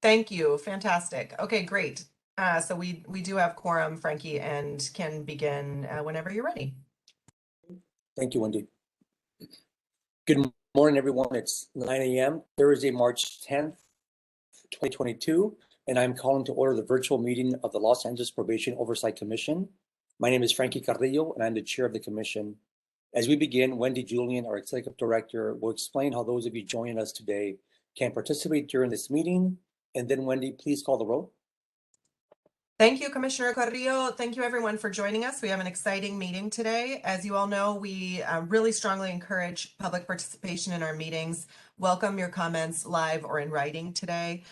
Thank you. Fantastic. Okay, great. So we do have quorum, Frankie, and can begin whenever you're ready. Thank you, Wendy. Good morning, everyone. It's 9 a.m., Thursday, March 10th, 2022, and I'm calling to order the virtual meeting of the Los Angeles Probation Oversight Commission. My name is Frankie Carrillo, and I'm the chair of the commission. As we begin, Wendy Julian, our executive director, will explain how those of you joining us today can participate during this meeting. And then, Wendy, please call the roll. Thank you, Commissioner Carrillo. Thank you, everyone, for joining us. We have an exciting meeting today. As you all know, we really strongly encourage public participation in our meetings. Welcome your comments live or in writing today.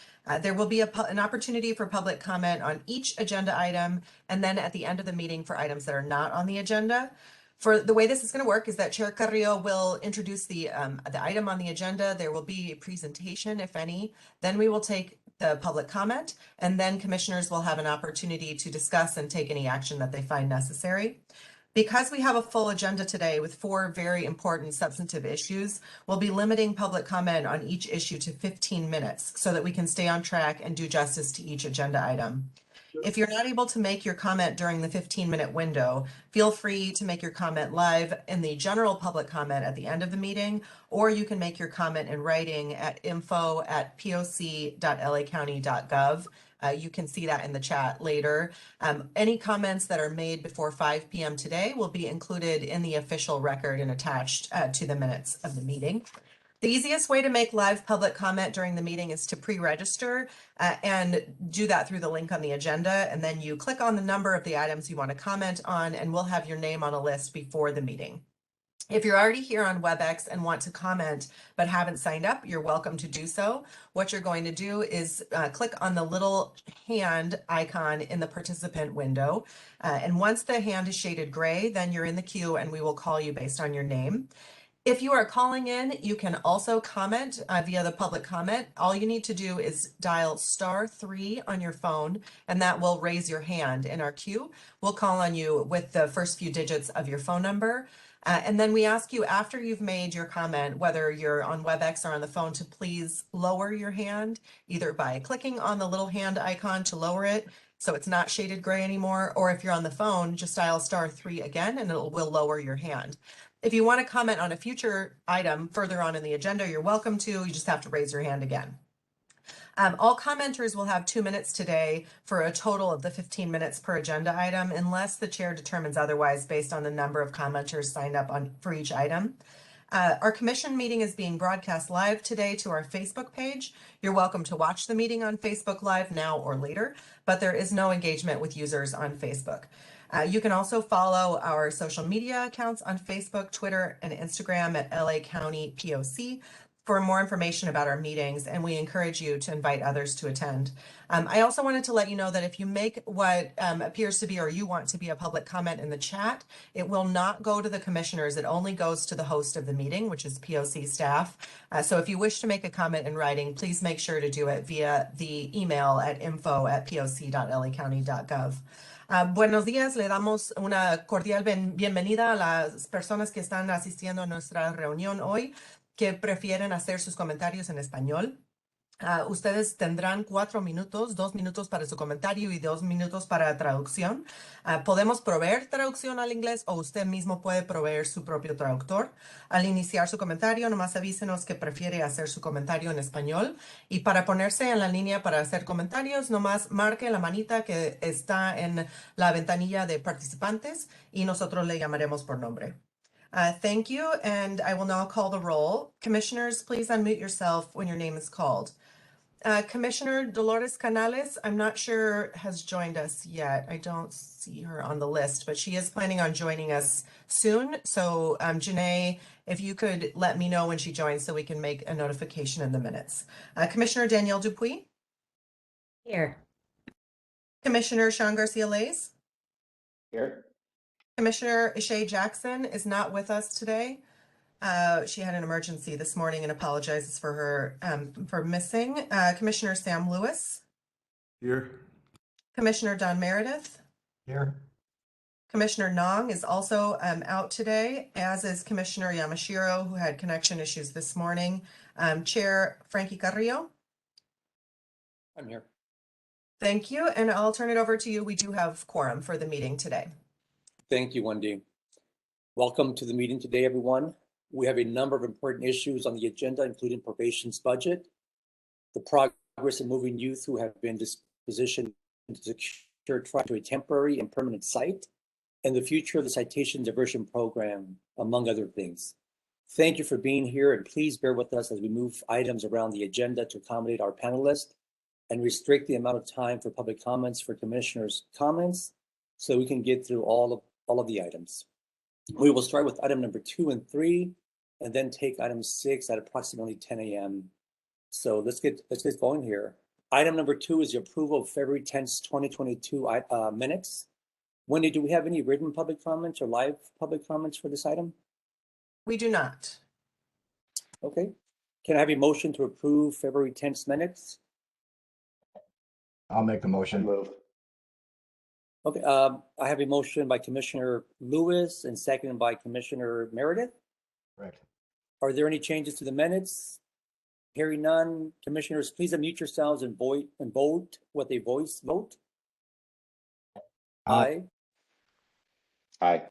There will be an opportunity for public comment on each agenda item, and then at the end of the meeting for items that are not on the agenda. For the way this is going to work is that Chair Carrillo will introduce the item on the agenda. There will be a presentation, if any. Then we will take the public comment, and then commissioners will have an opportunity to discuss and take any action that they find necessary. Because we have a full agenda today with 4 very important substantive issues, we'll be limiting public comment on each issue to 15 minutes so that we can stay on track and do justice to each agenda item. If you're not able to make your comment during the 15-minute window, feel free to make your comment live in the general public comment at the end of the meeting, or you can make your comment in writing at info@poc.lacounty.gov. You can see that in the chat later. Any comments that are made before 5 p.m. today will be included in the official record and attached to the minutes of the meeting. The easiest way to make live public comment during the meeting is to pre-register and do that through the link on the agenda. And then you click on the number of the items you want to comment on, and we'll have your name on a list before the meeting. If you're already here on WebEx and want to comment but haven't signed up, you're welcome to do so. What you're going to do is click on the little hand icon in the participant window. And once the hand is shaded gray, then you're in the queue and we will call you based on your name. If you are calling in, you can also comment via the public comment. All you need to do is dial *3 on your phone, and that will raise your hand in our queue. We'll call on you with the first few digits of your phone number. And then we ask you, after you've made your comment, whether you're on WebEx or on the phone, to please lower your hand, either by clicking on the little hand icon to lower it so it's not shaded gray anymore, or if you're on the phone, just dial *3 again and it will lower your hand. If you want to comment on a future item further on in the agenda, you're welcome to. You just have to raise your hand again. All commenters will have 2 minutes today for a total of the 15 minutes per agenda item, unless the chair determines otherwise based on the number of commenters signed up for each item. Our commission meeting is being broadcast live today to our Facebook page. You're welcome to watch the meeting on Facebook Live now or later, but there is no engagement with users on Facebook. You can also follow our social media accounts on Facebook, Twitter, and Instagram at LA County POC for more information about our meetings, and we encourage you to invite others to attend. I also wanted to let you know that if you make what appears to be or you want to be a public comment in the chat, it will not go to the commissioners. It only goes to the host of the meeting, which is POC staff. So if you wish to make a comment in writing, please make sure to do it via the email at info@poc.lacounty.gov. Buenos días, le damos una cordial bienvenida a las personas que están asistiendo a nuestra reunión hoy, que prefieren hacer sus comentarios en español. Ustedes tendrán 4 minutos, 2 minutos para su comentario y 2 minutos para traducción. Podemos proveer traducción al inglés o usted mismo puede proveer su propio traductor. Al iniciar su comentario, nomás avísenos que prefiere hacer su comentario en español. Y para ponerse en la línea para hacer comentarios, nomás marque la manita que está en la ventanilla de participantes y nosotros le llamaremos por nombre. Thank you, and I will now call the roll. Commissioners, please unmute yourself when your name is called. Commissioner Dolores Canales, I'm not sure has joined us yet. I don't see her on the list, but she is planning on joining us soon. So Janae, if you could let me know when she joins so we can make a notification in the minutes. Commissioner Danielle Dupuy? Here. Commissioner Sean Garcia-Lays? Here. Commissioner Ishay Jackson is not with us today. She had an emergency this morning and apologizes for her for missing. Commissioner Sam Lewis. Here. Commissioner Don Meredith. Here. Commissioner Nong is also out today, as is Commissioner Yamashiro, who had connection issues this morning. Chair Frankie Carrillo. I'm here. Thank you, and I'll turn it over to you. We do have quorum for the meeting today. Thank you, Wendy. Welcome to the meeting today, everyone. We have a number of important issues on the agenda, including probation's budget, the progress in moving youth who have been dispositioned to secure trial to a temporary and permanent site, and the future of the citation diversion program, among other things. Thank you for being here, and please bear with us as we move items around the agenda to accommodate our panelists and restrict the amount of time for public comments for commissioners' comments so we can get through all of the items. We will start with item number 2 and 3, and then take item 6 at approximately 10 a.m. So let's get going here. Item number 2 is the approval of February 10th, 2022 minutes. Wendy, do we have any written public comments or live public comments for this item? We do not. Okay. Can I have a motion to approve February 10th minutes? I'll make the motion. Move. Okay, I have a motion by Commissioner Lewis and seconded by Commissioner Meredith. Correct. Are there any changes to the minutes? Hearing none, commissioners, please unmute yourselves and vote with a voice vote. Aye. Aye.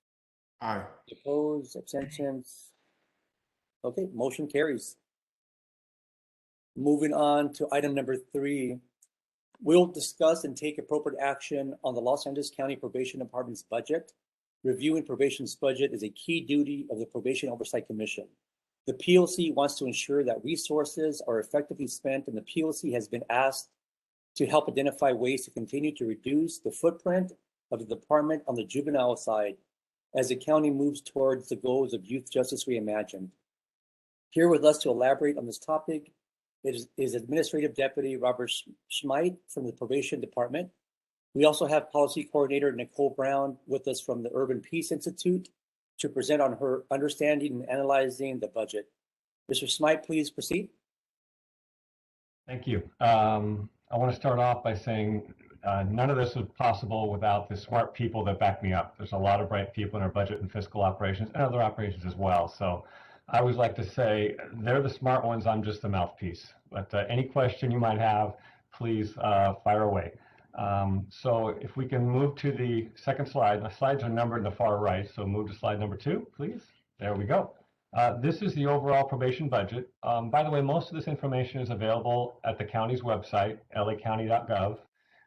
Aye. Opposed, abstentions. Okay, motion carries. Moving on to item number 3. We'll discuss and take appropriate action on the Los Angeles County Probation Department's budget. Reviewing probation's budget is a key duty of the Probation Oversight Commission. The POC wants to ensure that resources are effectively spent, and the POC has been asked to help identify ways to continue to reduce the footprint of the department on the juvenile side as the county moves towards the goals of Youth Justice Reimagined. Here with us to elaborate on this topic is Administrative Deputy Robert Schmeit from the Probation Department. We also have Policy Coordinator Nicole Brown with us from the Urban Peace Institute to present on her understanding and analyzing the budget. Mr. Schmeit, please proceed. Thank you. I want to start off by saying none of this was possible without the smart people that back me up. There's a lot of bright people in our budget and fiscal operations and other operations as well. So I always like to say they're the smart ones, I'm just the mouthpiece. But any question you might have, please fire away. So if we can move to the second slide. The slides are numbered in the far right, so move to slide number 2, please. There we go. This is the overall probation budget. By the way, most of this information is available at the county's website, lacounty.gov. If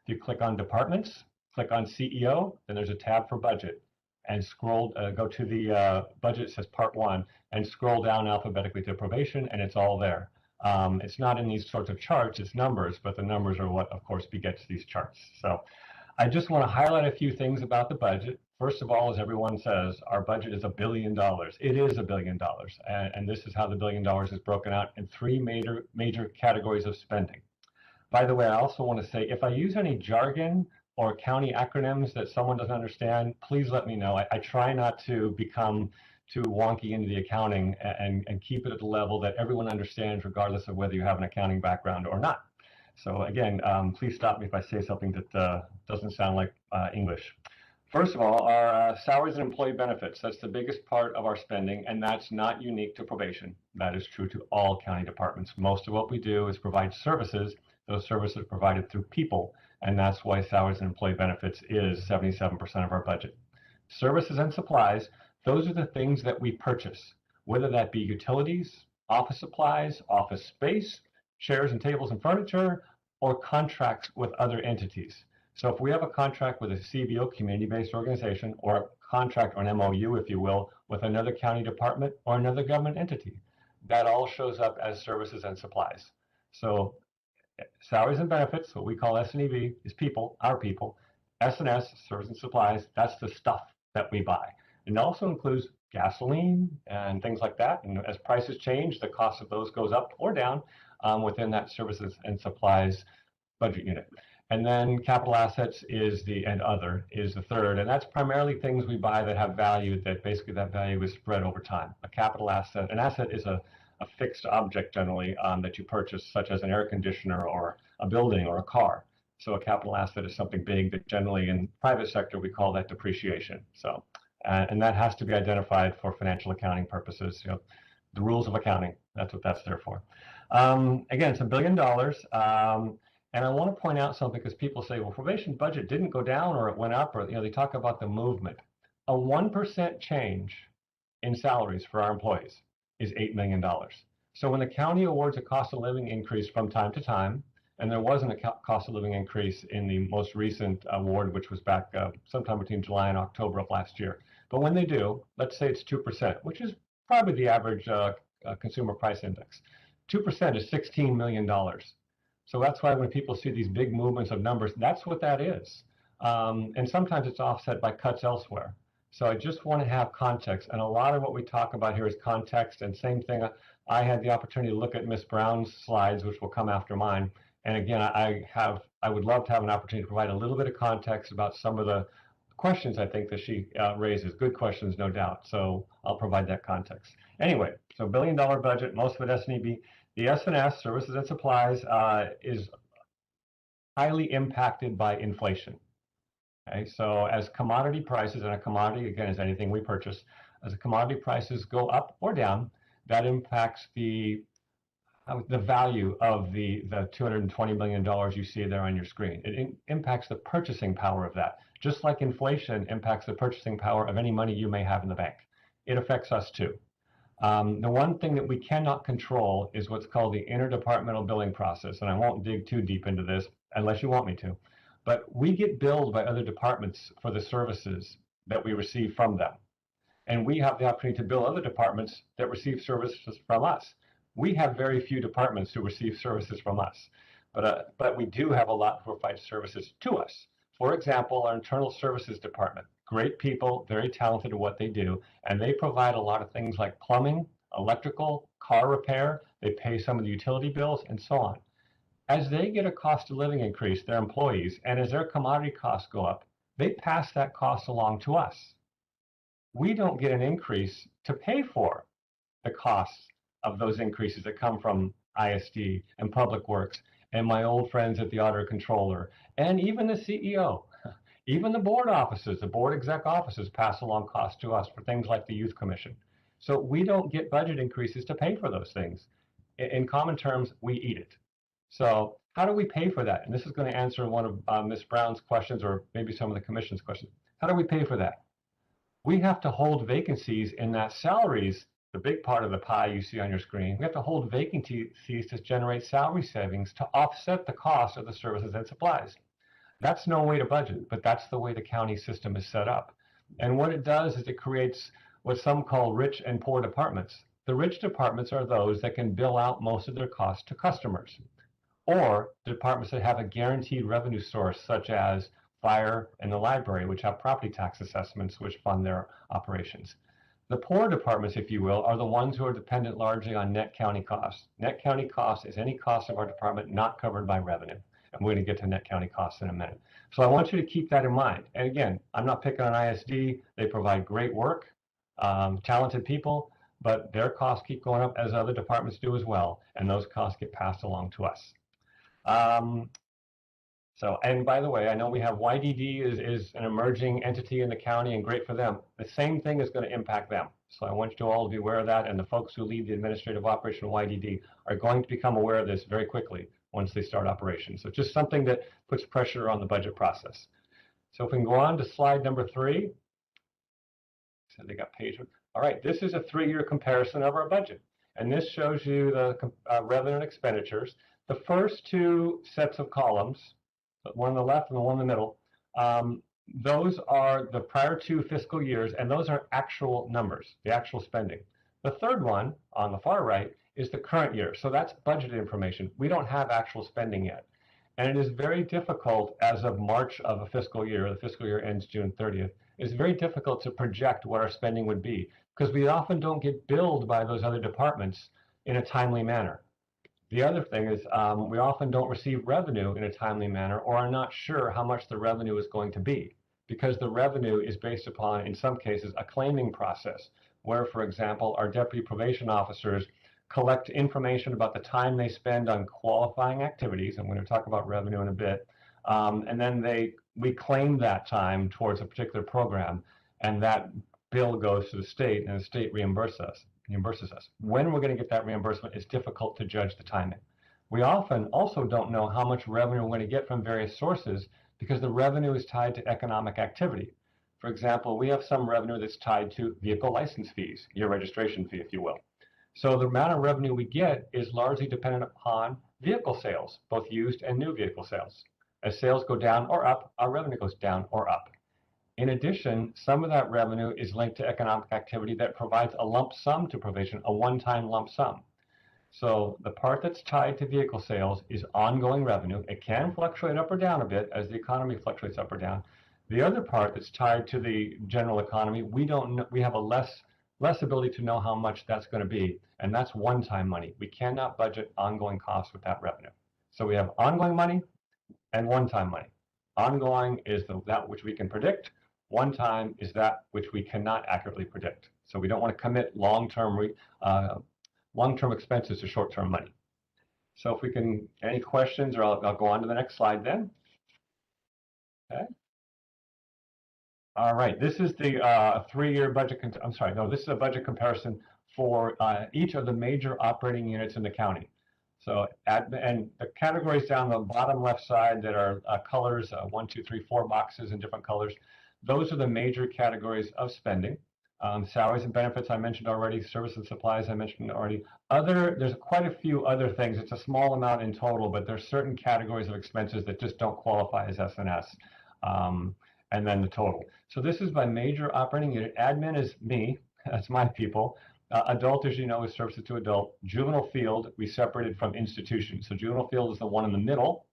you click on departments, click on CEO, then there's a tab for budget. And scroll, go to the budget, says part 1, and scroll down alphabetically to probation, and it's all there. It's not in these sorts of charts, it's numbers, but the numbers are what, of course, begets these charts. So I just want to highlight a few things about the budget. First of all, as everyone says, our budget is $1 billion. It is $1 billion, and this is how the $1 billion is broken out in 3 major categories of spending. By the way, I also want to say, if I use any jargon or county acronyms that someone doesn't understand, please let me know. I try not to become too wonky into the accounting and keep it at the level that everyone understands, regardless of whether you have an accounting background or not. So again, please stop me if I say something that doesn't sound like English. First of all, our salaries and employee benefits. That's the biggest part of our spending, and that's not unique to probation. That is true to all county departments. Most of what we do is provide services. Those services are provided through people, and that's why salaries and employee benefits is 77% of our budget. Services and supplies, those are the things that we purchase, whether that be utilities, office supplies, office space, chairs and tables and furniture, or contracts with other entities. So if we have a contract with a CBO, community-based organization, or a contract or an MOU, if you will, with another county department or another government entity, that all shows up as services and supplies. So salaries and benefits, what we call S&EB, is people, our people. S&S, services and supplies, that's the stuff that we buy. And it also includes gasoline and things like that. And as prices change, the cost of those goes up or down within that services and supplies budget unit. And then capital assets and other is the third. And that's primarily things we buy that have value, that basically that value is spread over time. A capital asset, an asset is a fixed object generally that you purchase, such as an air conditioner or a building or a car. So a capital asset is something big that generally in private sector, we call that depreciation. So, and that has to be identified for financial accounting purposes. You know, the rules of accounting, that's what that's there for. Again, it's $1 billion. And I want to point out something because people say, well, probation budget didn't go down or it went up, or they talk about the movement. A 1% change in salaries for our employees is $8 million. So when the county awards a cost of living increase from time to time, and there wasn't a cost of living increase in the most recent award, which was back sometime between July and October of last year. But when they do, let's say it's 2%, which is probably the average consumer price index. 2% is $16 million. So that's why when people see these big movements of numbers, that's what that is. And sometimes it's offset by cuts elsewhere. So I just want to have context. And a lot of what we talk about here is context. And same thing, I had the opportunity to look at Ms. Brown's slides, which will come after mine. And again, I would love to have an opportunity to provide a little bit of context about some of the questions I think that she raises. Good questions, no doubt. So I'll provide that context. Anyway, so $1 billion budget, most of it S&EB. The S&S, services and supplies, is highly impacted by inflation. Okay, so as commodity prices, and a commodity again is anything we purchase, as the commodity prices go up or down, that impacts the value of the $220 million you see there on your screen. It impacts the purchasing power of that, just like inflation impacts the purchasing power of any money you may have in the bank. It affects us too. The one thing that we cannot control is what's called the interdepartmental billing process, and I won't dig too deep into this unless you want me to, but we get billed by other departments for the services that we receive from them. And we have the opportunity to bill other departments that receive services from us. We have very few departments who receive services from us, but we do have a lot who provide services to us. For example, our internal services department, great people, very talented at what they do, and they provide a lot of things like plumbing, electrical, car repair, they pay some of the utility bills, and so on. As they get a cost of living increase, their employees, and as their commodity costs go up, they pass that cost along to us. We don't get an increase to pay for the costs of those increases that come from ISD and Public Works and my old friends at the Auditor Controller and even the CEO. Even the board offices, the board exec offices pass along costs to us for things like the Youth Commission. So we don't get budget increases to pay for those things. In common terms, we eat it. So how do we pay for that? And this is going to answer one of Ms. Brown's questions or maybe some of the Commission's questions. How do we pay for that? We have to hold vacancies in that salaries, the big part of the pie you see on your screen. We have to hold vacancies to generate salary savings to offset the cost of the services and supplies. That's no way to budget, but that's the way the county system is set up. And what it does is it creates what some call rich and poor departments. The rich departments are those that can bill out most of their costs to customers, or departments that have a guaranteed revenue source, such as fire and the library, which have property tax assessments which fund their operations. The poor departments, if you will, are the ones who are dependent largely on net county costs. Net county cost is any cost of our department not covered by revenue. And we're going to get to net county costs in a minute. So I want you to keep that in mind. And again, I'm not picking on ISD. They provide great work, talented people, but their costs keep going up as other departments do as well. And those costs get passed along to us. And by the way, I know we have YDD is an emerging entity in the county and great for them. The same thing is going to impact them. So I want you to all be aware of that. And the folks who lead the administrative operation of YDD are going to become aware of this very quickly once they start operations. So just something that puts pressure on the budget process. So if we can go on to slide number 3. So they got page. All right, this is a 3-year comparison of our budget. And this shows you the revenue and expenditures. The first 2 sets of columns, one on the left and the one in the middle, those are the prior 2 fiscal years, and those are actual numbers, the actual spending. The third one on the far right is the current year. So that's budgeted information. We don't have actual spending yet. And it is very difficult as of March of a fiscal year, the fiscal year ends June 30th, it's very difficult to project what our spending would be because we often don't get billed by those other departments in a timely manner. The other thing is we often don't receive revenue in a timely manner or are not sure how much the revenue is going to be because the revenue is based upon, in some cases, a claiming process where, for example, our deputy probation officers collect information about the time they spend on qualifying activities. I'm going to talk about revenue in a bit. And then we claim that time towards a particular program, and that bill goes to the state, and the state reimburses us. When we're going to get that reimbursement is difficult to judge the timing. We often also don't know how much revenue we're going to get from various sources because the revenue is tied to economic activity. For example, we have some revenue that's tied to vehicle license fees, your registration fee, if you will. So the amount of revenue we get is largely dependent upon vehicle sales, both used and new vehicle sales. As sales go down or up, our revenue goes down or up. In addition, some of that revenue is linked to economic activity that provides a lump sum to probation, a one-time lump sum. So the part that's tied to vehicle sales is ongoing revenue. It can fluctuate up or down a bit as the economy fluctuates up or down. The other part that's tied to the general economy, we don't know, we have a less ability to know how much that's going to be, and that's one-time money. We cannot budget ongoing costs with that revenue. So we have ongoing money and one-time money. Ongoing is that which we can predict. One-time is that which we cannot accurately predict. So we don't want to commit long-term expenses to short-term money. So if we can, any questions, or I'll go on to the next slide then. Okay. All right, this is the 3-year budget, this is a budget comparison for each of the major operating units in the county. So, and the categories down the bottom left side that are colors, 1, 2, 3, 4 boxes in different colors, those are the major categories of spending. Salaries and benefits I mentioned already, services and supplies I mentioned already. There's quite a few other things. It's a small amount in total, but there's certain categories of expenses that just don't qualify as S&S. And then the total. So this is by major operating unit. Admin is me, that's my people. Adult, as you know, is services to adult. Juvenile field, we separated from institution. So juvenile field is the one in the middle.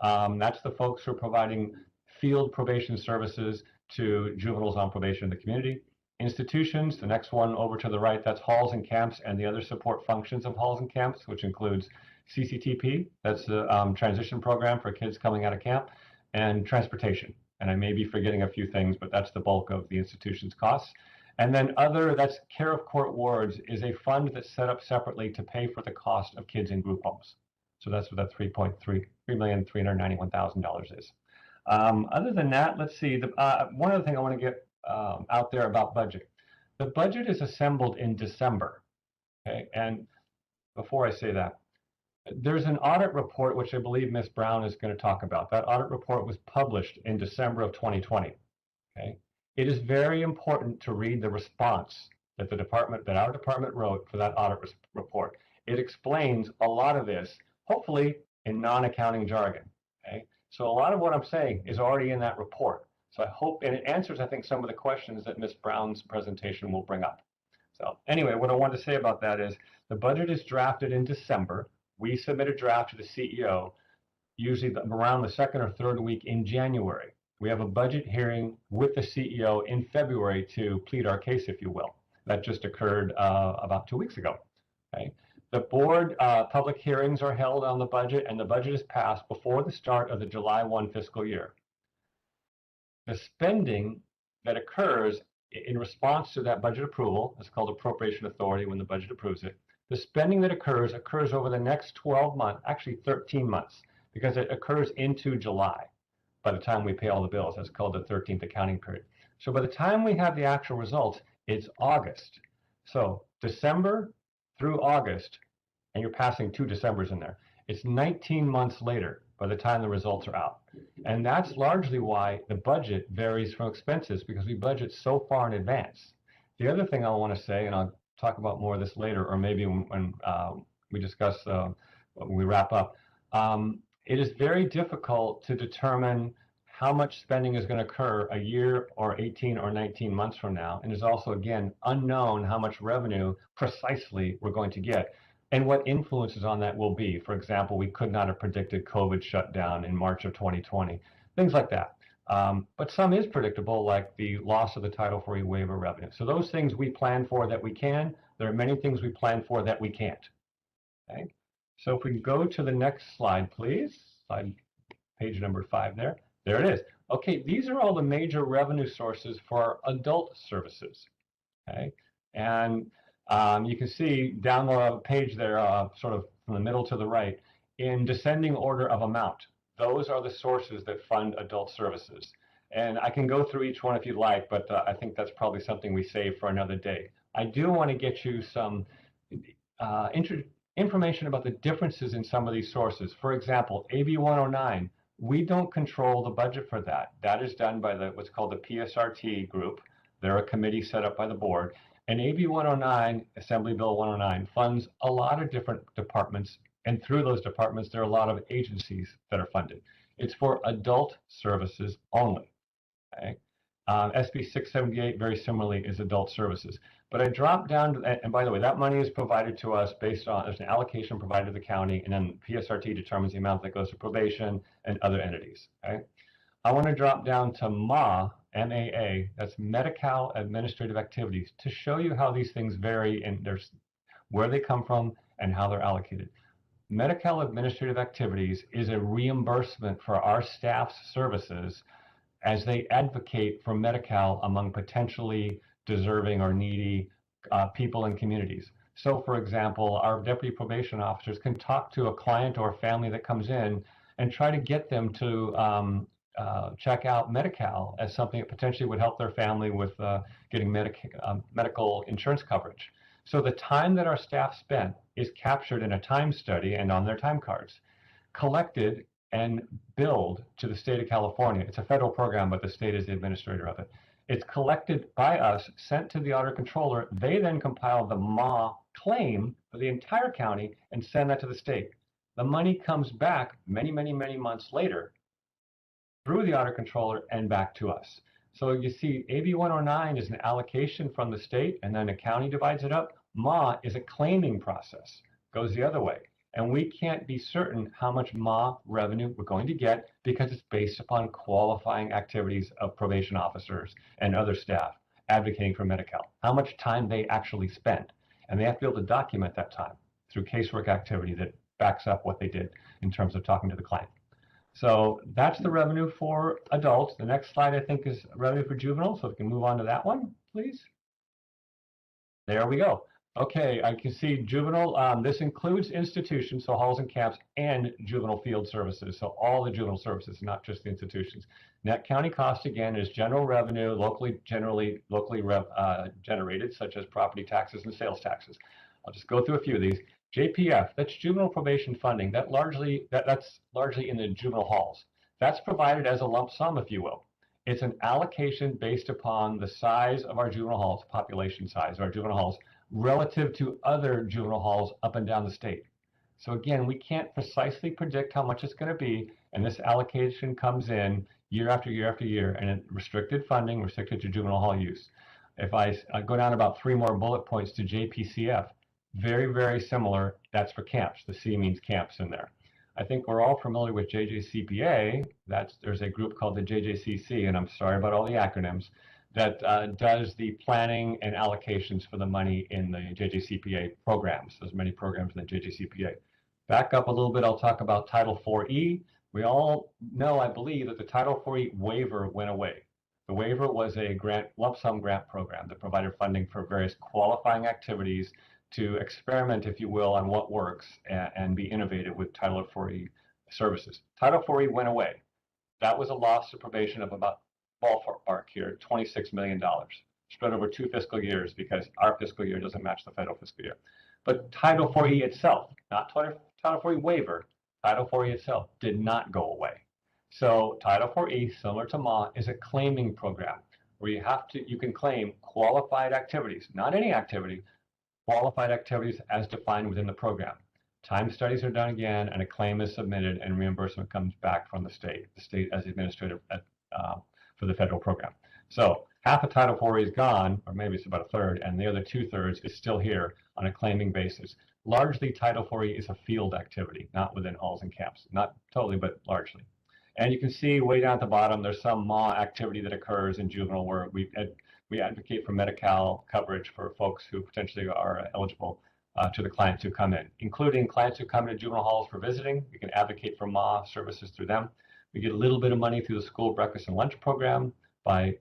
That's the folks who are providing field probation services to juveniles on probation in the community. Institutions, the next one over to the right, that's halls and camps and the other support functions of halls and camps, which includes CCTP, that's the transition program for kids coming out of camp, and transportation. And I may be forgetting a few things, but that's the bulk of the institution's costs. And then that's care of court wards is a fund that's set up separately to pay for the cost of kids in group homes. So that's what that $3,391,000 is. Other than that, let's see, one other thing I want to get out there about budget. The budget is assembled in December, okay? And before I say that, there's an audit report, which I believe Ms. Brown is going to talk about. That audit report was published in December of 2020. Okay, it is very important to read the response that our department wrote for that audit report. It explains a lot of this, hopefully in non-accounting jargon. Okay, so a lot of what I'm saying is already in that report. So I hope, and it answers, I think, some of the questions that Ms. Brown's presentation will bring up. So anyway, what I want to say about that is the budget is drafted in December. We submit a draft to the CEO, usually around the 2nd or 3rd week in January. We have a budget hearing with the CEO in February to plead our case, if you will. That just occurred about 2 weeks ago. Okay. The board public hearings are held on the budget, and the budget is passed before the start of the July 1 fiscal year. The spending that occurs in response to that budget approval is called appropriation authority when the budget approves it. The spending that occurs over the next 12 months, actually 13 months, because it occurs into July by the time we pay all the bills. That's called the 13th accounting period. So by the time we have the actual results, it's August. So December through August, and you're passing 2 Decembers in there, it's 19 months later by the time the results are out. And that's largely why the budget varies from expenses, because we budget so far in advance. The other thing I want to say, and I'll talk about more of this later, or maybe when we discuss, when we wrap up. It is very difficult to determine how much spending is going to occur a year or 18 or 19 months from now. And it's also, again, unknown how much revenue precisely we're going to get and what influences on that will be. For example, we could not have predicted COVID shutdown in March of 2020, things like that. But some is predictable, like the loss of the Title IV waiver revenue. So those things we plan for that we can. There are many things we plan for that we can't. Okay. So if we can go to the next slide, please. Slide, page number 5 there. There it is. Okay, these are all the major revenue sources for adult services. Okay, and you can see down the page there, sort of from the middle to the right, in descending order of amount. Those are the sources that fund adult services. And I can go through each one if you'd like, but I think that's probably something we save for another day. I do want to get you some information about the differences in some of these sources. For example, AB 109, we don't control the budget for that. That is done by what's called the PSRT group. They're a committee set up by the board. And AB 109, Assembly Bill 109, funds a lot of different departments. And through those departments, there are a lot of agencies that are funded. It's for adult services only. Okay? SB 678, very similarly, is adult services. But I dropped down, and by the way, that money is provided to us based on, there's an allocation provided to the county, and then PSRT determines the amount that goes to probation and other entities. Okay? I want to drop down to MAA, MAA, that's Medi-Cal Administrative Activities, to show you how these things vary and where they come from and how they're allocated. Medi-Cal Administrative Activities is a reimbursement for our staff's services as they advocate for Medi-Cal among potentially deserving or needy people and communities. So, for example, our deputy probation officers can talk to a client or a family that comes in and try to get them to check out Medi-Cal as something that potentially would help their family with getting medical insurance coverage. So the time that our staff spent is captured in a time study and on their time cards, collected and billed to the state of California. It's a federal program, but the state is the administrator of it. It's collected by us, sent to the auditor controller. They then compile the MAA claim for the entire county and send that to the state. The money comes back many, many, many months later through the auditor controller and back to us. So you see, AB 109 is an allocation from the state, and then the county divides it up. MAA is a claiming process, goes the other way. And we can't be certain how much MAA revenue we're going to get because it's based upon qualifying activities of probation officers and other staff advocating for Medi-Cal, how much time they actually spend. And they have to be able to document that time through casework activity that backs up what they did in terms of talking to the client. So that's the revenue for adults. The next slide, I think, is revenue for juveniles. So we can move on to that one, please. There we go. Okay, I can see juvenile. This includes institutions, so halls and camps, and juvenile field services. So all the juvenile services, not just the institutions. Net county cost, again, is general revenue, generally locally generated, such as property taxes and sales taxes. I'll just go through a few of these. JPF, that's juvenile probation funding. That's largely in the juvenile halls. That's provided as a lump sum, if you will. It's an allocation based upon the size of our juvenile halls, population size of our juvenile halls, relative to other juvenile halls up and down the state. So again, we can't precisely predict how much it's going to be, and this allocation comes in year after year after year, and it restricted funding, restricted to juvenile hall use. If I go down about 3 more bullet points to JPCF, very, very similar. That's for camps. The C means camps in there. I think we're all familiar with JJCPA. There's a group called the JJCC, and I'm sorry about all the acronyms, that does the planning and allocations for the money in the JJCPA programs. There's many programs in the JJCPA. Back up a little bit, I'll talk about Title 4E. We all know, I believe, that the Title 4E waiver went away. The waiver was a lump sum grant program that provided funding for various qualifying activities to experiment, if you will, on what works and be innovative with Title 4E services. Title 4E went away. That was a loss to probation of about, ballpark here, $26 million, spread over 2 fiscal years because our fiscal year doesn't match the federal fiscal year. But Title 4E itself, not Title 4E waiver, Title 4E itself did not go away. So Title 4E, similar to MAA, is a claiming program where you can claim qualified activities, not any activity, qualified activities as defined within the program. Time studies are done again, and a claim is submitted, and reimbursement comes back from the state as the administrator for the federal program. So half of Title 4E is gone, or maybe it's about 1/3, and the other 2/3 is still here on a claiming basis. Largely, Title 4E is a field activity, not within halls and camps. Not totally, but largely. And you can see way down at the bottom, there's some MAA activity that occurs in juvenile where we advocate for Medi-Cal coverage for folks who potentially are eligible to the clients who come in, including clients who come into juvenile halls for visiting. We can advocate for MAA services through them. We get a little bit of money through the school breakfast and lunch program by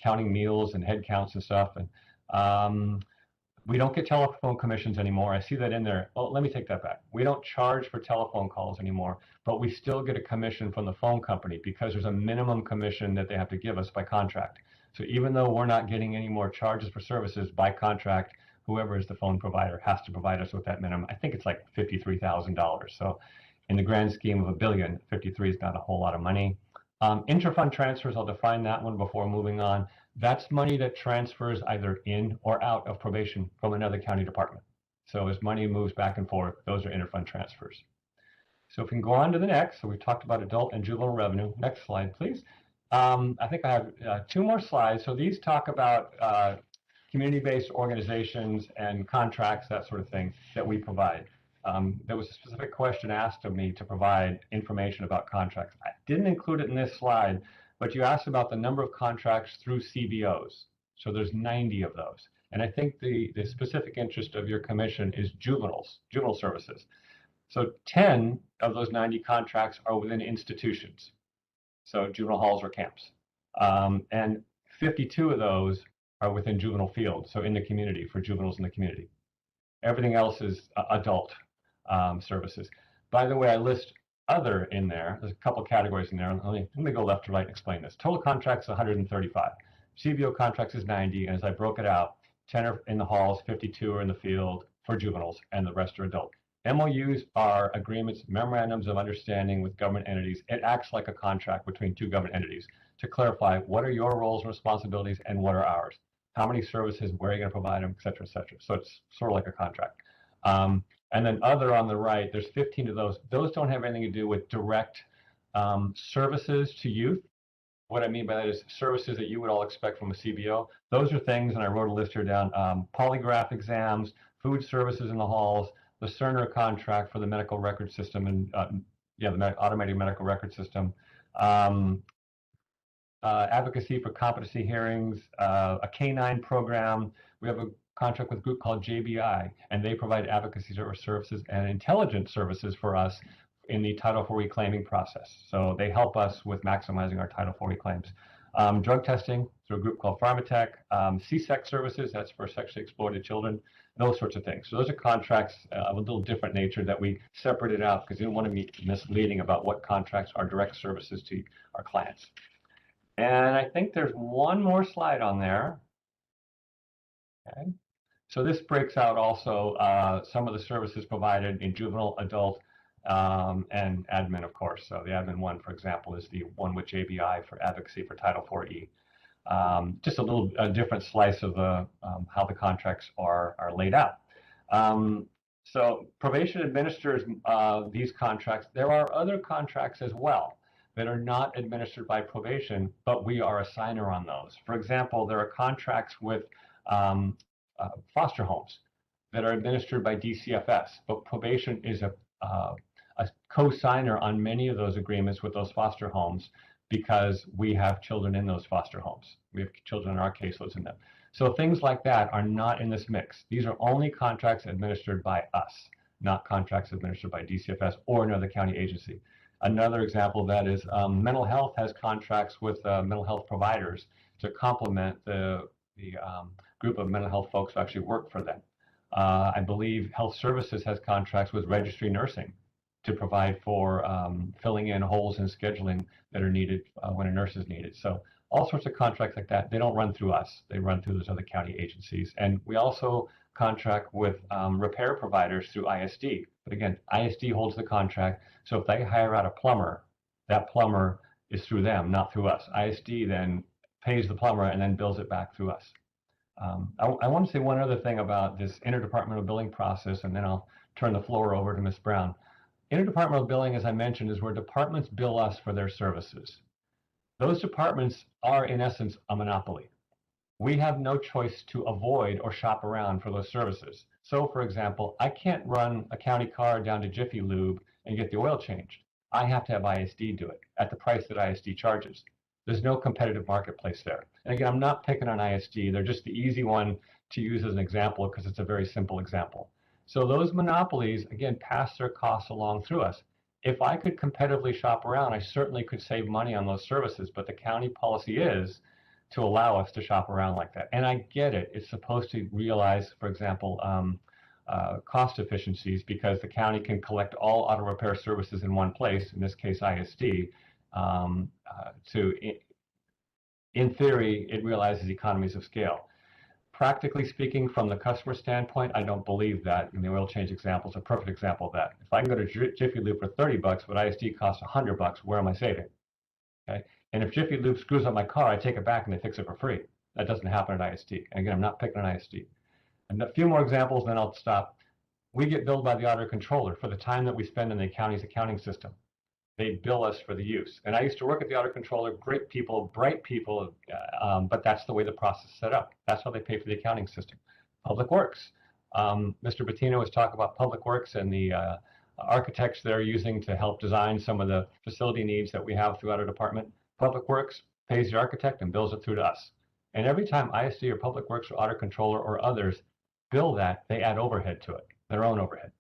counting meals and head counts and stuff. And we don't get telephone commissions anymore. I see that in there. Oh, let me take that back. We don't charge for telephone calls anymore, but we still get a commission from the phone company because there's a minimum commission that they have to give us by contract. So even though we're not getting any more charges for services by contract, whoever is the phone provider has to provide us with that minimum. I think it's like $53,000. So in the grand scheme of $1 billion, 53 is not a whole lot of money. Intra-fund transfers, I'll define that one before moving on. That's money that transfers either in or out of probation from another county department. So as money moves back and forth, those are inter-fund transfers. So if we can go on to the next, so we've talked about adult and juvenile revenue. Next slide, please. I think I have 2 more slides. So these talk about community-based organizations and contracts, that sort of thing, that we provide. There was a specific question asked of me to provide information about contracts. I didn't include it in this slide, but you asked about the number of contracts through CBOs. So there's 90 of those. And I think the specific interest of your commission is Juvenile Services. So 10 of those 90 contracts are within institutions. So juvenile halls or camps. And 52 of those are within juvenile fields, so in the community, for juveniles in the community. Everything else is adult services. By the way, I list other in there. There's a couple categories in there. Let me go left to right and explain this. Total contracts 135. CBO contracts is 90, and as I broke it out, 10 are in the halls, 52 are in the field for juveniles, and the rest are adult. MOUs are agreements, memorandums of understanding with government entities. It acts like a contract between 2 government entities to clarify what are your roles and responsibilities and what are ours. How many services, where are you going to provide them, et cetera, et cetera. So it's sort of like a contract. And then other on the right, there's 15 of those. Those don't have anything to do with direct services to youth. What I mean by that is services that you would all expect from a CBO. Those are things, and I wrote a list here down, polygraph exams, food services in the halls, the Cerner contract for the medical record system, and the automated medical record system, advocacy for competency hearings, a K-9 program. We have a contract with a group called JBI, and they provide advocacy services and intelligence services for us in the Title IV reclaiming process. So they help us with maximizing our Title IV claims. Drug testing through a group called Pharmatech, CSEC services, that's for sexually exploited children, those sorts of things. So those are contracts of a little different nature that we separated out because we didn't want to be misleading about what contracts are direct services to our clients. And I think there's one more slide on there. Okay. So this breaks out also some of the services provided in juvenile, adult, and admin, of course. So the admin one, for example, is the one with JBI for advocacy for Title IV-E. Just a different slice of the how the contracts are laid out. So probation administers these contracts. There are other contracts as well that are not administered by probation, but we are a signer on those. For example, there are contracts with foster homes that are administered by DCFS, but probation is a co-signer on many of those agreements with those foster homes because we have children in those foster homes. We have children in our caseloads in them. So things like that are not in this mix. These are only contracts administered by us, not contracts administered by DCFS or another county agency. Another example of that is mental health has contracts with mental health providers to complement the group of mental health folks who actually work for them. I believe Health Services has contracts with registry nursing to provide for filling in holes in scheduling that are needed when a nurse is needed. So all sorts of contracts like that, they don't run through us. They run through those other county agencies. And we also contract with repair providers through ISD. But again, ISD holds the contract. So if they hire out a plumber, that plumber is through them, not through us. ISD then pays the plumber and then bills it back through us. I want to say one other thing about this interdepartmental billing process, and then I'll turn the floor over to Ms. Brown. Interdepartmental billing, as I mentioned, is where departments bill us for their services. Those departments are, in essence, a monopoly. We have no choice to avoid or shop around for those services. So, for example, I can't run a county car down to Jiffy Lube and get the oil changed. I have to have ISD do it at the price that ISD charges. There's no competitive marketplace there. And again, I'm not picking on ISD. They're just the easy one to use as an example because it's a very simple example. So those monopolies, again, pass their costs along through us. If I could competitively shop around, I certainly could save money on those services, but the county policy is to allow us to shop around like that. And I get it. It's supposed to realize, for example, cost efficiencies because the county can collect all auto repair services in one place, in this case ISD, in theory, it realizes economies of scale. Practically speaking, from the customer standpoint, I don't believe that. And the oil change example is a perfect example of that. If I can go to Jiffy Lube for 30 bucks, but ISD costs 100 bucks, where am I saving? Okay. And if Jiffy Lube screws up my car, I take it back and they fix it for free. That doesn't happen at ISD. And again, I'm not picking on ISD. And a few more examples, then I'll stop. We get billed by the auditor controller for the time that we spend in the county's accounting system. They bill us for the use. And I used to work at the auditor controller, great people, bright people, but that's the way the process is set up. That's how they pay for the accounting system. Public Works. Mr. Bettino was talking about Public Works and the architects they're using to help design some of the facility needs that we have throughout our department. Public Works pays the architect and bills it through to us. And every time ISD or Public Works or auditor controller or others bill that, they add overhead to it, their own overhead.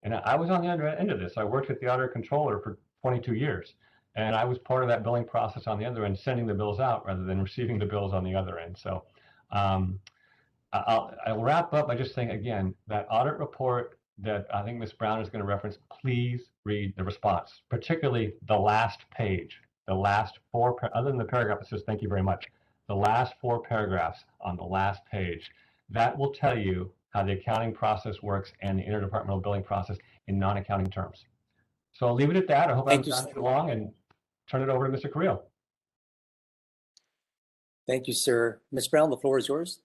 And I was on the other end of this. I worked at the auditor controller for 22 years. And I was part of that billing process on the other end, sending the bills out rather than receiving the bills on the other end. So I'll wrap up by just saying, again, that audit report that I think Ms. Brown is going to reference, please read the response, particularly the last page, the last four, other than the paragraph that says, thank you very much, the last 4 paragraphs on the last page. That will tell you how the accounting process works and the interdepartmental billing process in non-accounting terms. So I'll leave it at that. I hope I haven't gone too long and turn it over to Mr. Carrillo. Thank you, sir. Ms. Brown, the floor is yours.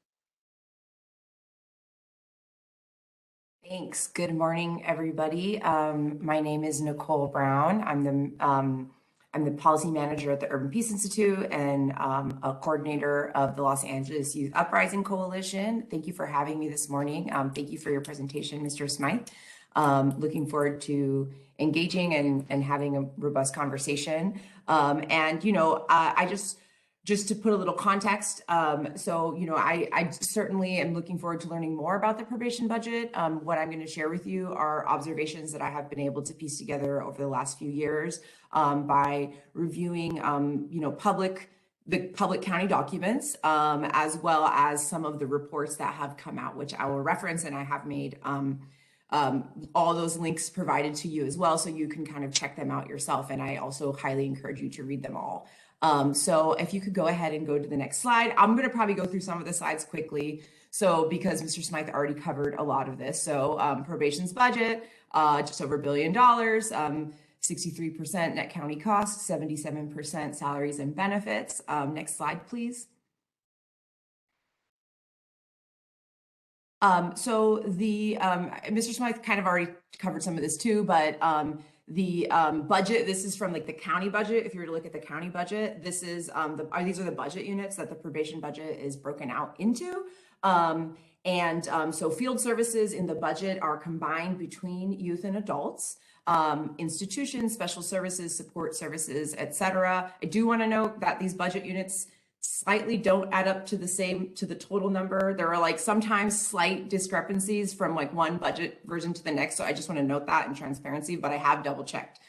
Thanks. Good morning, everybody. My name is Nicole Brown. I'm the policy manager at the Urban Peace Institute and a coordinator of the Los Angeles Youth Uprising Coalition. Thank you for having me this morning. Thank you for your presentation, Mr. Smythe. Looking forward to engaging and having a robust conversation. And, you know, I just to put a little context, so, you know, I certainly am looking forward to learning more about the probation budget. What I'm going to share with you are observations that I have been able to piece together over the last few years by reviewing, you know, the public county documents, as well as some of the reports that have come out, which I will reference, and I have made all those links provided to you as well, so you can kind of check them out yourself. And I also highly encourage you to read them all. So if you could go ahead and go to the next slide. I'm going to probably go through some of the slides quickly. So because Mr. Smythe already covered a lot of this. So probation's budget, just over $1 billion, 63% net county costs, 77% salaries and benefits. Next slide, please. So the Mr. Smythe kind of already covered some of this too, but the budget, this is from like the county budget. If you were to look at the county budget, this is these are the budget units that the probation budget is broken out into. So field services in the budget are combined between youth and adults, institutions, special services, support services, etc. I do want to note that these budget units slightly don't add up to the total number. There are like sometimes slight discrepancies from like one budget version to the next. So I just want to note that in transparency, but I have double checked.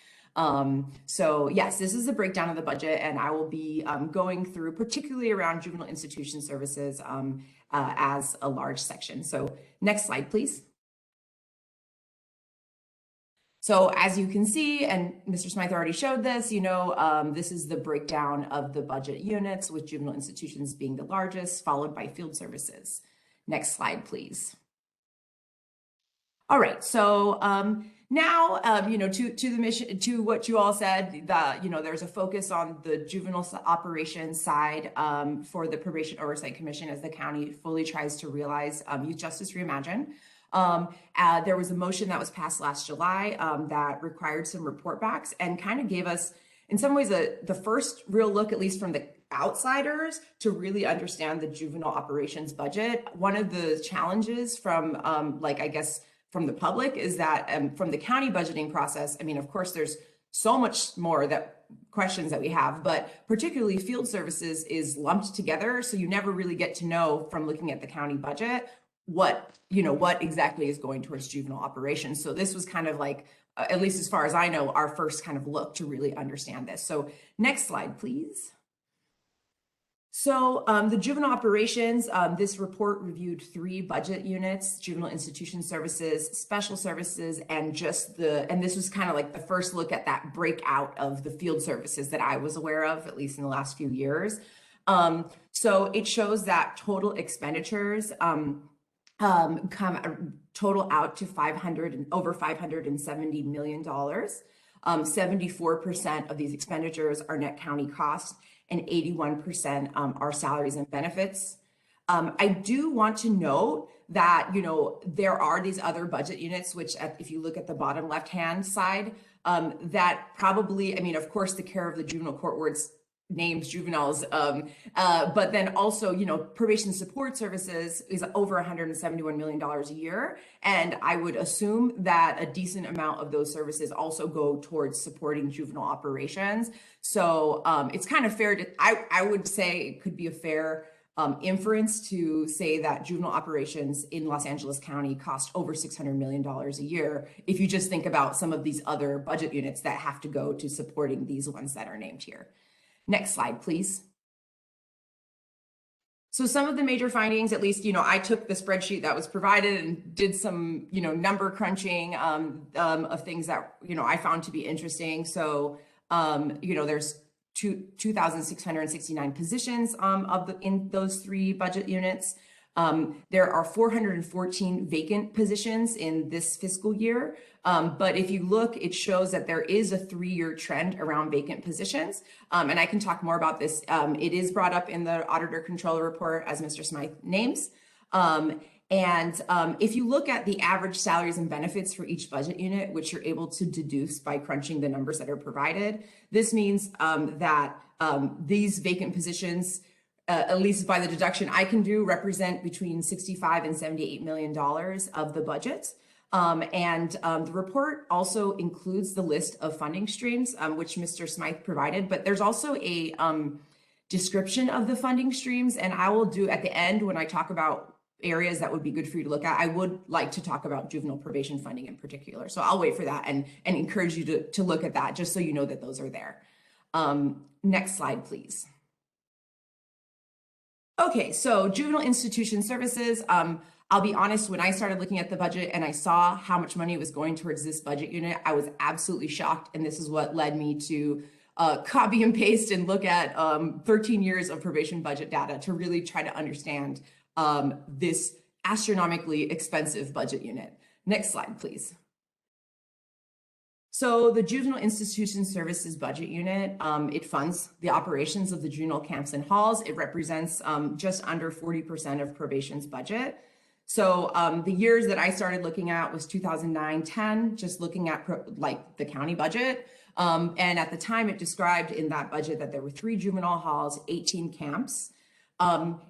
So yes, this is a breakdown of the budget, and I will be going through particularly around juvenile institution services as a large section. So next slide, please. So as you can see, and Mr. Smythe already showed this, you know, this is the breakdown of the budget units, with juvenile institutions being the largest, followed by field services. Next slide, please. All right, so now, you know, to the mission, to what you all said, that, you know, there's a focus on the juvenile operations side for the Probation Oversight Commission as the county fully tries to realize Youth Justice Reimagined. There was a motion that was passed last July that required some report backs and kind of gave us, in some ways, the first real look, at least from the outsiders, to really understand the juvenile operations budget. One of the challenges from, I guess, from the public is that from the county budgeting process, I mean, of course, there's so much more questions that we have, but particularly field services is lumped together. So you never really get to know from looking at the county budget what exactly is going towards juvenile operations. So this was kind of like, at least as far as I know, our first kind of look to really understand this. So next slide, please. So the juvenile operations, this report reviewed 3 budget units: juvenile institution services, special services, and and this was kind of like the first look at that breakout of the field services that I was aware of, at least in the last few years. So it shows that total expenditures total out to over $570 million. 74% of these expenditures are net county costs and 81% are salaries and benefits. I do want to note that, there are these other budget units, which if you look at the bottom left-hand side, that probably, of course, the care of the juvenile court wards names juveniles, but then also, probation support services is over $171 million a year. And I would assume that a decent amount of those services also go towards supporting juvenile operations. So it's kind of fair to, I would say it could be a fair inference to say that juvenile operations in Los Angeles County cost over $600 million a year. If you just think about some of these other budget units that have to go to supporting these ones that are named here. Next slide, please. So some of the major findings, at least, I took the spreadsheet that was provided and did some, number crunching of things that, I found to be interesting. So, there's 2,669 positions in those 3 budget units. There are 414 vacant positions in this fiscal year. But if you look, it shows that there is a 3-year trend around vacant positions. And I can talk more about this. It is brought up in the Auditor Controller Report, as Mr. Smythe names. If you look at the average salaries and benefits for each budget unit, which you're able to deduce by crunching the numbers that are provided, this means that these vacant positions, at least by the deduction I can do, represent between $65 and $78 million of the budget. The report also includes the list of funding streams, which Mr. Smythe provided, but there's also a description of the funding streams. And I will do at the end, when I talk about areas that would be good for you to look at, I would like to talk about juvenile probation funding in particular. So I'll wait for that and encourage you to look at that, just so you know that those are there. Next slide, please. Okay, so juvenile institution services. I'll be honest, when I started looking at the budget and I saw how much money was going towards this budget unit, I was absolutely shocked. And this is what led me to copy and paste and look at 13 years of probation budget data to really try to understand this astronomically expensive budget unit. Next slide, please. So the Juvenile Institution Services budget unit, it funds the operations of the juvenile camps and halls. It represents just under 40% of probation's budget. So the years that I started looking at was 2009-10, just looking at the county budget. And at the time it described in that budget that there were 3 juvenile halls, 18 camps.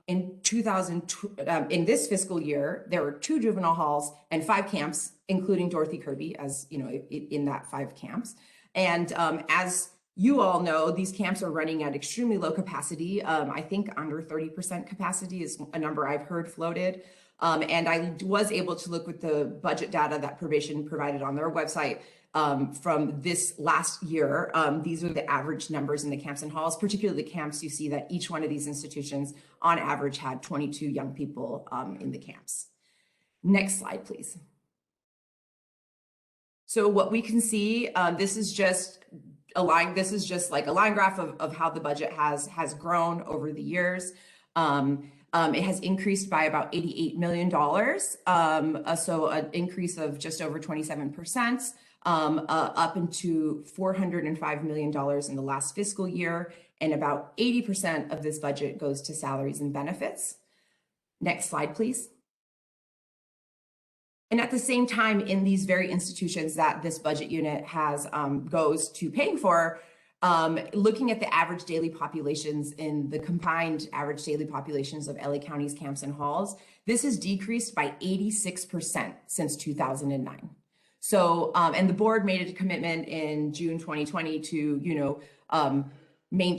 In this fiscal year, there were 2 juvenile halls and 5 camps, including Dorothy Kirby, as you know, in that 5 camps. And as you all know, these camps are running at extremely low capacity. I think under 30% capacity is a number I've heard floated. And I was able to look with the budget data that probation provided on their website from this last year. These are the average numbers in the camps and halls, particularly the camps. You see that each one of these institutions on average had 22 young people in the camps. Next slide, please. So what we can see, this is just like a line graph of how the budget has grown over the years. It has increased by about $88 million. So an increase of just over 27%. Up into $405 million in the last fiscal year, and about 80% of this budget goes to salaries and benefits. Next slide, please. And at the same time, in these very institutions that this budget unit has goes to paying for, looking at the average daily populations in the combined average daily populations of LA County's camps and halls, this has decreased by 86% since 2009. So, and the board made a commitment in June 2020 to,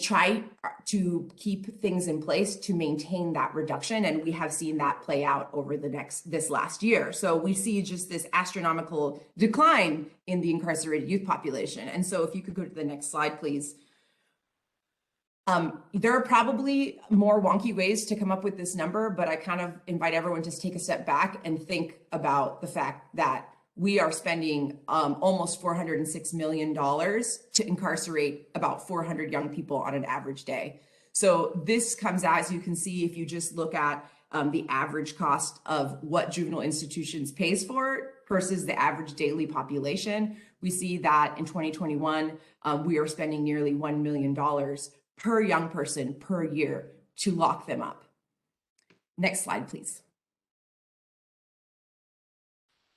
try to keep things in place to maintain that reduction. And we have seen that play out over this last year. So we see just this astronomical decline in the incarcerated youth population. And so if you could go to the next slide, please. There are probably more wonky ways to come up with this number, but I kind of invite everyone to take a step back and think about the fact that we are spending almost $406 million to incarcerate about 400 young people on an average day. So this comes out, as you can see, if you just look at the average cost of what juvenile institutions pays for versus the average daily population, we see that in 2021, we are spending nearly $1 million per young person per year to lock them up. Next slide, please.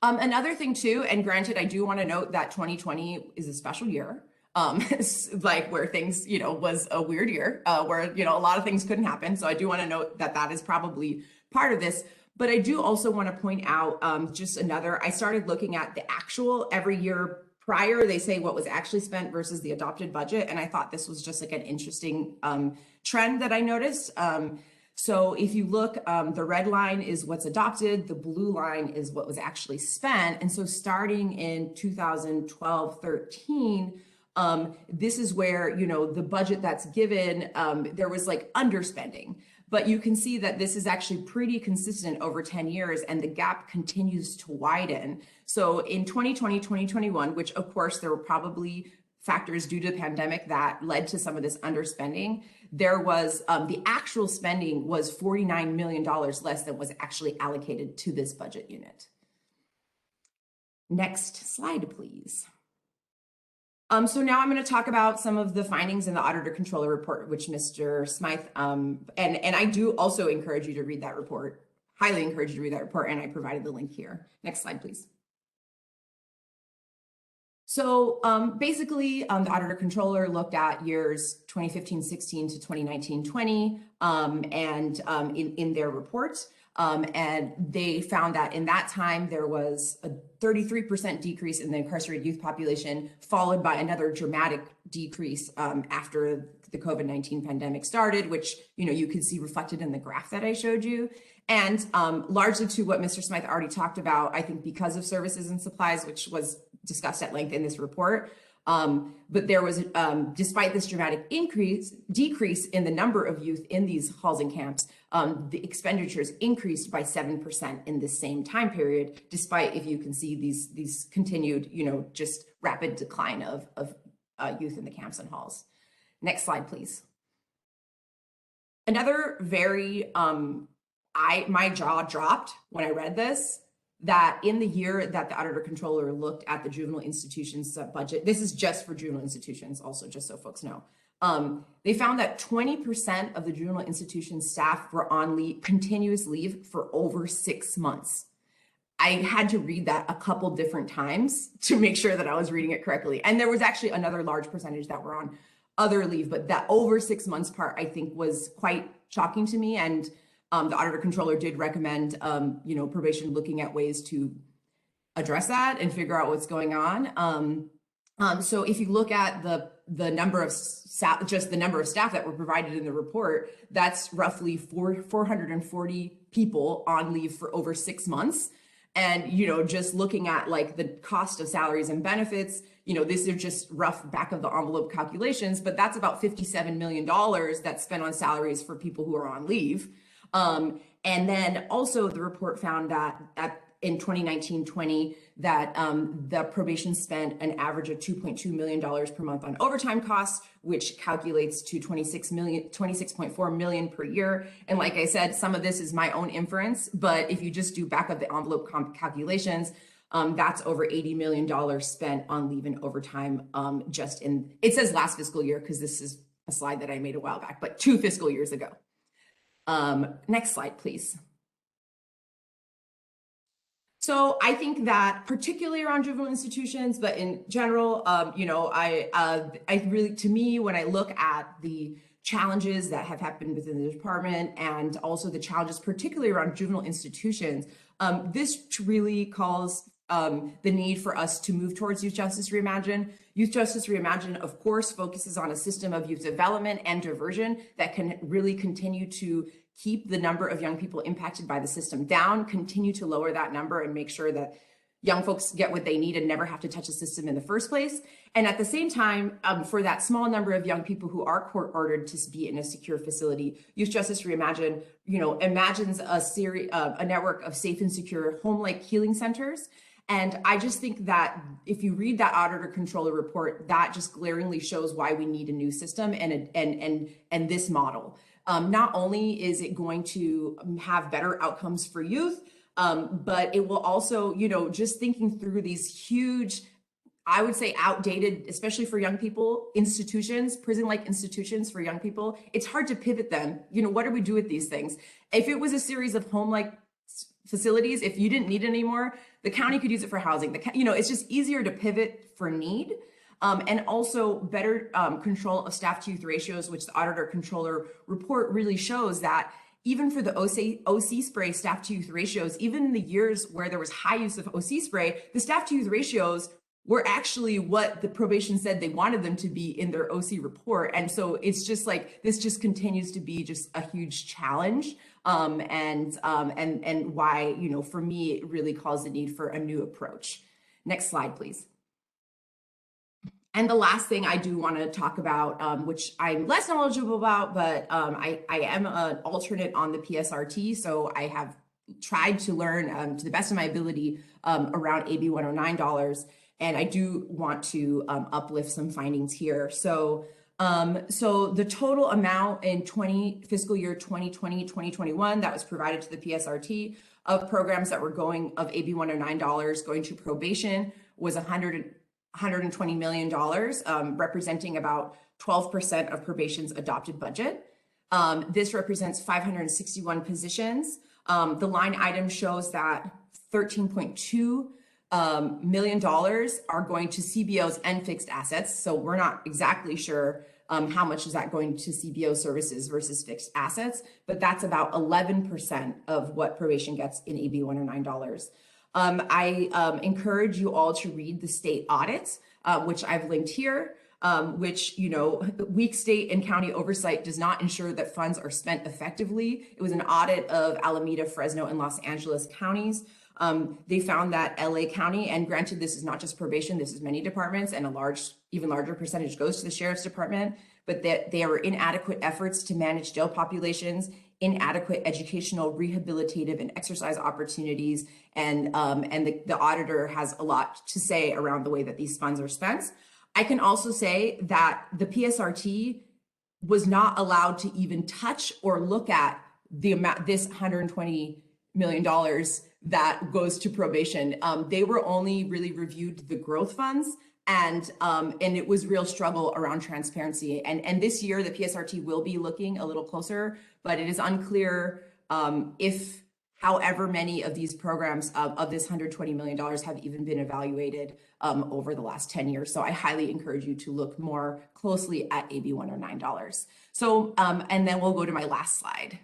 Another thing too, and granted, I do want to note that 2020 is a special year, like where things, was a weird year, where, a lot of things couldn't happen. So I do want to note that that is probably part of this. But I do also want to point out I started looking at the actual every year prior, they say what was actually spent versus the adopted budget. And I thought this was just like an interesting trend that I noticed. So if you look, the red line is what's adopted, the blue line is what was actually spent. And so starting in 2012-13, this is where, the budget that's given, there was like underspending. But you can see that this is actually pretty consistent over 10 years and the gap continues to widen. So in 2020, 2021, which of course there were probably factors due to the pandemic that led to some of this underspending, there was the actual spending was $49 million less than was actually allocated to this budget unit. Next slide, please. So now I'm going to talk about some of the findings in the Auditor Controller report, which Mr. Smythe, and I do also encourage you to read that report, highly encourage you to read that report, and I provided the link here. Next slide, please. So basically, the Auditor Controller looked at years 2015-16 to 2019-20 in their report. And they found that in that time, there was a 33% decrease in the incarcerated youth population, followed by another dramatic decrease after the COVID-19 pandemic started, which you can see reflected in the graph that I showed you. And largely to what Mr. Smythe already talked about, I think because of services and supplies, which was discussed at length in this report. But there was, despite this dramatic decrease in the number of youth in these halls and camps, the expenditures increased by 7% in the same time period, despite, if you can see, these continued, just rapid decline of youth in the camps and halls. Next slide, please. Another very, my jaw dropped when I read this, that in the year that the Auditor Controller looked at the juvenile institutions budget, this is just for juvenile institutions also, just so folks know, they found that 20% of the juvenile institution staff were on continuous leave for over 6 months. I had to read that a couple different times to make sure that I was reading it correctly. And there was actually another large percentage that were on other leave, but that over 6 months part, I think, was quite shocking to me. And the Auditor Controller did recommend, probation looking at ways to address that and figure out what's going on. So if you look at the number of staff, just the number of staff that were provided in the report, that's roughly 440 people on leave for over 6 months. And, just looking at like the cost of salaries and benefits, these are just rough back of the envelope calculations, but that's about $57 million that's spent on salaries for people who are on leave. And then also the report found that in 2019-20 that the probation spent an average of $2.2 million per month on overtime costs, which calculates to $26.4 million per year. And like I said, some of this is my own inference, but if you just do back of the envelope calculations, that's over $80 million spent on leave and overtime just in, it says last fiscal year because this is a slide that I made a while back, but 2 fiscal years ago. Next slide, please. So I think that particularly around juvenile institutions, but in general, I really, to me, when I look at the challenges that have happened within the department and also the challenges particularly around juvenile institutions, this really calls the need for us to move towards Youth Justice Reimagined. Youth Justice Reimagined, of course, focuses on a system of youth development and diversion that can really continue to keep the number of young people impacted by the system down, continue to lower that number and make sure that young folks get what they need and never have to touch the system in the first place. And at the same time, for that small number of young people who are court ordered to be in a secure facility, Youth Justice Reimagined, imagines a network of safe and secure home-like healing centers. And I just think that if you read that auditor controller report, that just glaringly shows why we need a new system and this model. Not only is it going to have better outcomes for youth, but it will also, you know, just thinking through these huge, I would say outdated, especially for young people, institutions, prison-like institutions for young people, it's hard to pivot them. You know, what do we do with these things? If it was a series of home-like facilities, if you didn't need it anymore, the county could use it for housing. You know, it's just easier to pivot for need. And also better control of staff to youth ratios, which the auditor controller report really shows that even for the OC spray staff to youth ratios, even in the years where there was high use of OC spray, the staff to youth ratios were actually what the probation said they wanted them to be in their OC report. And so it's just like, this just continues to be just a huge challenge. And why, you know, for me, it really calls the need for a new approach. Next slide, please. And the last thing I do want to talk about, which I'm less knowledgeable about, but I am an alternate on the PSRT. So I have tried to learn to the best of my ability around AB 109 dollars. And I do want to uplift some findings here. So the total amount in fiscal year 2020, 2021 that was provided to the PSRT of programs that were going of AB 109 dollars going to probation was $120 million, representing about 12% of probation's adopted budget. This represents 561 positions. The line item shows that $13.2 million are going to CBOs and fixed assets. So we're not exactly sure how much is that going to CBO services versus fixed assets, but that's about 11% of what probation gets in AB 109 dollars. I encourage you all to read the state audits, which I've linked here, which, you know, weak state and county oversight does not ensure that funds are spent effectively. It was an audit of Alameda, Fresno, and Los Angeles counties. They found that LA County, and granted, this is not just probation, this is many departments, and even larger percentage goes to the sheriff's department, but that there were inadequate efforts to manage jail populations, inadequate educational, rehabilitative, and exercise opportunities. And the auditor has a lot to say around the way that these funds are spent. I can also say that the PSRT was not allowed to even touch or look at the amount, this $120 million that goes to probation. They were only really reviewed the growth funds, and it was real struggle around transparency. And this year, the PSRT will be looking a little closer, but it is unclear if however many of these programs of this $120 million have even been evaluated over the last 10 years. So I highly encourage you to look more closely at AB 109 dollars. So, and then we'll go to my last slide.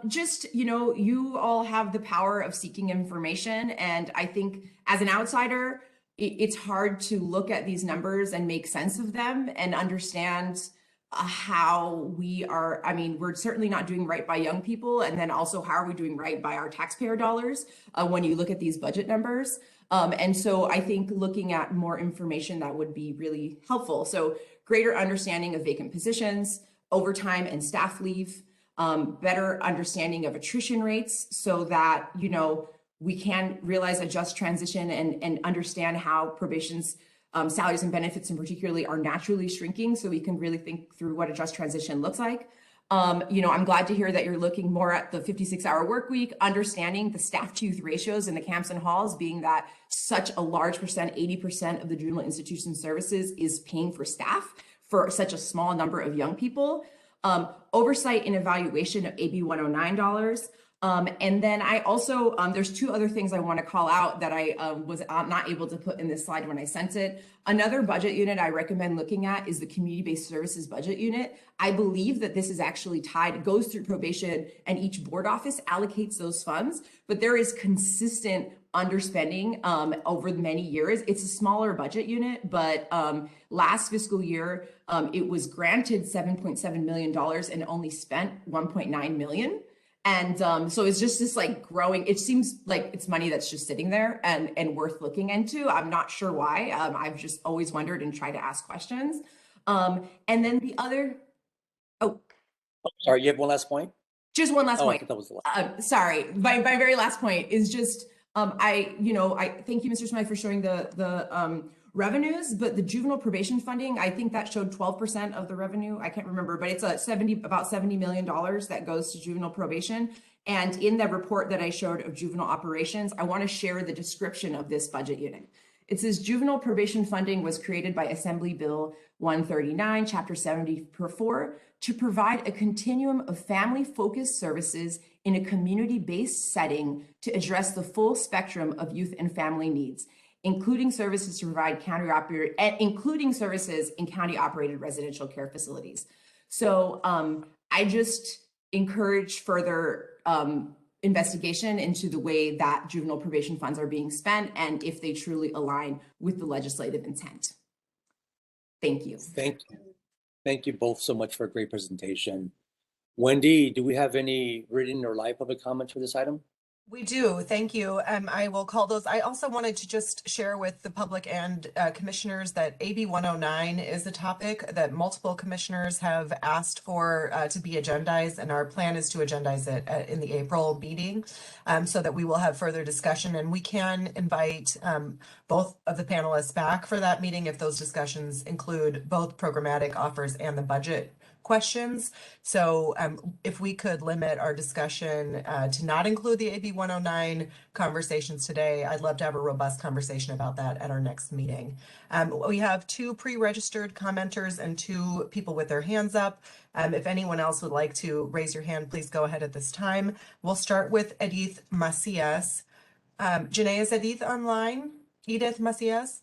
Just, you know, you all have the power of seeking information. And I think as an outsider, it's hard to look at these numbers and make sense of them and understand how we are. I mean, we're certainly not doing right by young people. And then also, how are we doing right by our taxpayer dollars when you look at these budget numbers? And so I think looking at more information that would be really helpful. So greater understanding of vacant positions, overtime and staff leave, better understanding of attrition rates so that, you know, we can realize a just transition and understand how probation's salaries and benefits in particularly are naturally shrinking, so we can really think through what a just transition looks like. You know, I'm glad to hear that you're looking more at the 56-hour work week, understanding the staff to youth ratios in the camps and halls, being that such a large percent, 80% of the juvenile institution services is paying for staff for such a small number of young people. Oversight and evaluation of AB 109 dollars. And then I also, there's two other things I want to call out that I was not able to put in this slide when I sent it. Another budget unit I recommend looking at is the community-based services budget unit. I believe that this is actually tied, it goes through probation, and each board office allocates those funds, but there is consistent underspending over many years. It's a smaller budget unit, but last fiscal year, it was granted $7.7 million and only spent $1.9 million. And so it's just this like growing, it seems like it's money that's just sitting there and worth looking into. I'm not sure why. I've just always wondered and tried to ask questions. And then the other, Sorry, you have one last point? Just one last Oh, I point. thought that was the last. Sorry, my very last point is just, I thank you, Mr. Smythe, for showing the revenues, but the juvenile probation funding, I think that showed 12% of the revenue. I can't remember, but it's about $70 million that goes to juvenile probation. And in the report that I showed of juvenile operations, I want to share the description of this budget unit. It says juvenile probation funding was created by Assembly Bill 139, Chapter 74, to provide a continuum of family-focused services in a community-based setting to address the full spectrum of youth and family needs, including services to provide including services in county-operated residential care facilities. So I just encourage further investigation into the way that juvenile probation funds are being spent and if they truly align with the legislative intent. Thank you. Thank you both so much for a great presentation. Wendy, do we have any written or live public comments for this item? We do, thank you. I will call those. I also wanted to just share with the public and commissioners that AB 109 is a topic that multiple commissioners have asked for to be agendized, and our plan is to agendize it in the April meeting so that we will have further discussion, and we can invite both of the panelists back for that meeting if those discussions include both programmatic offers and the budget questions. So if we could limit our discussion to not include the AB 109 conversations today, I'd love to have a robust conversation about that at our next meeting. We have 2 pre-registered commenters and 2 people with their hands up. If anyone else would like to raise your hand, please go ahead at this time. We'll start with Edith Macias. Janae, is Edith online? Edith Macias?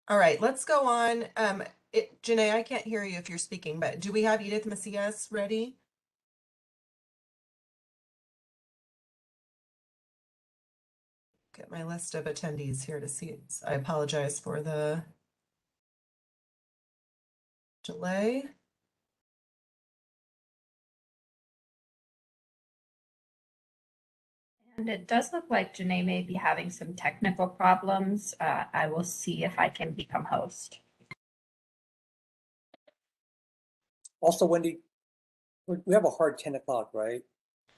All right, let's go on. Janae, I can't hear you if you're speaking, but do we have Edith Macias ready? Get my list of attendees here to see. I apologize for the delay. And it does look like Janae may be having some technical problems. I will see if I can become host. Also, Wendy, we have a hard 10 o'clock, right?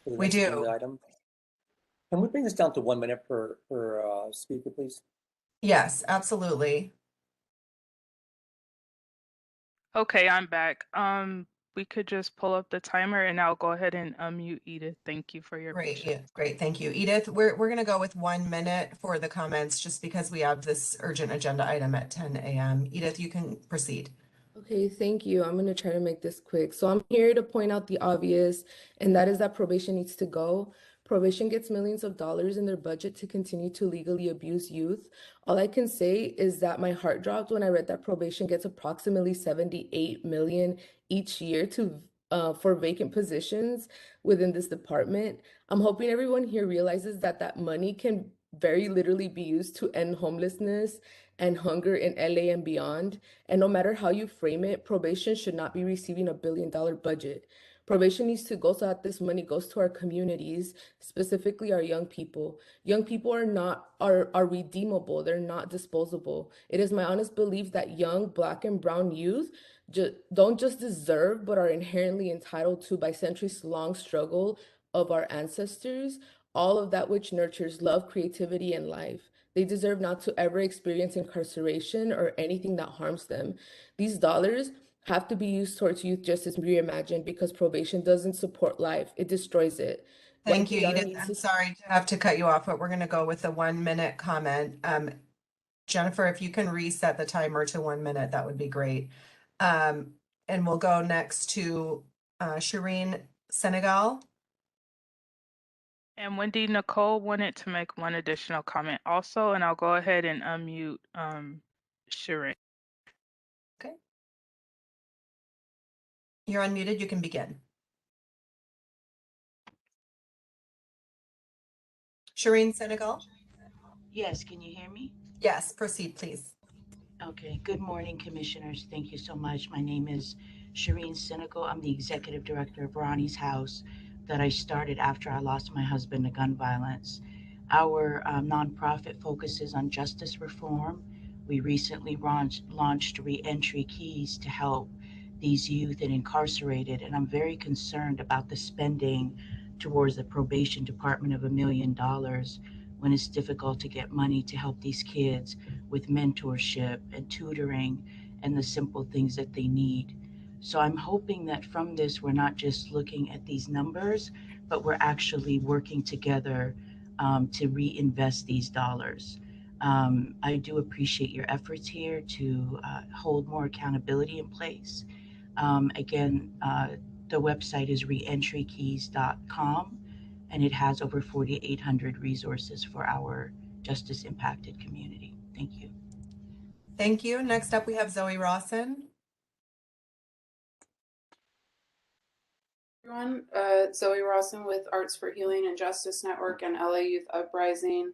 For the We next do. agenda item. Can we bring this down to 1 minute per speaker, please? Yes, absolutely. Okay, I'm back. We could just pull up the timer and I'll go ahead and unmute Edith. Thank you for your Great, patience. yeah, great, thank you. Edith, we're gonna go with 1 minute for the comments just because we have this urgent agenda item at 10 a.m. Edith, you can proceed. Okay, thank you. I'm going to try to make this quick. So I'm here to point out the obvious, and that is that probation needs to go. Probation gets millions of dollars in their budget to continue to legally abuse youth. All I can say is that my heart dropped when I read that probation gets approximately 78 million each year for vacant positions within this department. I'm hoping everyone here realizes that that money can very literally be used to end homelessness and hunger in LA and beyond. And no matter how you frame it, probation should not be receiving $1 billion budget. Probation needs to go so that this money goes to our communities, specifically our young people. Young people are redeemable. They're not disposable. It is my honest belief that young Black and brown youth don't just deserve, but are inherently entitled to by centuries-long struggle of our ancestors, all of that which nurtures love, creativity, and life. They deserve not to ever experience incarceration or anything that harms them. These dollars have to be used towards youth justice reimagined because probation doesn't support life, it destroys it. Thank you, Edith. I'm sorry to have to cut you off, but we're gonna go with the 1 minute comment. Jennifer, if you can reset the timer to 1 minute, that would be great. And we'll go next to Shireencyn. And Wendy, Nicole wanted to make one additional comment also, and I'll go ahead and unmute Shireen. Okay. You're unmuted, you can begin. Shireencyn. Yes, can you hear me? Yes, proceed, please. Okay, good morning, commissioners. Thank you so much. My name is Shireencyn. I'm the executive director of Ronnie's House that I started after I lost my husband to gun violence. Our nonprofit focuses on justice reform. We recently launched Reentry Keys to help these youth and incarcerated, and I'm very concerned about the spending towards the probation department of $1 million when it's difficult to get money to help these kids with mentorship and tutoring and the simple things that they need. So I'm hoping that from this, we're not just looking at these numbers, but we're actually working together to reinvest these dollars. I do appreciate your efforts here to hold more accountability in place. Again, the website is reentrykeys.com, and it has over 4,800 resources for our justice impacted community. Thank you. Thank you. Next up, we have Zoe Rosenberg. Everyone, Zoe Rosenberg with Arts for Healing and Justice Network and LA Youth Uprising.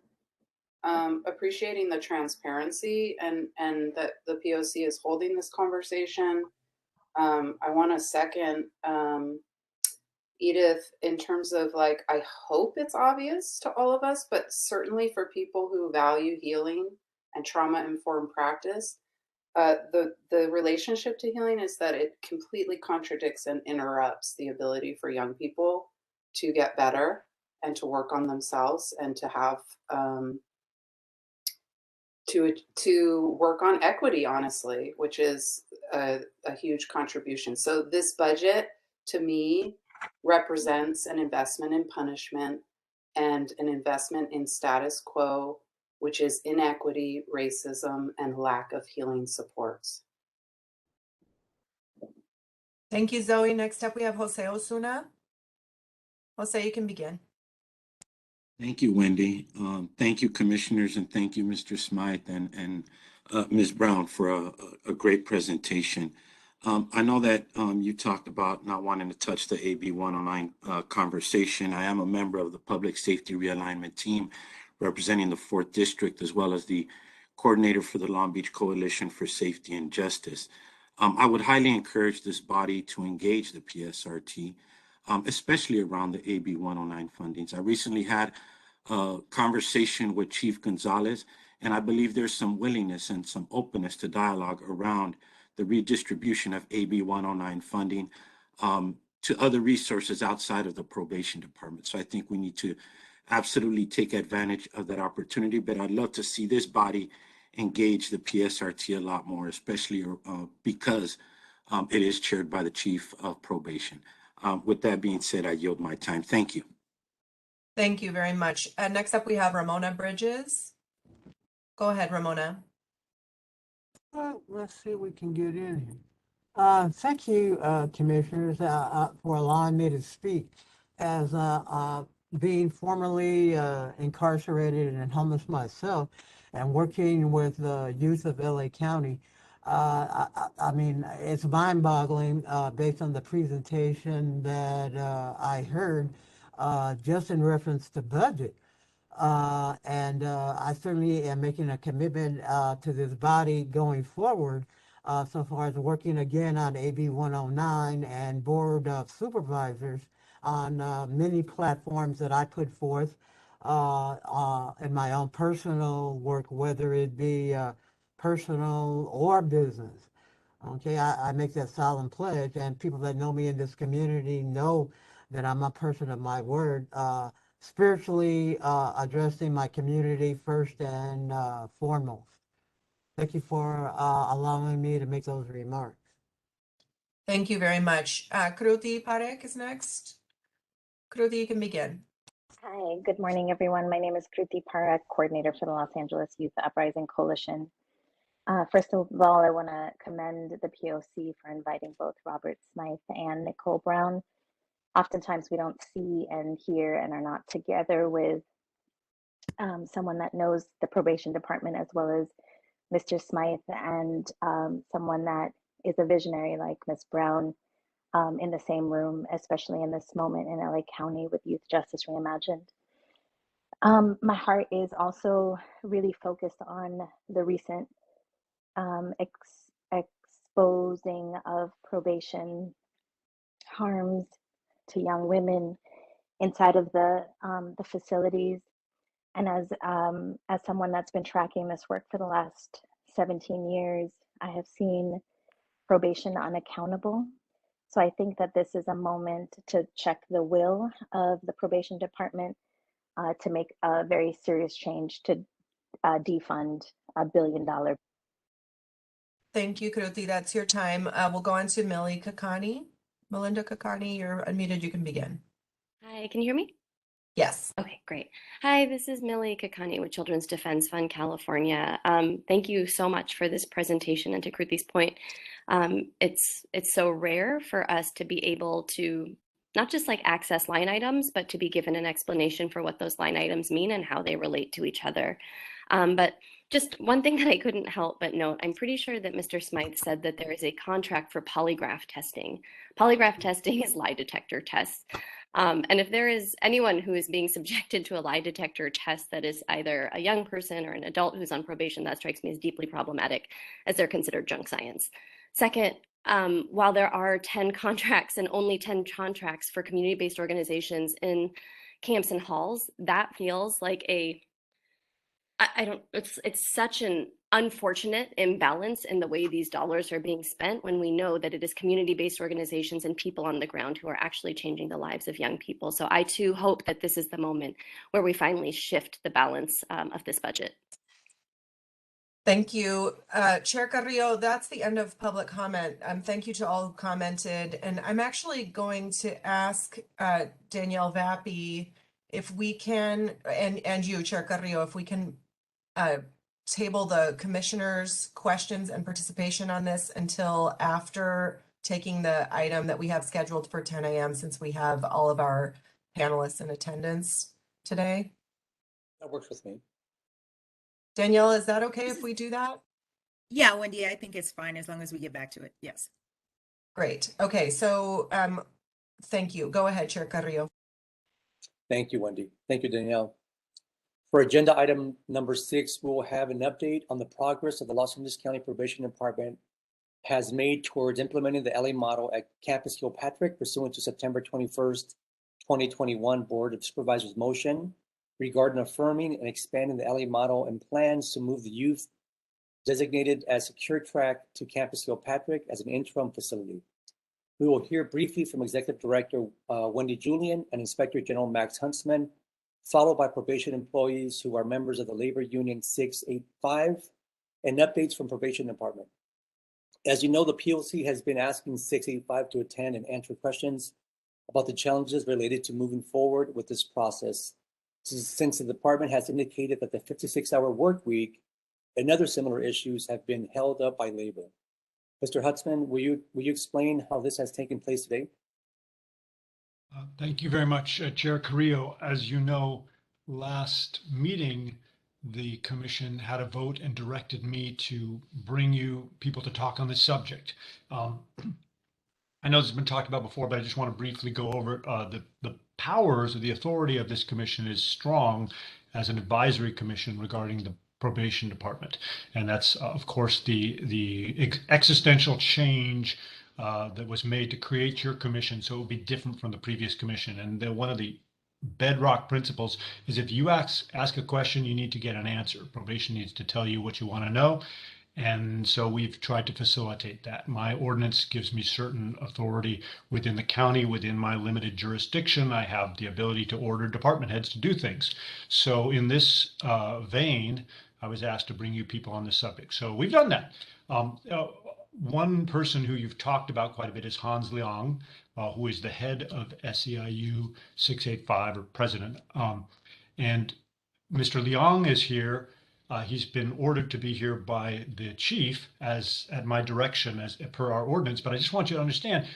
Appreciating the transparency and that the POC is holding this conversation. I want to second Edith in terms of like, I hope it's obvious to all of us, but certainly for people who value healing and trauma-informed practice, the relationship to healing is that it completely contradicts and interrupts the ability for young people to get better and to work on themselves and to have to work on equity, honestly, which is a huge contribution. So this budget, to me, represents an investment in punishment and an investment in status quo, which is inequity, racism, and lack of healing supports. Thank you, Zoe. Next up, we have Jose Osuna. Jose, you can begin. Thank you, Wendy. Thank you, commissioners, and thank you, Mr. Smythe and Ms. Brown for a great presentation. I know that you talked about not wanting to touch the AB 109 conversation. I am a member of the Public Safety Realignment Team representing the 4th District, as well as the coordinator for the Long Beach Coalition for Safety and Justice. I would highly encourage this body to engage the PSRT, especially around the AB 109 fundings. I recently had a conversation with Chief Gonzalez, and I believe there's some willingness and some openness to dialogue around the redistribution of AB 109 funding to other resources outside of the probation department. So I think we need to absolutely take advantage of that opportunity, but I'd love to see this body engage the PSRT a lot more, especially because it is chaired by the Chief of Probation. With that being said, I yield my time. Thank you. Thank you very much. Next up, we have Ramona Bridges. Go ahead, Ramona. Let's see if we can get in here. Thank you, commissioners, for allowing me to speak. As being formerly incarcerated and homeless myself and working with the youth of LA County, I mean, it's mind-boggling based on the presentation that I heard just in reference to budget. And I certainly am making a commitment to this body going forward so far as working again on AB 109 and Board of Supervisors on many platforms that I put forth in my own personal work, whether it be personal or business. Okay, I make that solemn pledge, and people that know me in this community know that I'm a person of my word, spiritually addressing my community first and foremost. Thank you for allowing me to make those remarks. Thank you very much. Kriti Parekh is next. Kriti, you can begin. Hi, good morning, everyone. My name is Kriti Parekh, coordinator for the Los Angeles Youth Uprising Coalition. First of all, I want to commend the POC for inviting both Robert Smythe and Nicole Brown. Oftentimes we don't see and hear and are not together with someone that knows the probation department as well as Mr. Smythe and someone that is a visionary like Ms. Brown in the same room, especially in this moment in LA County with Youth Justice Reimagined. My heart is also really focused on the recent exposing of probation harms to young women inside of the facilities. And as someone that's been tracking this work for the last 17 years, I have seen probation unaccountable. So I think that this is a moment to check the will of the probation department to make a very serious change to defund $1 billion. Thank you, Kriti. That's your time. We'll go on to Millie Kakani. Melinda Kakani, you're unmuted. You can begin. Hi, can you hear me? Yes. Okay, great. Hi, this is Millie Kakani with Children's Defense Fund California. Thank you so much for this presentation, and to Kriti's point, it's so rare for us to be able to not just like access line items, but to be given an explanation for what those line items mean and how they relate to each other. But just one thing that I couldn't help but note, I'm pretty sure that Mr. Smythe said that there is a contract for polygraph testing. Polygraph testing is lie detector tests. And if there is anyone who is being subjected to a lie detector test that is either a young person or an adult who's on probation, that strikes me as deeply problematic, as they're considered junk science. Second, while there are 10 contracts and only 10 contracts for community-based organizations in camps and halls, that feels like it's such an unfortunate imbalance in the way these dollars are being spent when we know that it is community-based organizations and people on the ground who are actually changing the lives of young people. So I too hope that this is the moment where we finally shift the balance of this budget. Thank you. Chair Carrillo, that's the end of public comment. Thank you to all who commented. And I'm actually going to ask Danielle Vappy if we can, and you, Chair Carrillo, if we can table the commissioners' questions and participation on this until after taking the item that we have scheduled for 10 a.m. since we have all of our panelists in attendance today. That works with me. Danielle, is that okay if we do that? Yeah, Wendy, I think it's fine as long as we get back to it. Yes. Great. Okay, so thank you. Go ahead, Chair Carrillo. Thank you, Wendy. Thank you, Danielle. For agenda item number 6, we will have an update on the progress of the Los Angeles County Probation Department has made towards implementing the LA model at Campus Kilpatrick pursuant to September 21st, 2021 Board of Supervisors motion regarding affirming and expanding the LA model and plans to move the youth designated as secure track to Campus Kilpatrick as an interim facility. We will hear briefly from Executive Director Wendy Julian and Inspector General Max Huntsman, followed by probation employees who are members of the Labor Union 685, and updates from Probation Department. As you know, the POC has been asking 685 to attend and answer questions about the challenges related to moving forward with this process, since the department has indicated that the 56-hour work week and other similar issues have been held up by labor. Mr. Huntsman, will you explain how this has taken place today? Thank you very much, Chair Carrillo. As you know, last meeting, the commission had a vote and directed me to bring you people to talk on this subject. I know this has been talked about before, but I just want to briefly go over the powers or the authority of this commission is strong as an advisory commission regarding the probation department. And that's, of course, the existential change that was made to create your commission so it would be different from the previous commission. And one of the bedrock principles is if you ask a question, you need to get an answer. Probation needs to tell you what you want to know. And so we've tried to facilitate that. My ordinance gives me certain authority within the county, within my limited jurisdiction. I have the ability to order department heads to do things. So in this vein, I was asked to bring you people on this subject. So we've done that. One person who you've talked about quite a bit is Hans Leong, who is the head of SEIU 685 or president. And Mr. Leong is here. He's been ordered to be here by the chief as at my direction as per our ordinance. But I just want you to understand,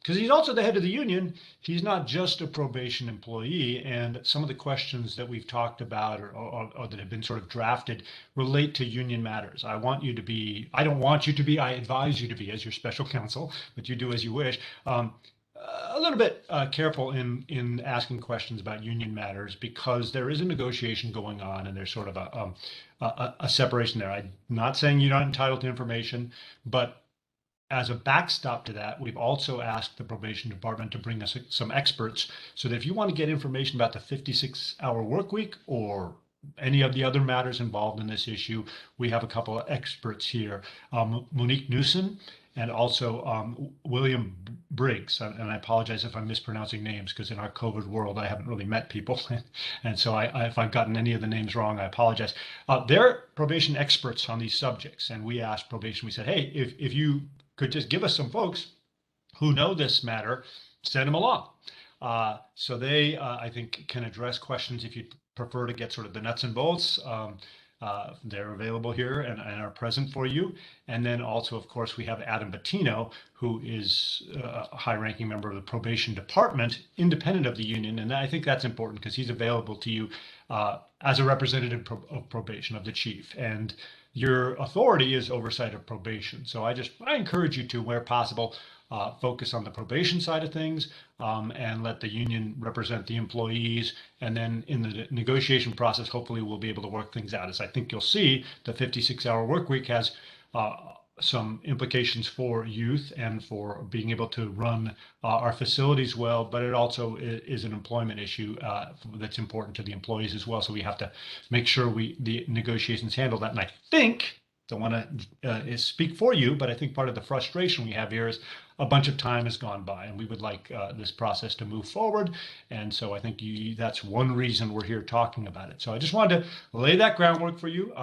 because he's also the head of the union, he's not just a probation employee. And some of the questions that we've talked about or that have been sort of drafted relate to union matters. I want you to be, I don't want you to be, I advise you to be as your special counsel, but you do as you wish. A little bit careful in asking questions about union matters because there is a negotiation going on and there's sort of a separation there. I'm not saying you're not entitled to information, but as a backstop to that, we've also asked the probation department to bring us some experts so that if you want to get information about the 56-hour work week or any of the other matters involved in this issue, we have a couple of experts here. Monique Newson and also William Briggs. And I apologize if I'm mispronouncing names, because in our COVID world, I haven't really met people. And so if I've gotten any of the names wrong, I apologize. They're probation experts on these subjects. And we asked probation, we said, hey, if you could just give us some folks who know this matter, send them along. So they, I think, can address questions if you prefer to get sort of the nuts and bolts. They're available here and are present for you. And then also, of course, we have Adam Bettino, who is a high-ranking member of the probation department, independent of the union. And I think that's important because he's available to you as a representative of probation, of the chief. And your authority is oversight of probation. So I encourage you to, where possible, focus on the probation side of things and let the union represent the employees. And then in the negotiation process, hopefully we'll be able to work things out. As I think you'll see, the 56-hour work week has some implications for youth and for being able to run our facilities well, but it also is an employment issue that's important to the employees as well. So we have to make sure the negotiations handle that. And I think, don't want to speak for you, but I think part of the frustration we have here is a bunch of time has gone by, and we would like this process to move forward. And so I think that's one reason we're here talking about it. So I just wanted to lay that groundwork for you.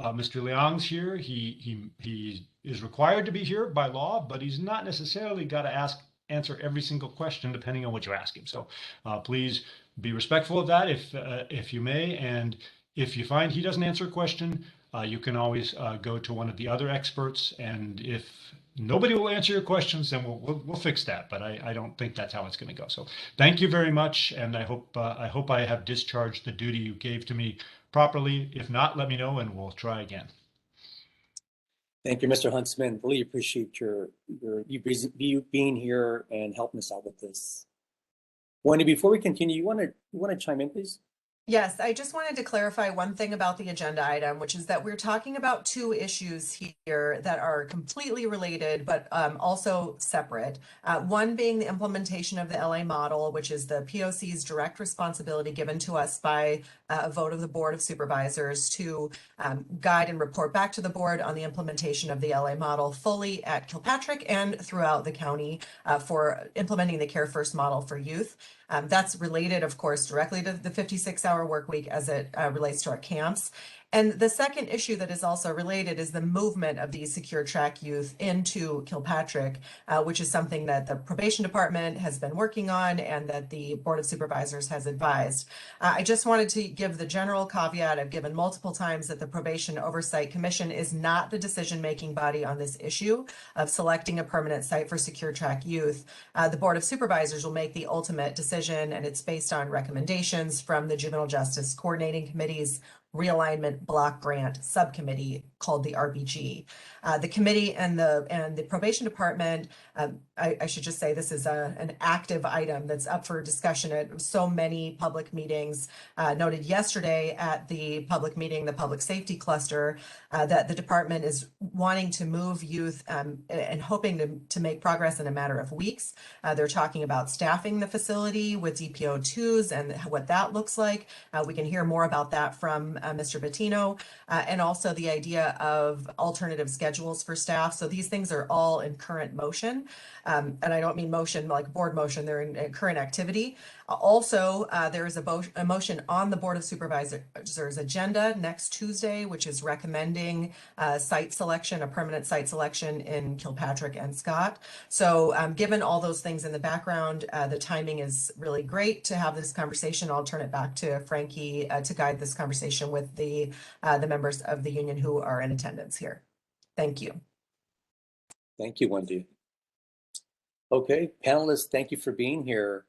Mr. Liang's here. He is required to be here by law, but he's not necessarily got to answer every single question depending on what you ask him. So please be respectful of that if you may. And if you find he doesn't answer a question, you can always go to one of the other experts. And if nobody will answer your questions, then we'll fix that. But I don't think that's how it's going to go. So thank you very much, and I hope I have discharged the duty you gave to me properly. If not, let me know and we'll try again. Thank you, Mr. Huntsman. Really appreciate you being here and helping us out with this. Wendy, before we continue, you want to chime in, please? Yes, I just wanted to clarify one thing about the agenda item, which is that we're talking about two issues here that are completely related, but also separate. One being the implementation of the LA model, which is the POC's direct responsibility given to us by a vote of the Board of Supervisors to guide and report back to the board on the implementation of the LA model fully at Kilpatrick and throughout the county for implementing the Care First model for youth. That's related, of course, directly to the 56-hour work week as it relates to our camps. And the second issue that is also related is the movement of these secure track youth into Kilpatrick, which is something that the probation department has been working on and that the Board of Supervisors has advised. I just wanted to give the general caveat I've given multiple times that the Probation Oversight Commission is not the decision-making body on this issue of selecting a permanent site for secure track youth. The Board of Supervisors will make the ultimate decision, and it's based on recommendations from the Juvenile Justice Coordinating Committee's Realignment Block Grant Subcommittee called the RBG. The committee and the probation department, I should just say this is an active item that's up for discussion at so many public meetings. Noted yesterday at the public meeting, the public safety cluster, that the department is wanting to move youth and hoping to make progress in a matter of weeks. They're talking about staffing the facility with DPO2s and what that looks like. We can hear more about that from Mr. Bettino, and also the idea of alternative schedules for staff. So these things are all in current motion. And I don't mean motion like board motion, they're in current activity. Also, there is a motion on the Board of Supervisors agenda next Tuesday, which is recommending site selection, a permanent site selection in Kilpatrick and Scott. So given all those things in the background, the timing is really great to have this conversation. I'll turn it back to Frankie to guide this conversation with the members of the union who are in attendance here. Thank you. Thank you, Wendy. Okay, panelists, thank you for being here.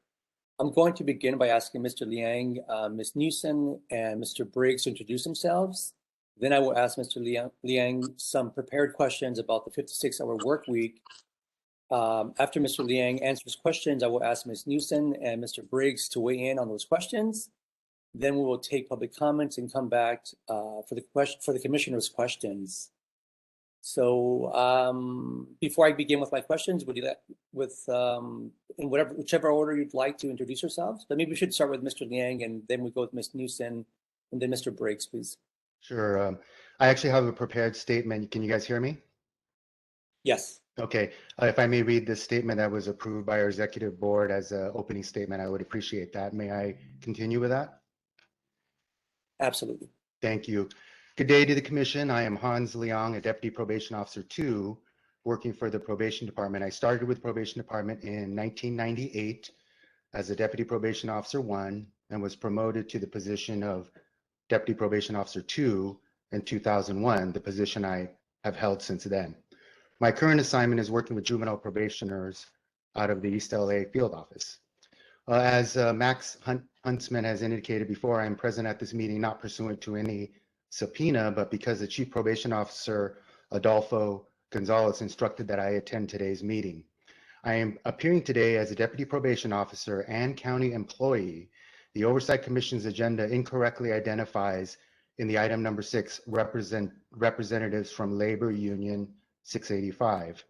I'm going to begin by asking Mr. Liang, Ms. Newson, and Mr. Briggs to introduce themselves. Then I will ask Mr. Liang some prepared questions about the 56-hour work week. After Mr. Liang answers questions, I will ask Ms. Newson and Mr. Briggs to weigh in on those questions. Then we will take public comments and come back for the commissioner's questions. So before I begin with my questions, would you like in whichever order you'd like to introduce yourselves? But maybe we should start with Mr. Liang and then we go with Ms. Newson and then Mr. Briggs, please. Sure. I actually have a prepared statement. Can you guys hear me? Yes. Okay. If I may read this statement that was approved by our executive board as an opening statement, I would appreciate that. May I continue with that? Absolutely. Thank you. Good day to the Commission. I am Hans Liang, a Deputy Probation Officer 2, working for the Probation Department. I started with Probation Department in 1998 as a Deputy Probation Officer 1 and was promoted to the position of Deputy Probation Officer 2 in 2001, the position I have held since then. My current assignment is working with juvenile probationers out of the East LA field office. As Max Huntsman has indicated before, I am present at this meeting not pursuant to any subpoena, but because the Chief Probation Officer, Adolfo Gonzalez, instructed that I attend today's meeting. I am appearing today as a Deputy Probation Officer and County employee. The Oversight Commission's agenda incorrectly identifies in the item number 6 representatives from Labor Union 685.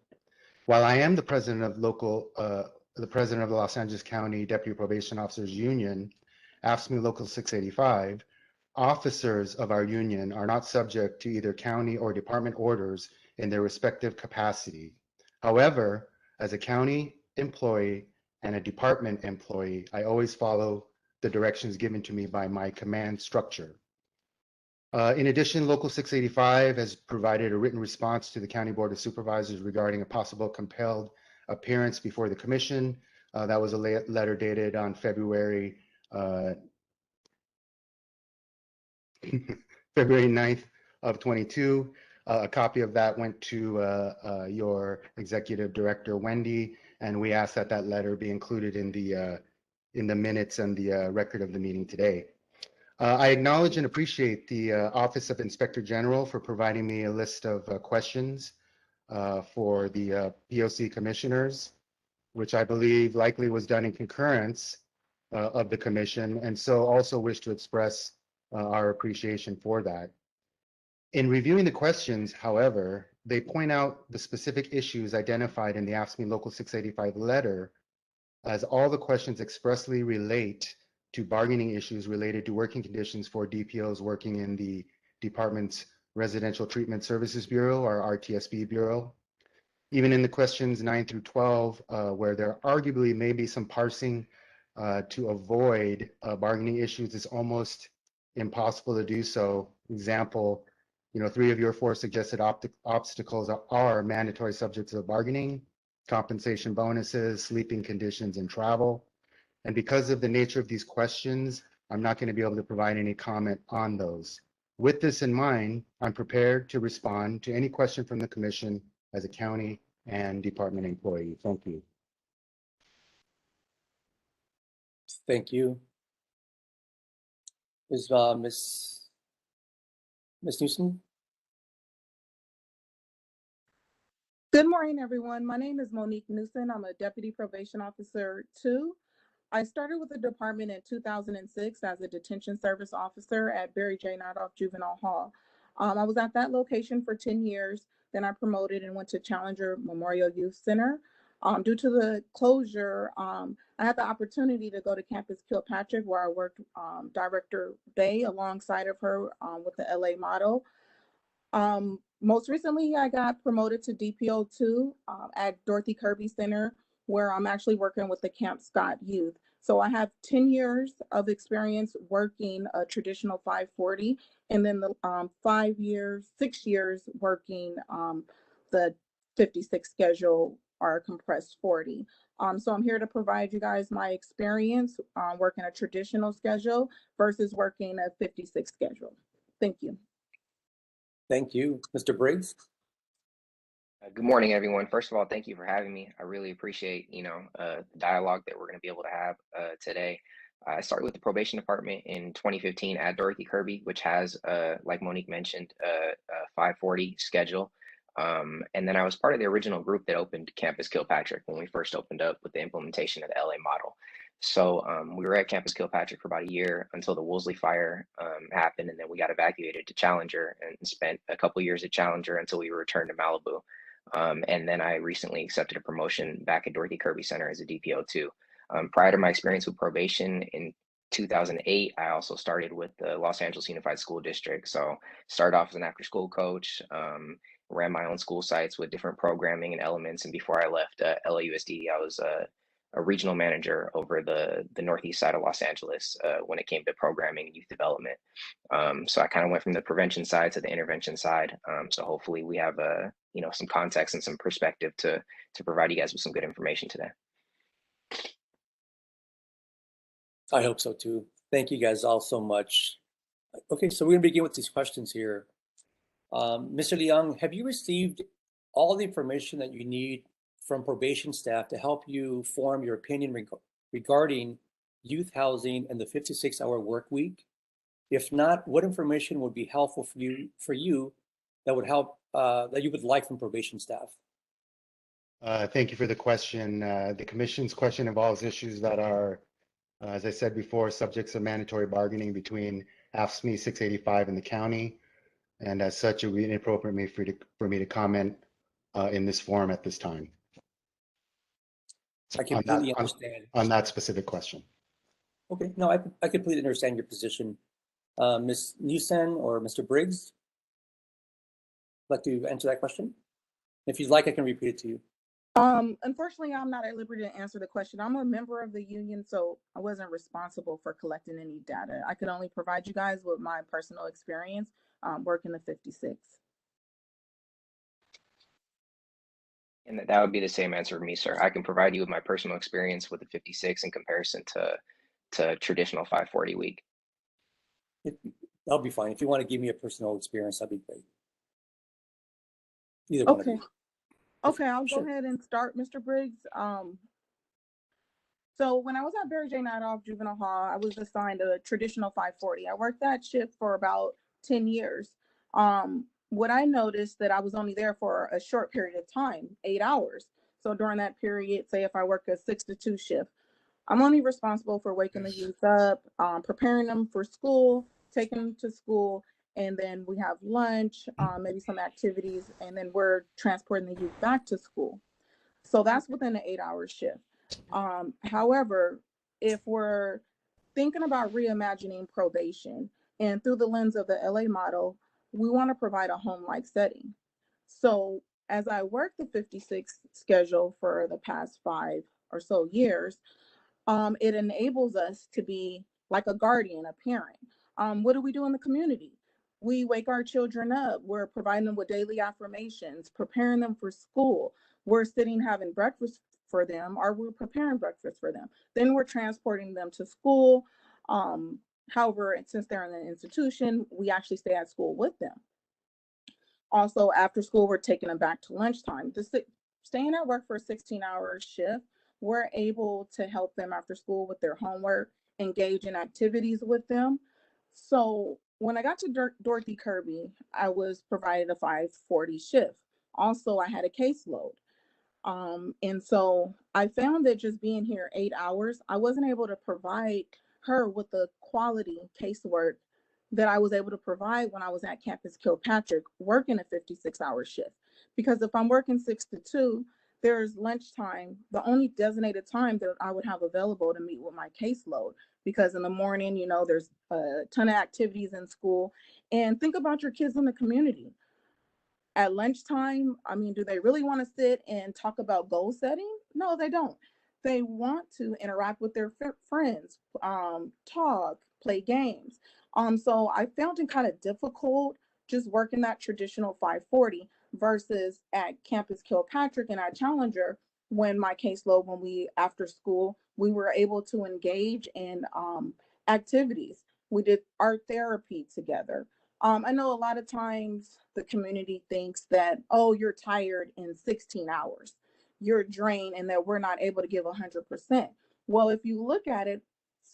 While I am the president of the president of the Los Angeles County Deputy Probation Officers Union, AFSCME Local 685, officers of our union are not subject to either county or department orders in their respective capacity. However, as a county employee and a department employee, I always follow the directions given to me by my command structure. In addition, Local 685 has provided a written response to the County Board of Supervisors regarding a possible compelled appearance before the Commission. That was a letter dated on February 9th of 22. A copy of that went to your Executive Director, Wendy, and we asked that that letter be included in the minutes and the record of the meeting today. I acknowledge and appreciate the Office of Inspector General for providing me a list of questions for the POC commissioners, which I believe likely was done in concurrence of the commission, and so also wish to express our appreciation for that. In reviewing the questions, however, they point out the specific issues identified in the AFSCME Local 685 letter, as all the questions expressly relate to bargaining issues related to working conditions for DPOs working in the department's Residential Treatment Services Bureau, or RTSB Bureau. Even in the questions 9 through 12, where there arguably may be some parsing to avoid bargaining issues, it's almost impossible to do so. Example, 3 of your 4 suggested obstacles are mandatory subjects of bargaining, compensation bonuses, sleeping conditions, and travel. And because of the nature of these questions, I'm not going to be able to provide any comment on those. With this in mind, I'm prepared to respond to any question from the Commission as a county and department employee. Thank you. Thank you. Is Ms. Newson? Good morning, everyone. My name is Monique Newson. I'm a Deputy Probation Officer 2. I started with the department in 2006 as a detention service officer at Barry J. Nadoff Juvenile Hall. I was at that location for 10 years. Then I promoted and went to Challenger Memorial Youth Center. Due to the closure, I had the opportunity to go to Campus Kilpatrick, where I worked Director Bay alongside of her with the LA model. Most recently, I got promoted to DPO 2 at Dorothy Kirby Center, where I'm actually working with the Camp Scott youth. So I have 10 years of experience working a traditional 540, and then the 6 years working the 56 schedule or compressed 40. So I'm here to provide you guys my experience working a traditional schedule versus working a 56 schedule. Thank you. Thank you. Mr. Briggs? Good morning, everyone. First of all, thank you for having me. I really appreciate, the dialogue that we're going to be able to have today. I started with the probation department in 2015 at Dorothy Kirby, which has, like Monique mentioned, a 540 schedule. And then I was part of the original group that opened Campus Kilpatrick when we first opened up with the implementation of the LA model. So we were at Campus Kilpatrick for about a year until the Woolsey fire happened, and then we got evacuated to Challenger and spent a couple years at Challenger until we returned to Malibu. And then I recently accepted a promotion back at Dorothy Kirby Center as a DPO too. Prior to my experience with probation in 2008, I also started with the Los Angeles Unified School District. So started off as an after-school coach, ran my own school sites with different programming and elements. And before I left LAUSD, I was a regional manager over the northeast side of Los Angeles when it came to programming and youth development. So I kind of went from the prevention side to the intervention side. So hopefully we have some context and some perspective to provide you guys with some good information today. I hope so too. Thank you guys all so much. Okay, so we're gonna begin with these questions here. Mr. Leong, have you received all the information that you need from probation staff to help you form your opinion regarding youth housing and the 56-hour work week? If not, what information would be helpful for you that would help that you would like from probation staff? Thank you for the question. The Commission's question involves issues that are, as I said before, subjects of mandatory bargaining between AFSCME 685 and the county. And as such, it would be inappropriate for me to comment in this forum at this time. I completely understand. On that specific question. Okay, no, I completely understand your position. Ms. Newsen or Mr. Briggs, would like to answer that question? If you'd like, I can repeat it to you. Unfortunately, I'm not at liberty to answer the question. I'm a member of the union, so I wasn't responsible for collecting any data. I could only provide you guys with my personal experience working the 56. And that would be the same answer for me, sir. I can provide you with my personal experience with the 56 in comparison to traditional 540 week. That'll be fine. If you want to give me a personal experience, that'd be great. Either one of you. Okay, I'll go ahead and start, Mr. Briggs. So when I was at Barry J. Nightoff Juvenile Hall, I was assigned a traditional 540. I worked that shift for about 10 years. What I noticed that I was only there for a short period of time, 8 hours. So during that period, say if I work a 6 to 2 shift, I'm only responsible for waking the youth up, preparing them for school, taking them to school, and then we have lunch, maybe some activities, and then we're transporting the youth back to school. So that's within the 8-hour shift. However, if we're thinking about reimagining probation and through the lens of the LA model, we want to provide a home-like setting. So as I work the 56 schedule for the past 5 or so years, it enables us to be like a guardian, a parent. What do we do in the community? We wake our children up. We're providing them with daily affirmations, preparing them for school. We're sitting having breakfast for them, or we're preparing breakfast for them. Then we're transporting them to school. However, since they're in an institution, we actually stay at school with them. Also, after school, we're taking them back to lunchtime. Staying at work for a 16-hour shift, we're able to help them after school with their homework, engage in activities with them. So when I got to Dorothy Kirby, I was provided a 540 shift. Also, I had a caseload. And so I found that just being here 8 hours, I wasn't able to provide her with the quality casework that I was able to provide when I was at Campus Kilpatrick working a 56-hour shift. Because if I'm working 6 to 2, there's lunchtime, the only designated time that I would have available to meet with my caseload. Because in the morning, you know, there's a ton of activities in school. And think about your kids in the community. At lunchtime, I mean, do they really want to sit and talk about goal setting? No, they don't. They want to interact with their friends, talk, play games. So I found it kind of difficult just working that traditional 540 versus at Campus Kilpatrick and at Challenger, when my caseload, when we, after school, we were able to engage in activities. We did art therapy together. I know a lot of times the community thinks that, oh, you're tired in 16 hours, you're drained, and that we're not able to give 100%. Well, if you look at it,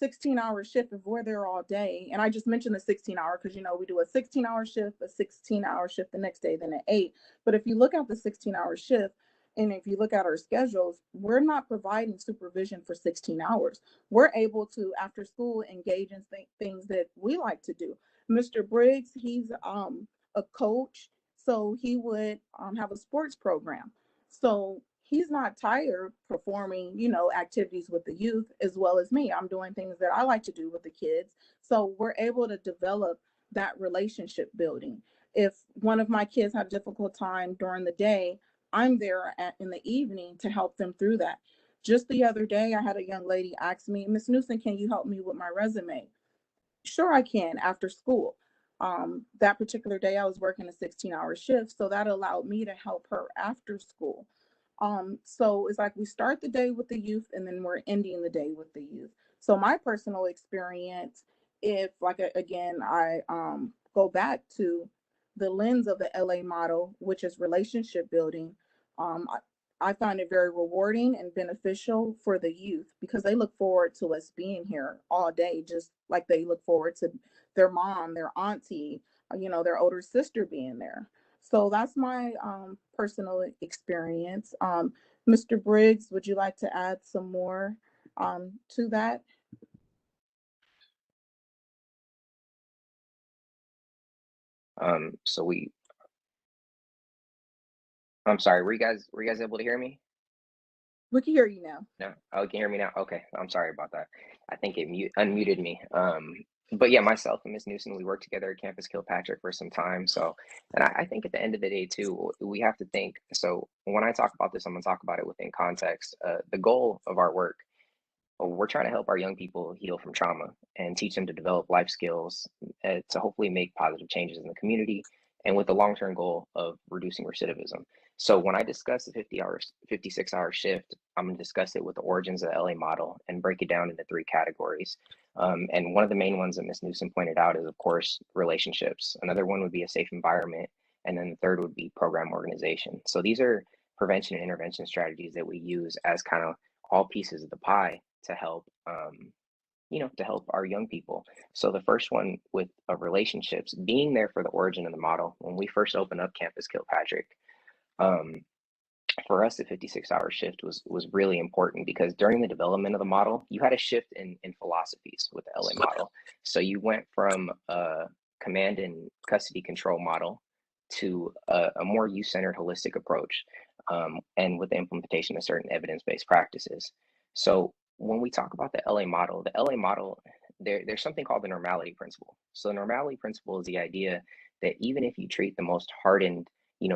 16-hour shift, if we're there all day, and I just mentioned the 16-hour because, you know, we do a 16-hour shift, a 16-hour shift the next day, then an 8. But if you look at the 16-hour shift and if you look at our schedules, we're not providing supervision for 16 hours. We're able to, after school, engage in things that we like to do. Mr. Briggs, he's a coach, so he would have a sports program. So he's not tired performing, activities with the youth as well as me. I'm doing things that I like to do with the kids. So we're able to develop that relationship building. If one of my kids have a difficult time during the day, I'm there in the evening to help them through that. Just the other day, I had a young lady ask me, Miss Newsom, can you help me with my resume? Sure, I can after school. That particular day, I was working a 16-hour shift, so that allowed me to help her after school. So it's like we start the day with the youth and then we're ending the day with the youth. So my personal experience, if again, I go back to the lens of the LA model, which is relationship building, I find it very rewarding and beneficial for the youth because they look forward to us being here all day, just like they look forward to their mom, their auntie, their older sister being there. So that's my personal experience. Mr. Briggs, would you like to add some more to that? I'm sorry, were you guys able to hear me? We can hear you now. No? Oh, you can hear me now? Okay, I'm sorry about that. I think it unmuted me. But yeah, myself and Ms. Newsom, we worked together at Campus Kilpatrick for some time. So, and I think at the end of the day too, we have to think, so when I talk about this, I'm gonna talk about it within context. The goal of our work, we're trying to help our young people heal from trauma and teach them to develop life skills to hopefully make positive changes in the community and with the long-term goal of reducing recidivism. So when I discuss the 56-hour shift, I'm going to discuss it with the origins of the LA model and break it down into 3 categories. And one of the main ones that Ms. Newsom pointed out is, of course, relationships. Another one would be a safe environment. And then the third would be program organization. So these are prevention and intervention strategies that we use as kind of all pieces of the pie to help, to help our young people. So the first one with relationships, being there for the origin of the model. When we first opened up Campus Kilpatrick, for us, the 56-hour shift was really important because during the development of the model, you had a shift in philosophies with the LA model. So you went from a command and custody control model to a more youth-centered holistic approach, and with the implementation of certain evidence-based practices. So when we talk about the LA model, there's something called the normality principle. So the normality principle is the idea that even if you treat the most hardened,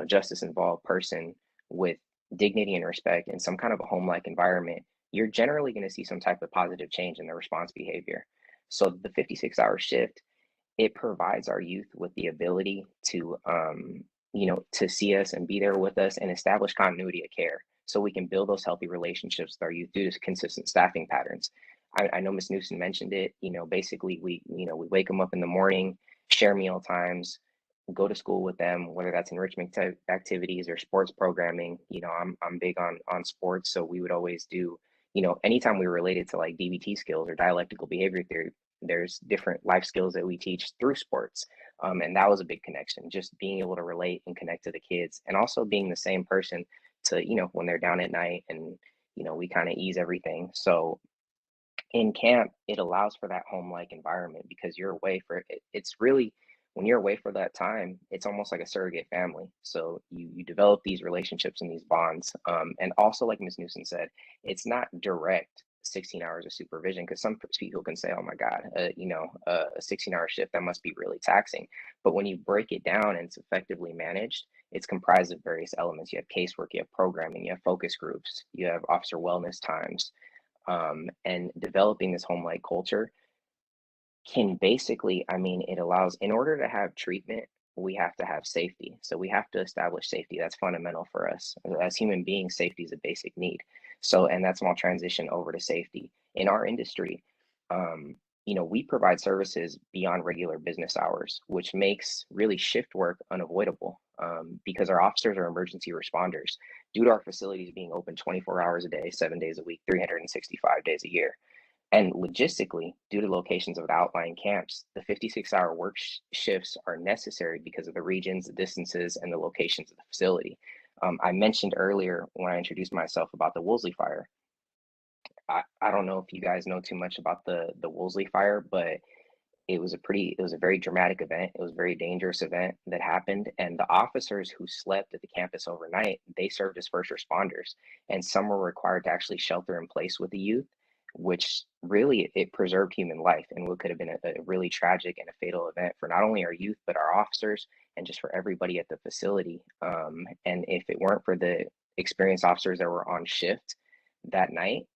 justice-involved person with dignity and respect in some kind of a home-like environment, you're generally going to see some type of positive change in their response behavior. So the 56-hour shift, it provides our youth with the ability to, to see us and be there with us and establish continuity of care so we can build those healthy relationships with our youth due to consistent staffing patterns. I know Ms. Newsom mentioned it, basically we wake them up in the morning, share meal times, go to school with them, whether that's enrichment type activities or sports programming. I'm big on sports, so we would always do, anytime we were related to like DBT skills or dialectical behavior theory, there's different life skills that we teach through sports. And that was a big connection, just being able to relate and connect to the kids and also being the same person to, when they're down at night and, we kind of ease everything. So in camp, it allows for that home-like environment because you're away for it. It's really, when you're away for that time, it's almost like a surrogate family. So you develop these relationships and these bonds. And also, like Ms. Newsom said, it's not direct 16 hours of supervision because some people can say, oh my God, a 16-hour shift, that must be really taxing. But when you break it down and it's effectively managed, it's comprised of various elements. You have casework, you have programming, you have focus groups, you have officer wellness times, and developing this home-like culture can basically, it allows, in order to have treatment, we have to have safety. So we have to establish safety. That's fundamental for us. As human beings, safety is a basic need. So, and that's my transition over to safety. In our industry, we provide services beyond regular business hours, which makes really shift work unavoidable because our officers are emergency responders due to our facilities being open 24 hours a day, 7 days a week, 365 days a year. And logistically, due to locations of the outlying camps, the 56-hour work shifts are necessary because of the regions, the distances, and the locations of the facility. I mentioned earlier when I introduced myself about the Woolsey fire. I don't know if you guys know too much about the Woolsey fire, but it was a very dramatic event. It was a very dangerous event that happened. And the officers who slept at the campus overnight, they served as first responders. And some were required to actually shelter in place with the youth, which really it preserved human life and what could have been a really tragic and a fatal event for not only our youth, but our officers and just for everybody at the facility. And if it weren't for the experienced officers that were on shift that night,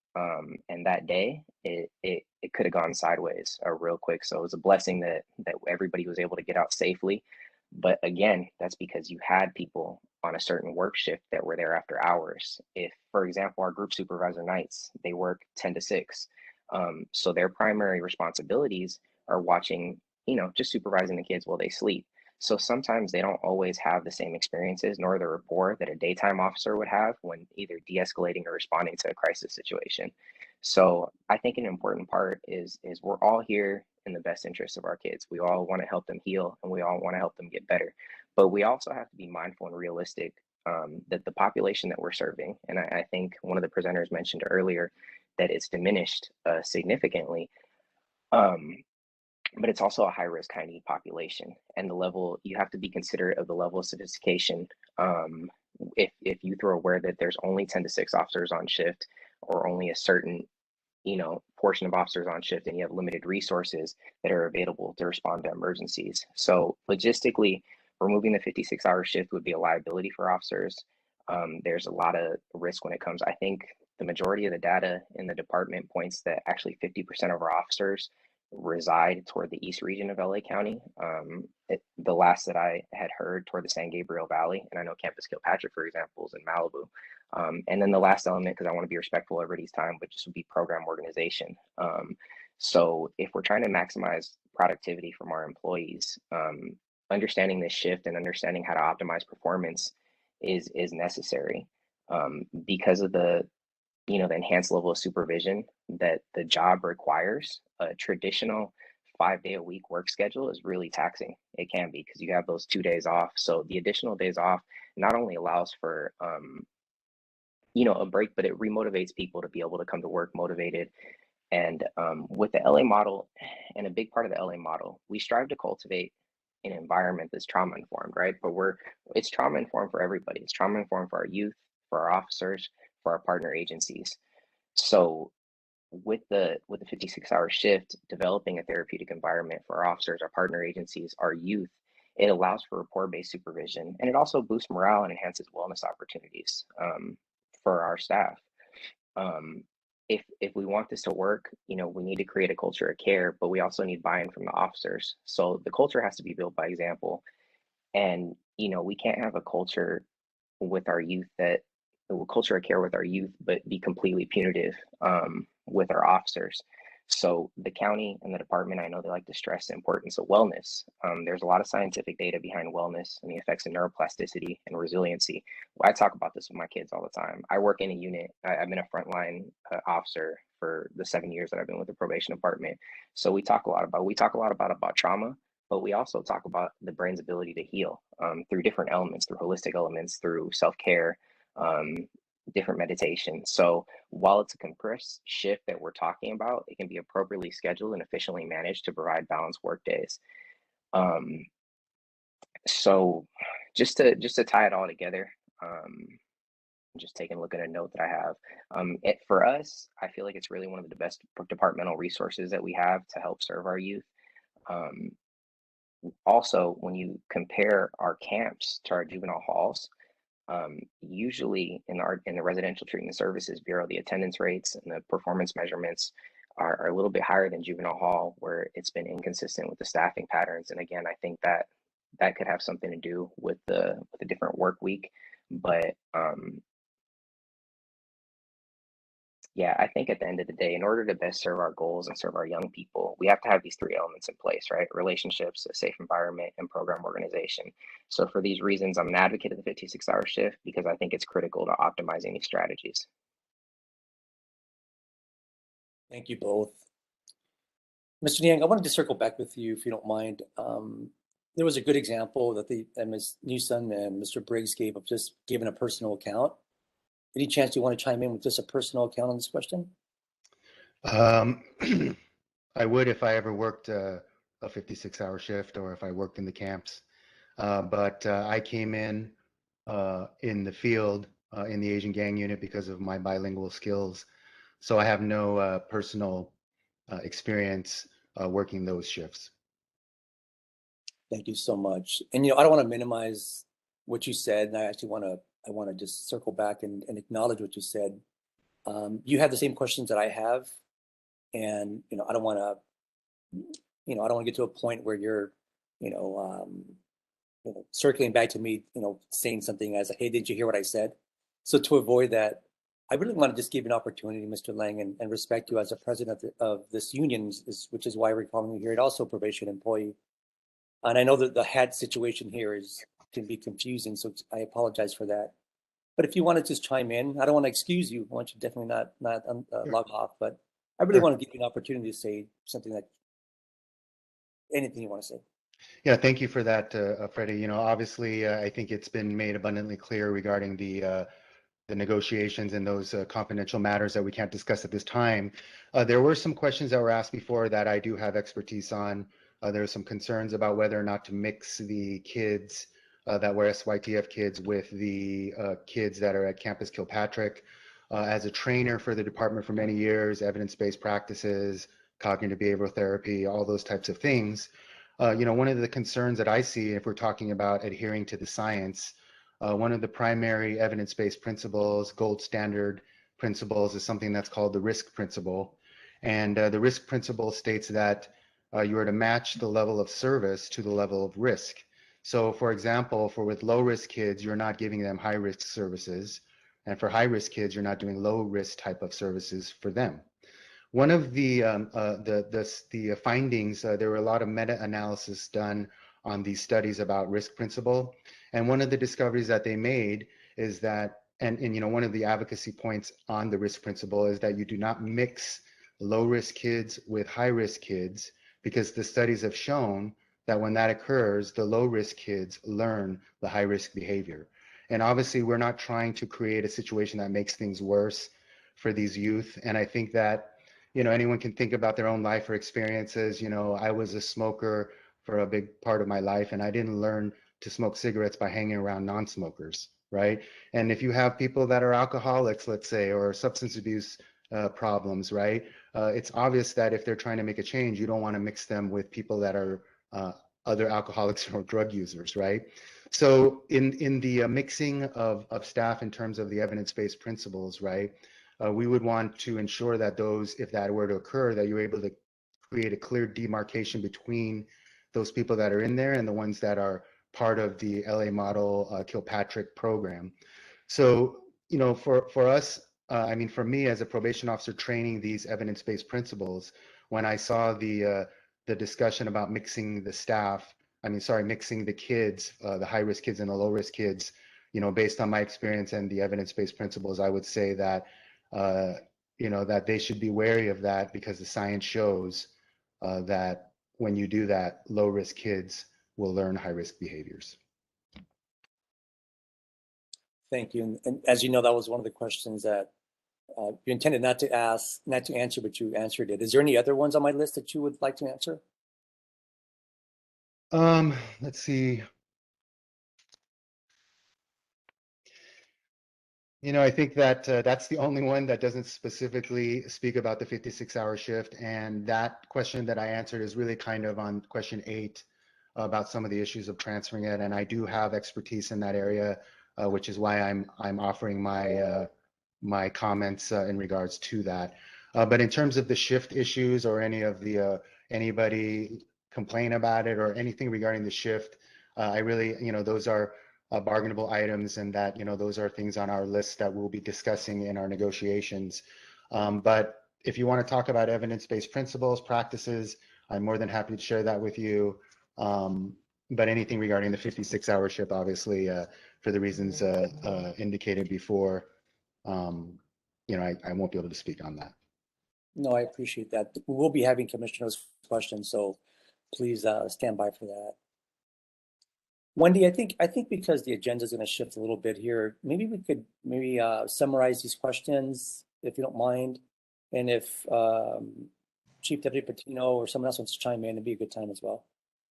and that day, it could have gone sideways real quick. So it was a blessing that everybody was able to get out safely. But again, that's because you had people on a certain work shift that were there after hours. If, for example, our group supervisor nights, they work 10 to 6. So their primary responsibilities are watching, just supervising the kids while they sleep. So sometimes they don't always have the same experiences nor the rapport that a daytime officer would have when either de-escalating or responding to a crisis situation. So I think an important part is we're all here in the best interest of our kids. We all want to help them heal and we all want to help them get better. But we also have to be mindful and realistic that the population that we're serving, and I think one of the presenters mentioned earlier that it's diminished significantly. But it's also a high risk, high need population, and the level you have to be considerate of the level of sophistication. If you throw aware that there's only 10 to 6 officers on shift, or only a certain portion of officers on shift, and you have limited resources that are available to respond to emergencies. So logistically, removing the 56-hour shift would be a liability for officers. There's a lot of risk when it comes. I think the majority of the data in the department points that actually 50% of our officers reside toward the east region of LA County. The last that I had heard toward the San Gabriel Valley, and I know Campus Kilpatrick, for example, is in Malibu. And then the last element, because I want to be respectful of everybody's time, but just would be program organization. So if we're trying to maximize productivity from our employees, understanding this shift and understanding how to optimize performance is necessary because of the enhanced level of supervision that the job requires. A traditional 5-day-a-week work schedule is really taxing. It can be because you have those 2 days off. So the additional days off not only allows for a break, but it remotivates people to be able to come to work motivated. And with the LA model, and a big part of the LA model, we strive to cultivate an environment that's trauma informed, right? But it's trauma informed for everybody. It's trauma informed for our youth, for our officers, for our partner agencies. So with the 56-hour shift, developing a therapeutic environment for our officers, our partner agencies, our youth, it allows for rapport-based supervision, and it also boosts morale and enhances wellness opportunities for our staff. If we want this to work, we need to create a culture of care, but we also need buy-in from the officers. So the culture has to be built by example, and we can't have a culture with our youth culture of care with our youth, but be completely punitive with our officers. So the county and the department, I know they like to stress the importance of wellness. There's a lot of scientific data behind wellness and the effects of neuroplasticity and resiliency. I talk about this with my kids all the time. I work in a unit. I've been a frontline officer for the 7 years that I've been with the probation department. So we talk a lot about trauma, but we also talk about the brain's ability to heal through different elements, through holistic elements, through self-care, different meditation. So while it's a compressed shift that we're talking about, it can be appropriately scheduled and efficiently managed to provide balanced work days. So just to tie it all together, just taking a look at a note that I have. For us, I feel like it's really one of the best departmental resources that we have to help serve our youth. Also, when you compare our camps to our juvenile halls, usually in the Residential Treatment Services Bureau, the attendance rates and the performance measurements are a little bit higher than juvenile hall, where it's been inconsistent with the staffing patterns. And again, I think that could have something to do with the different work week. But yeah, I think at the end of the day, in order to best serve our goals and serve our young people, we have to have these 3 elements in place, right? Relationships, a safe environment, and program organization. So for these reasons, I'm an advocate of the 56-hour shift because I think it's critical to optimizing these strategies. Thank you both. Mr. Niang, I wanted to circle back with you, if you don't mind. there was a good example that Ms. Newsom and Mr. Briggs gave of just giving a personal account. Any chance you want to chime in with just a personal account on this question? I would if I ever worked a 56-hour shift or if I worked in the camps. But I came in the field in the Asian gang unit because of my bilingual skills. So I have no personal experience working those shifts. Thank you so much. And I don't want to minimize what you said, and I actually want to just circle back and acknowledge what you said. You have the same questions that I have, and I don't want to get to a point where you're circling back to me, saying something as, hey, did you hear what I said? So to avoid that, I really want to just give you an opportunity, Mr. Lang, and respect you as a president of this union, which is why we're calling you here, and also probation employee. And I know that the hat situation here can be confusing, so I apologize for that. But if you want to just chime in, I don't want to excuse you. I want you to definitely not log off, but I really want to give you an opportunity to say something anything you want to say. Yeah, thank you for that, Freddie. Obviously, I think it's been made abundantly clear regarding the negotiations and those confidential matters that we can't discuss at this time. There were some questions that were asked before that I do have expertise on. There are some concerns about whether or not to mix the kids that were SYTF kids with the kids that are at Campus Kilpatrick. As a trainer for the department for many years, evidence-based practices, cognitive behavioral therapy, all those types of things. One of the concerns that I see if we're talking about adhering to the science, one of the primary evidence-based principles, gold standard principles, is something that's called the risk principle. And the risk principle states that you are to match the level of service to the level of risk. So for example, with low risk kids, you're not giving them high risk services. And for high risk kids, you're not doing low risk type of services for them. One of the findings, there were a lot of meta-analysis done on these studies about risk principle. And one of the discoveries that they made is that, and one of the advocacy points on the risk principle is that you do not mix low risk kids with high risk kids, because the studies have shown that when that occurs, the low risk kids learn the high risk behavior. And obviously we're not trying to create a situation that makes things worse for these youth. And I think that anyone can think about their own life or experiences. I was a smoker for a big part of my life, and I didn't learn to smoke cigarettes by hanging around non-smokers, right? And if you have people that are alcoholics, let's say, or substance abuse problems, right? It's obvious that if they're trying to make a change, you don't want to mix them with people that are other alcoholics or drug users, right? So in the mixing of staff in terms of the evidence-based principles, right? We would want to ensure that if that were to occur, that you're able to create a clear demarcation between those people that are in there and the ones that are part of the LA Model Kilpatrick program. So, for us, for me as a probation officer training these evidence-based principles, when I saw the discussion about mixing the staff, mixing the kids, the high-risk kids and the low-risk kids, based on my experience and the evidence-based principles, I would say that that they should be wary of that, because the science shows that when you do that, low risk kids will learn high risk behaviors. Thank you. And as you know, that was one of the questions that you intended not to answer, but you answered it. Is there any other ones on my list that you would like to answer? Let's see. I think that that's the only one that doesn't specifically speak about the 56-hour shift. And that question that I answered is really kind of on question 8 about some of the issues of transferring it. And I do have expertise in that area, which is why I'm offering my comments in regards to that. But in terms of the shift issues or any of the anybody complain about it or anything regarding the shift, I really, those are bargainable items, and that those are things on our list that we'll be discussing in our negotiations. But if you want to talk about evidence-based principles, practices, I'm more than happy to share that with you. But anything regarding the 56-hour shift, obviously, for the reasons indicated before, I won't be able to speak on that. No, I appreciate that. We will be having commissioners' questions, so please stand by for that. Wendy, I think because the agenda is going to shift a little bit here, maybe we could summarize these questions, if you don't mind. And if Chief Deputy Patino or someone else wants to chime in, it'd be a good time as well.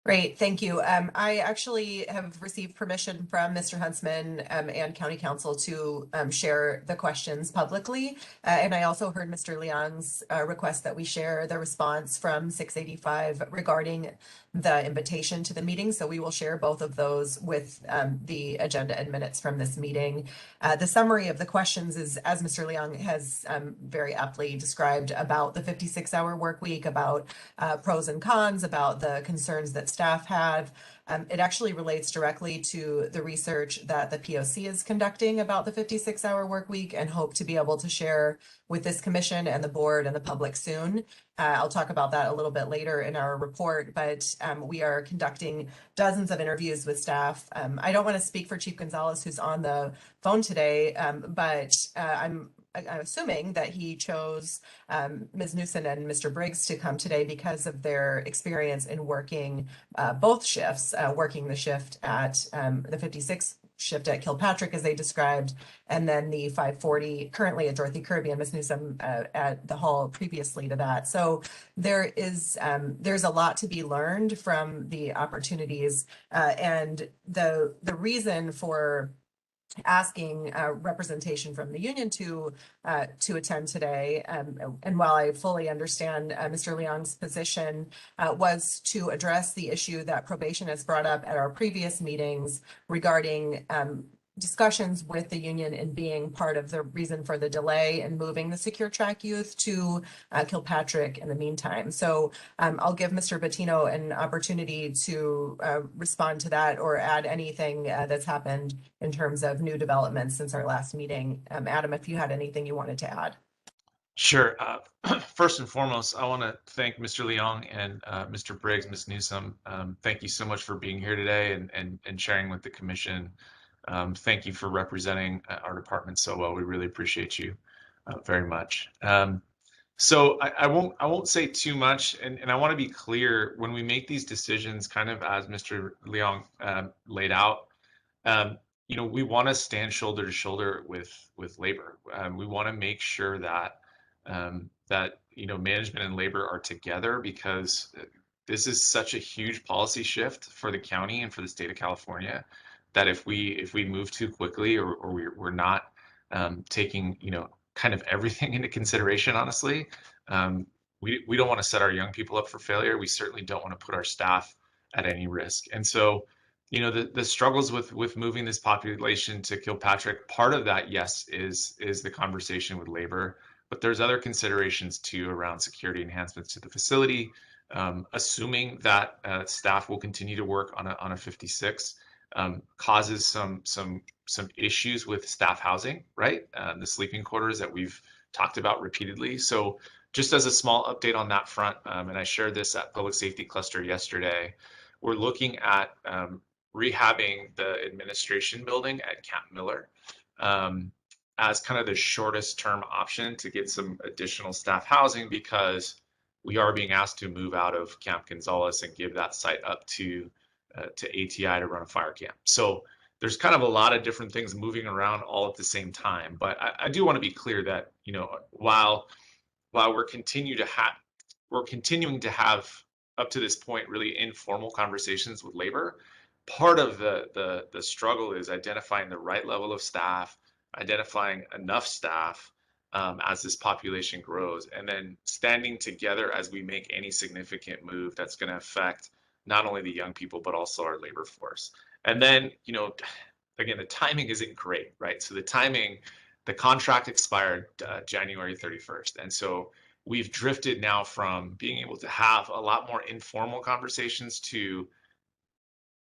Great, thank you. I actually have received permission from Mr. Huntsman and County Council to share the questions publicly. And I also heard Mr. Liang's request that we share the response from 685 regarding the invitation to the meeting. So we will share both of those with the agenda and minutes from this meeting. The summary of the questions is, as Mr. Liang has very aptly described, about the 56-hour work week, about pros and cons, about the concerns that staff have. It actually relates directly to the research that the POC is conducting about the 56-hour work week, and hope to be able to share with this commission and the board and the public soon. I'll talk about that a little bit later in our report, but we are conducting dozens of interviews with staff. I don't want to speak for Chief Gonzalez, who's on the phone today, but I'm assuming that he chose Ms. Newsom and Mr. Briggs to come today because of their experience in working both shifts, working the shift at the 56 shift at Kilpatrick, as they described, and then the 540 currently at Dorothy Kirby, and Ms. Newsom at the hall previously to that. So there's a lot to be learned from the opportunities, and the reason for asking representation from the union to attend today. And while I fully understand Mr. Liang's position, was to address the issue that probation has brought up at our previous meetings regarding discussions with the union and being part of the reason for the delay in moving the secure track youth to Kilpatrick in the meantime. So I'll give Mr. Bettino an opportunity to respond to that or add anything that's happened in terms of new developments since our last meeting. Adam, if you had anything you wanted to add. Sure. First and foremost, I want to thank Mr. Liang and Mr. Briggs, Ms. Newsom. Thank you so much for being here today and sharing with the commission. Thank you for representing our department so well. We really appreciate you very much. So I won't say too much, and I want to be clear when we make these decisions, kind of as Mr. Liang laid out. We want to stand shoulder to shoulder with labor. We want to make sure that management and labor are together, because this is such a huge policy shift for the county and for the state of California, that if we move too quickly or we're not taking kind of everything into consideration, honestly, we don't want to set our young people up for failure. We certainly don't want to put our staff at any risk. And so the struggles with moving this population to Kilpatrick, part of that, yes, is the conversation with labor, but there's other considerations too around security enhancements to the facility, assuming that staff will continue to work on a 56. Causes some issues with staff housing, right? The sleeping quarters that we've talked about repeatedly. So just as a small update on that front, and I shared this at Public Safety Cluster yesterday, we're looking at rehabbing the administration building at Camp Miller as kind of the shortest term option to get some additional staff housing, because we are being asked to move out of Camp Gonzalez and give that site up to ATI to run a fire camp. So there's kind of a lot of different things moving around all at the same time. But I do want to be clear that while we're continuing to have up to this point really informal conversations with labor, part of the struggle is identifying the right level of staff, identifying enough staff as this population grows, and then standing together as we make any significant move that's going to affect not only the young people, but also our labor force. And then, again, the timing isn't great, right? So the contract expired January 31st. And so we've drifted now from being able to have a lot more informal conversations to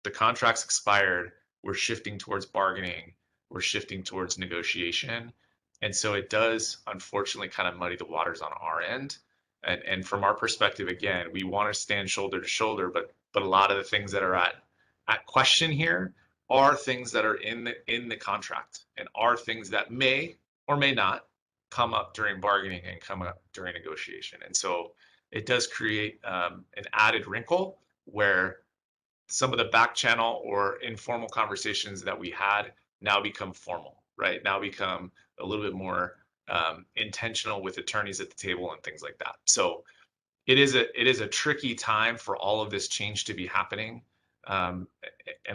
the contract's expired, we're shifting towards bargaining, we're shifting towards negotiation. And so it does, unfortunately, kind of muddy the waters on our end. And from our perspective, again, we want to stand shoulder to shoulder, but a lot of the things that are at question here are things that are in the contract, and are things that may or may not come up during bargaining and come up during negotiation. And so it does create an added wrinkle where some of the back channel or informal conversations that we had now become formal, right? Now become a little bit more intentional with attorneys at the table and things like that. So it is a tricky time for all of this change to be happening. And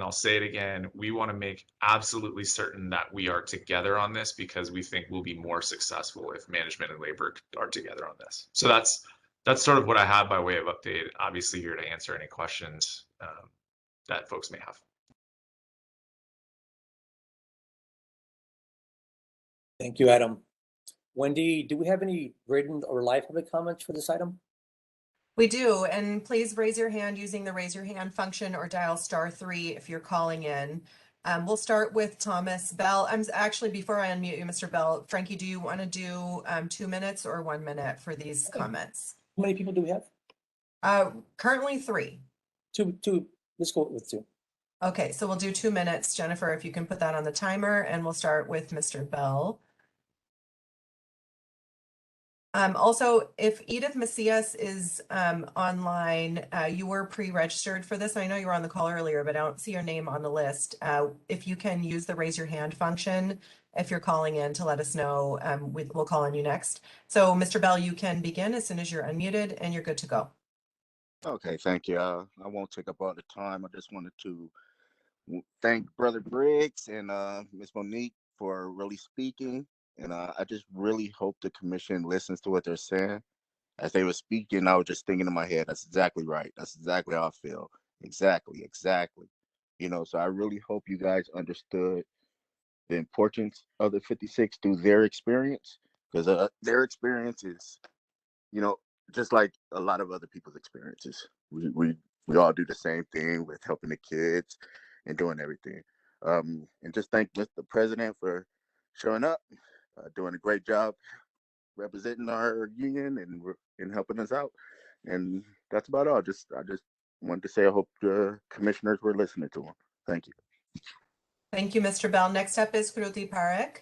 I'll say it again, we want to make absolutely certain that we are together on this, because we think we'll be more successful if management and labor are together on this. So that's sort of what I have by way of update. Obviously here to answer any questions that folks may have. Thank you, Adam. Wendy, do we have any written or live public comments for this item? We do, and please raise your hand using the raise your hand function or dial *3 if you're calling in. We'll start with Thomas Bell. Actually, before I unmute you, Mr. Bell, Frankie, do you want to do 2 minutes or 1 minute for these comments? How many people do we have? Currently 3. Two. Let's go with 2. Okay, so we'll do 2 minutes. Jennifer, if you can put that on the timer, and we'll start with Mr. Bell. Also, if Edith Macias is online, you were pre-registered for this. I know you were on the call earlier, but I don't see your name on the list. If you can use the raise your hand function, if you're calling in, to let us know, we'll call on you next. So Mr. Bell, you can begin as soon as you're unmuted and you're good to go. Okay, thank you. I won't take up all the time. I just wanted to thank Brother Briggs and Ms. Monique for really speaking. And I just really hope the commission listens to what they're saying. As they were speaking, I was just thinking in my head, that's exactly right. That's exactly how I feel. Exactly. You know, so I really hope you guys understood the importance of the 56 through their experience, because their experience is, you know, just like a lot of other people's experiences. We all do the same thing with helping the kids and doing everything. And just thank Mr. President for showing up. Doing a great job representing our union and helping us out. And that's about all. I just wanted to say I hope the commissioners were listening to them. Thank you. Thank you, Mr. Bell. Next up is Kriti Parekh.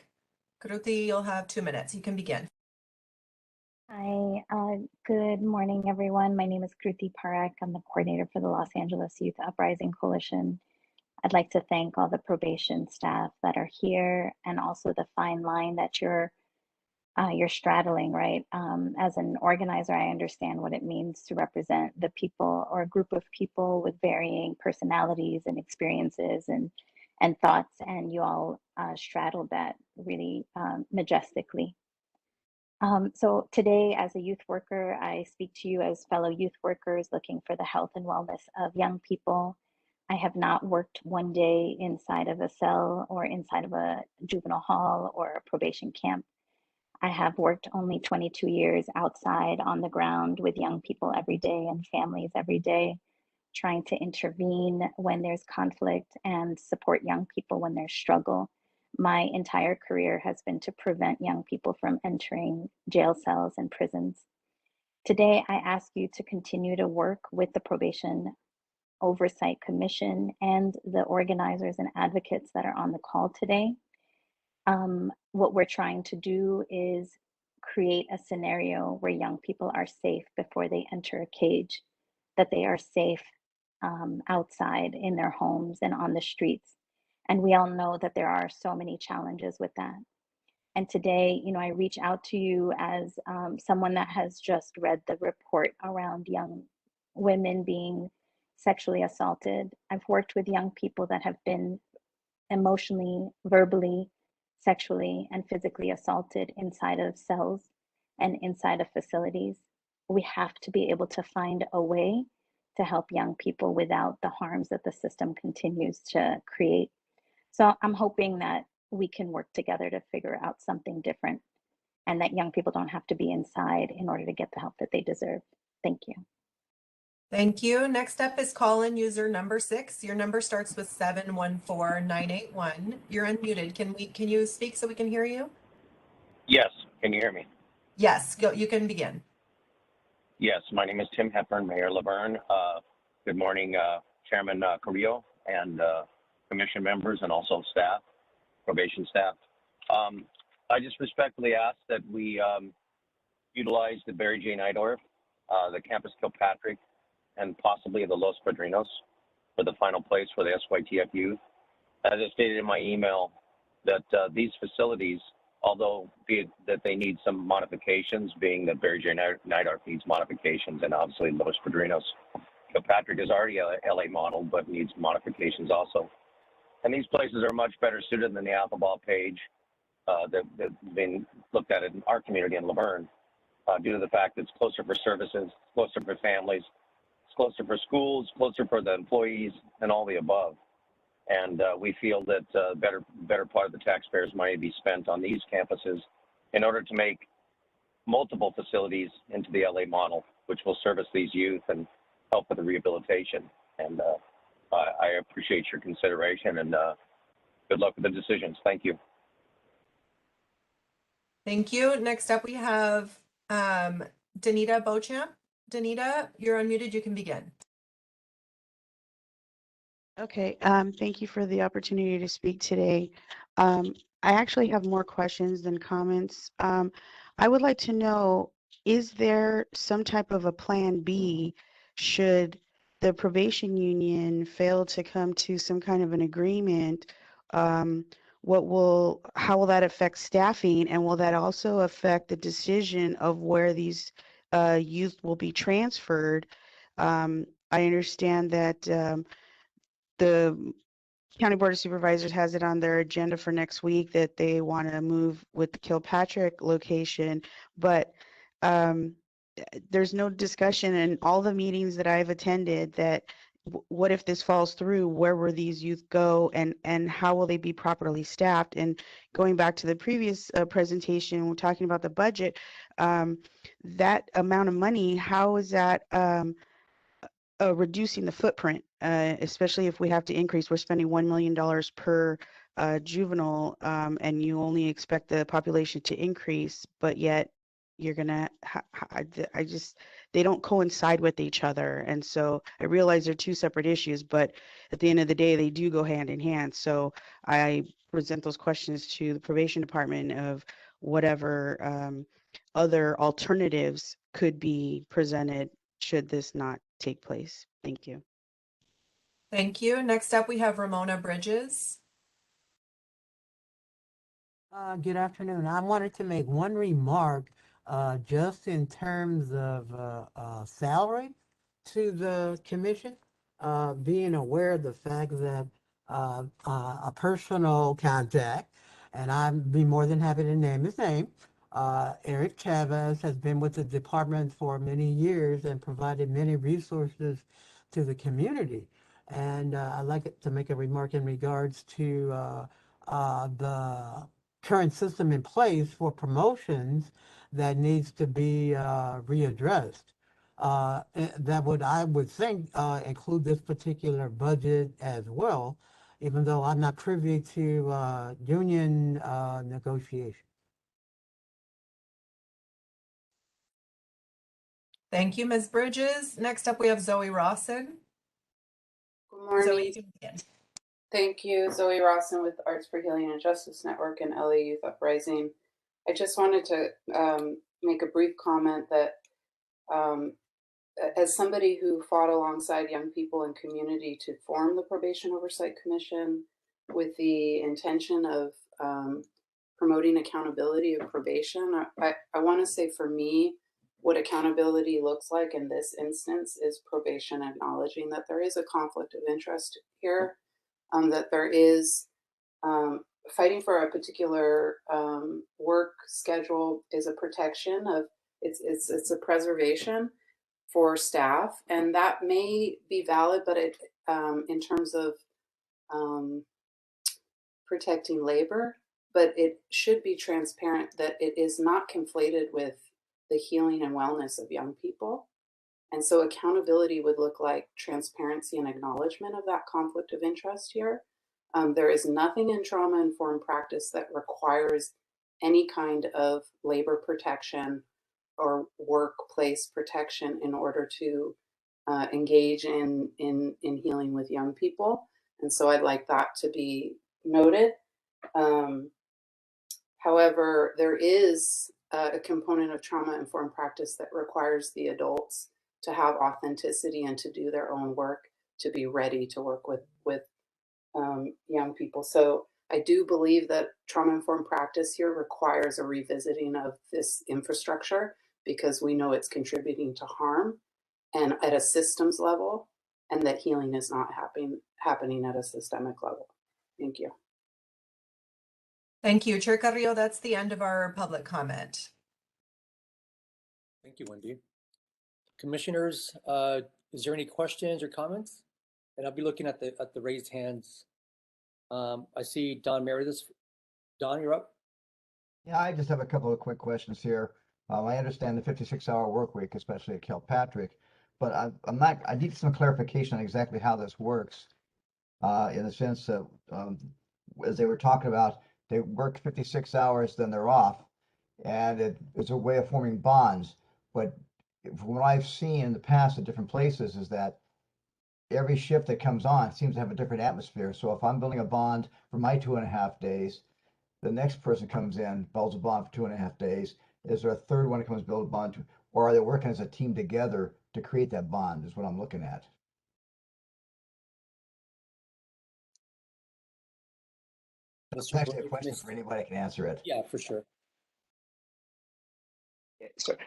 Kriti, you'll have 2 minutes. You can begin. Hi, good morning, everyone. My name is Kriti Parekh. I'm the coordinator for the Los Angeles Youth Uprising Coalition. I'd like to thank all the probation staff that are here, and also the fine line that you're straddling, right? As an organizer, I understand what it means to represent the people, or a group of people with varying personalities and experiences and thoughts, and you all straddled that really majestically. So today, as a youth worker, I speak to you as fellow youth workers looking for the health and wellness of young people. I have not worked one day inside of a cell or inside of a juvenile hall or a probation camp. I have worked only 22 years outside on the ground with young people every day and families every day, trying to intervene when there's conflict and support young people when there's struggle. My entire career has been to prevent young people from entering jail cells and prisons. Today, I ask you to continue to work with the Probation Oversight Commission and the organizers and advocates that are on the call today. What we're trying to do is create a scenario where young people are safe before they enter a cage, that they are safe outside in their homes and on the streets. And we all know that there are so many challenges with that. And today, you know, I reach out to you as someone that has just read the report around young women being sexually assaulted. I've worked with young people that have been emotionally, verbally, sexually, and physically assaulted inside of cells and inside of facilities. We have to be able to find a way to help young people without the harms that the system continues to create. So I'm hoping that we can work together to figure out something different, and that young people don't have to be inside in order to get the help that they deserve. Thank you. Thank you. Next up is call-in user number 6. Your number starts with 714981. You're unmuted. Can you speak so we can hear you? Yes. Can you hear me? Yes. Go. You can begin. Yes. My name is Tim Hepburn, Mayor Laverne. Good morning, Chairman Carrillo, and commission members, and also staff, probation staff. I just respectfully ask that we utilize the Barry J. Nidorf, the Campus Kilpatrick, and possibly the Los Padrinos for the final place for the SYTF youth. As I stated in my email, that these facilities, although be it that they need some modifications, being that Barry J. Neidhart needs modifications, and obviously Los Padrinos. Kilpatrick is already a LA model, but needs modifications also. And these places are much better suited than the Athelball page that's been looked at in our community in Laverne, due to the fact that it's closer for services, closer for families, it's closer for schools, closer for the employees, and all the above. And we feel that better part of the taxpayers' money be spent on these campuses in order to make multiple facilities into the LA model, which will service these youth and help with the rehabilitation. And I appreciate your consideration, and good luck with the decisions. Thank you. Thank you. Next up, we have Danita Beauchamp. Danita, you're unmuted. You can begin. Okay, thank you for the opportunity to speak today. I actually have more questions than comments. I would like to know, is there some type of a plan B should the probation union fail to come to some kind of an agreement? How will that affect staffing, and will that also affect the decision of where these youth will be transferred? I understand that the County Board of Supervisors has it on their agenda for next week that they want to move with the Kilpatrick location, but there's no discussion in all the meetings that I've attended that what if this falls through, where will these youth go, and how will they be properly staffed? And going back to the previous presentation, we're talking about the budget, that amount of money, how is that reducing the footprint, especially if we have to increase? We're spending $1 million per juvenile, and you only expect the population to increase, but yet you're gonna, they don't coincide with each other. And so I realize they're two separate issues, but at the end of the day, they do go hand in hand. So I present those questions to the probation department of whatever other alternatives could be presented should this not take place. Thank you. Thank you. Next up, we have Ramona Bridges. Good afternoon. I wanted to make one remark just in terms of salary to the commission, being aware of the fact that a personal contact, and I'd be more than happy to name his name, Eric Chavez has been with the department for many years and provided many resources to the community. And I'd like to make a remark in regards to the current system in place for promotions that needs to be readdressed. That would, I would think, include this particular budget as well, even though I'm not privy to union negotiations. Thank you, Ms. Bridges. Next up, we have Zoe Rosen. Good morning. Zoe, you can begin. Thank you, Zoe Rosen with Arts for Healing and Justice Network and LA Youth Uprising. I just wanted to make a brief comment that as somebody who fought alongside young people and community to form the Probation Oversight Commission with the intention of promoting accountability of probation, I want to say for me, what accountability looks like in this instance is probation acknowledging that there is a conflict of interest here, that there is fighting for a particular work schedule is a protection of, it's a preservation for staff, and that may be valid, but it in terms of protecting labor, but it should be transparent that it is not conflated with the healing and wellness of young people. And so accountability would look like transparency and acknowledgement of that conflict of interest here. There is nothing in trauma-informed practice that requires any kind of labor protection or workplace protection in order to engage in healing with young people. And so I'd like that to be noted. However, there is a component of trauma-informed practice that requires the adults to have authenticity and to do their own work, to be ready to work with young people. So I do believe that trauma-informed practice here requires a revisiting of this infrastructure, because we know it's contributing to harm and at a systems level, and that healing is not happening at a systemic level. Thank you. Thank you, Chair Carrillo. That's the end of our public comment. Thank you, Wendy. Commissioners, is there any questions or comments? And I'll be looking at the raised hands. I see Don Meredith. Don, you're up. Yeah, I just have a couple of quick questions here. I understand the 56-hour work week, especially at Kilpatrick, but I need some clarification on exactly how this works, in the sense that, as they were talking about, they work 56 hours, then they're off, and it's a way of forming bonds. But from what I've seen in the past at different places is that every shift that comes on seems to have a different atmosphere. So if I'm building a bond for my 2.5 days, the next person comes in, builds a bond for 2.5 days. Is there a third one that comes build a bond, or are they working as a team together to create that bond? Is what I'm looking at. It's actually a question for anybody that can answer it. Yeah, for sure.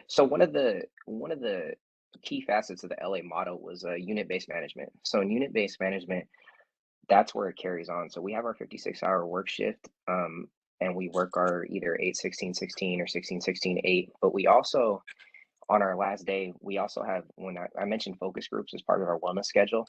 So one of the key facets of the LA model was unit-based management. So in unit-based management, that's where it carries on. So we have our 56-hour work shift, and we work our either 8-16-16 or 16-16-8. But we also, on our last day, we also have, when I mentioned focus groups as part of our wellness schedule,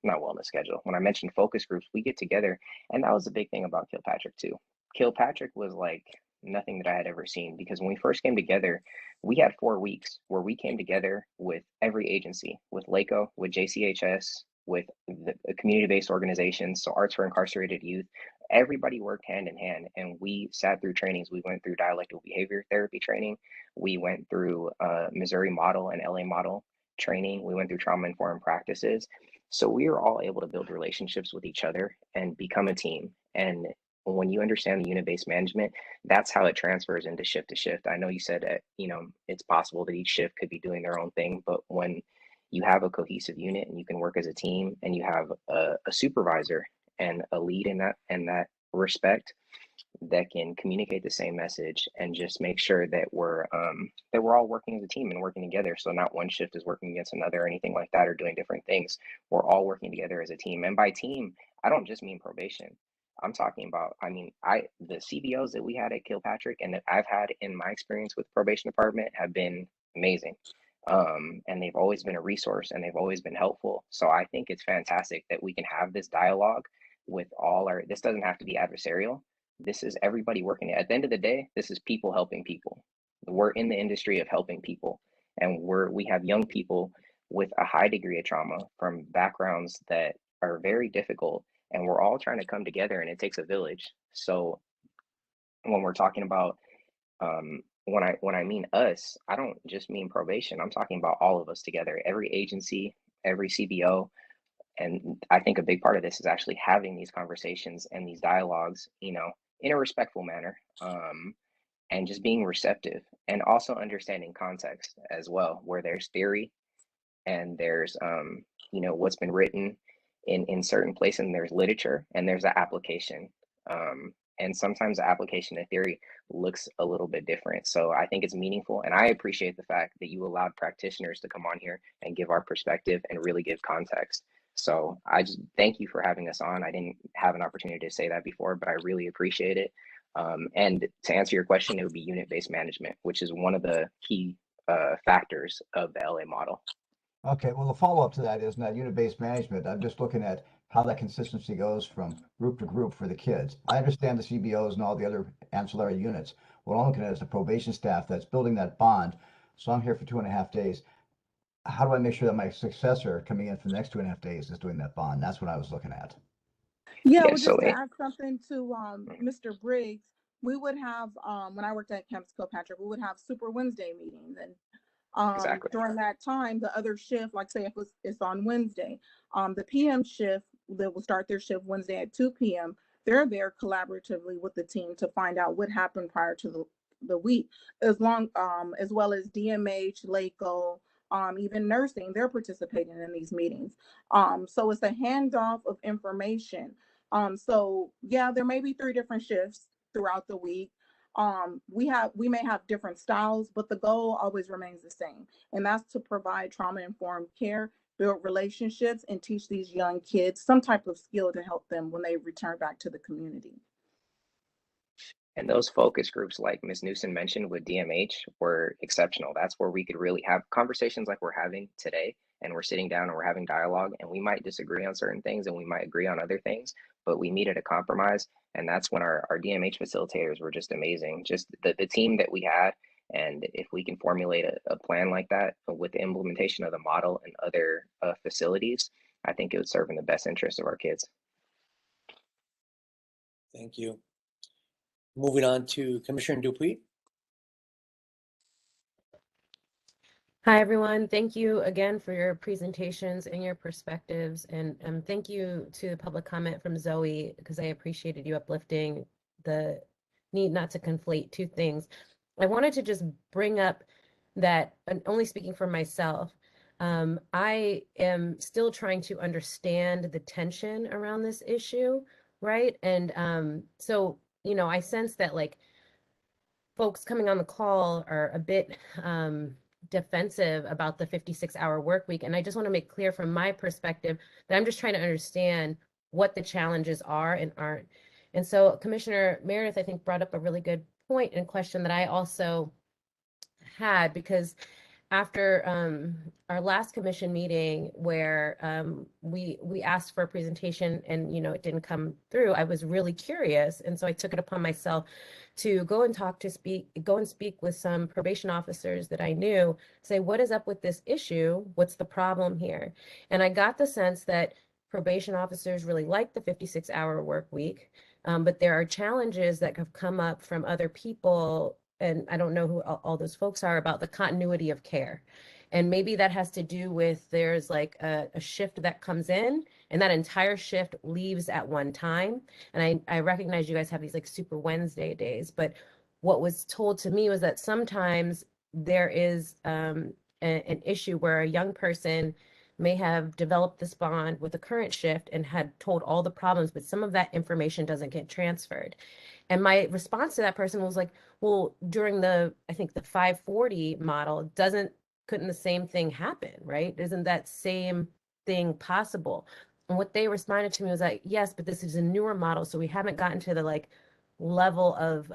not wellness schedule. When I mentioned focus groups, we get together, and that was the big thing about Kilpatrick too. Kilpatrick was like nothing that I had ever seen, because when we first came together, we had 4 weeks where we came together with every agency, with LACO, with JCHS, with the community-based organizations, so Arts for Incarcerated Youth. Everybody worked hand in hand, and we sat through trainings. We went through dialectical behavior therapy training. We went through Missouri model and LA model training. We went through trauma-informed practices. So we were all able to build relationships with each other and become a team. And when you understand the unit-based management, that's how it transfers into shift to shift. I know you said that, it's possible that each shift could be doing their own thing, but when you have a cohesive unit and you can work as a team, and you have a supervisor and a lead in that respect, that can communicate the same message and just make sure that we're all working as a team and working together. So not one shift is working against another or anything like that, or doing different things. We're all working together as a team. And by team, I don't just mean probation. I'm talking about, the CBOs that we had at Kilpatrick and that I've had in my experience with the probation department have been amazing. And they've always been a resource, and they've always been helpful. So I think it's fantastic that we can have this dialogue with this doesn't have to be adversarial. This is everybody working. At the end of the day, this is people helping people. We're in the industry of helping people, and we have young people with a high degree of trauma from backgrounds that are very difficult, and we're all trying to come together, and it takes a village. So when we're talking about, when I mean us, I don't just mean probation. I'm talking about all of us together, every agency, every CBO. And I think a big part of this is actually having these conversations and these dialogues, in a respectful manner, and just being receptive, and also understanding context as well, where there's theory and there's, what's been written in certain places, and there's literature, and there's the application. And sometimes the application of theory looks a little bit different. So I think it's meaningful. And I appreciate the fact that you allowed practitioners to come on here and give our perspective and really give context. So I just thank you for having us on. I didn't have an opportunity to say that before, but I really appreciate it. And to answer your question, it would be unit-based management, which is one of the key factors of the LA model. Okay, well, the follow-up to that is not unit-based management. I'm just looking at how that consistency goes from group to group for the kids. I understand the CBOs and all the other ancillary units. What I'm looking at is the probation staff that's building that bond. So I'm here for 2.5 days. How do I make sure that my successor coming in for the next 2.5 days is doing that bond? That's what I was looking at. Yeah, well, just to add something to Mr. Briggs, we would have, when I worked at Campus Kilpatrick, we would have Super Wednesday meetings, and Exactly. during that time, the other shift, like say if it's on Wednesday, the PM shift that will start their shift Wednesday at 2 p.m., they're there collaboratively with the team to find out what happened prior to the week, as well as DMH, LACO, even nursing, they're participating in these meetings. So it's a handoff of information. So yeah, there may be 3 different shifts throughout the week. We may have different styles, but the goal always remains the same, and that's to provide trauma-informed care, build relationships, and teach these young kids some type of skill to help them when they return back to the community. And those focus groups, like Ms. Newsom mentioned with DMH, were exceptional. That's where we could really have conversations like we're having today, and we're sitting down and we're having dialogue, and we might disagree on certain things and we might agree on other things, but we needed a compromise. And that's when our DMH facilitators were just amazing. Just the team that we had. And if we can formulate a plan like that with the implementation of the model and other facilities, I think it would serve in the best interest of our kids. Thank you. Moving on to Commissioner Dupuy. Hi, everyone. Thank you again for your presentations and your perspectives. And thank you to the public comment from Zoe, because I appreciated you uplifting the need not to conflate 2 things. I wanted to just bring up that, and only speaking for myself, I am still trying to understand the tension around this issue, right? And so, you know, I sense that like folks coming on the call are a bit defensive about the 56-hour work week. And I just want to make clear from my perspective that I'm just trying to understand what the challenges are and aren't. And so Commissioner Meredith, I think, brought up a really good point and question that I also had, because after our last commission meeting where we asked for a presentation and, you know, it didn't come through, I was really curious. And so I took it upon myself to go and speak with some probation officers that I knew, say, what is up with this issue? What's the problem here? And I got the sense that probation officers really like the 56-hour work week, but there are challenges that have come up from other people, and I don't know who all those folks are, about the continuity of care. And maybe that has to do with there's like a shift that comes in and that entire shift leaves at one time. And I recognize you guys have these like Super Wednesday days, but what was told to me was that sometimes there is an issue where a young person may have developed this bond with the current shift and had told all the problems, but some of that information doesn't get transferred. And my response to that person was like, well, during I think the 540 model, couldn't the same thing happen, right? Isn't that same thing possible? And what they responded to me was like, yes, but this is a newer model, so we haven't gotten to the like level of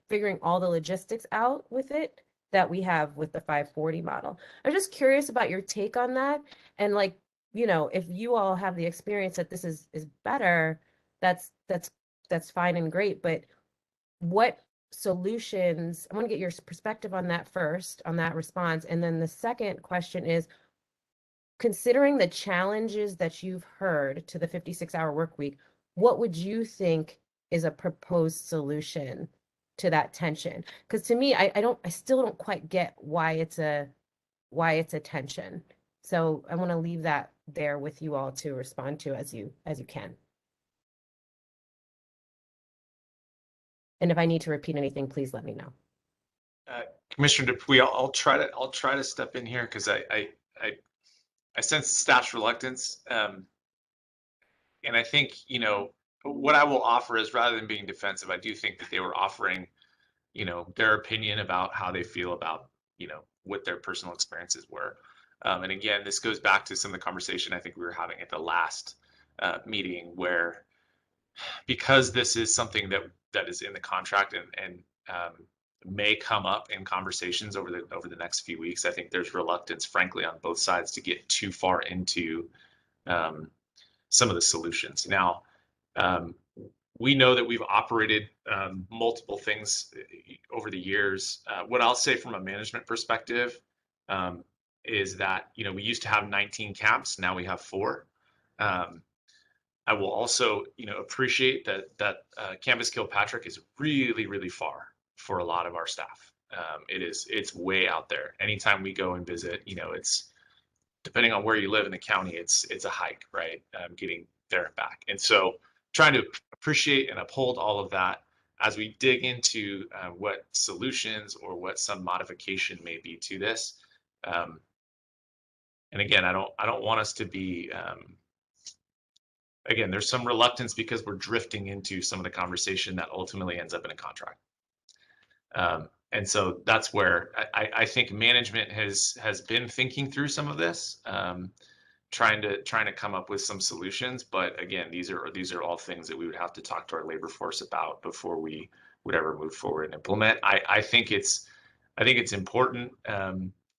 figuring all the logistics out with it that we have with the 540 model. I'm just curious about your take on that. And like, you know, if you all have the experience that this is better, that's fine and great. But what solutions, I want to get your perspective on that first, on that response. And then the second question is, considering the challenges that you've heard to the 56-hour work week, what would you think is a proposed solution to that tension? Because to me, I still don't quite get why it's a tension. So I want to leave that there with you all to respond to as you can. And if I need to repeat anything, please let me know. Commissioner Dupuy, I'll try to step in here because I sense staff's reluctance, and I think, you know, what I will offer is, rather than being defensive, I do think that they were offering, you know, their opinion about how they feel about, you know, what their personal experiences were. And again, this goes back to some of the conversation I think we were having at the last meeting, where because this is something that is in the contract and may come up in conversations over the next few weeks, I think there's reluctance, frankly, on both sides to get too far into some of the solutions. Now, we know that we've operated multiple things over the years. What I'll say from a management perspective is that, you know, we used to have 19 camps, now we have 4. I will also, you know, appreciate that Campus Kilpatrick is really, really far for a lot of our staff. It's way out there. Anytime we go and visit, you know, it's, depending on where you live in the county, it's a hike, right? Getting there and back. And so trying to appreciate and uphold all of that as we dig into what solutions or what some modification may be to this. again, I don't want us to be, again, there's some reluctance because we're drifting into some of the conversation that ultimately ends up in a contract. And so that's where I think management has been thinking through some of this, trying to come up with some solutions. But again, these are all things that we would have to talk to our labor force about before we would ever move forward and implement. I think it's important.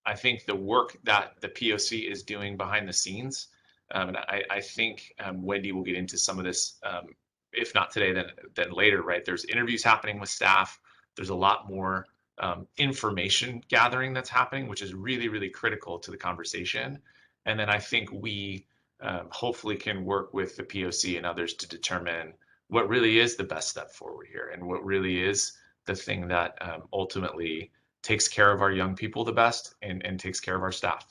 I think the work that the POC is doing behind the scenes, and I think Wendy will get into some of this, if not today, then later, right? There's interviews happening with staff. There's a lot more information gathering that's happening, which is really, really critical to the conversation. And then I think we hopefully can work with the POC and others to determine what really is the best step forward here and what really is the thing that ultimately takes care of our young people the best and takes care of our staff.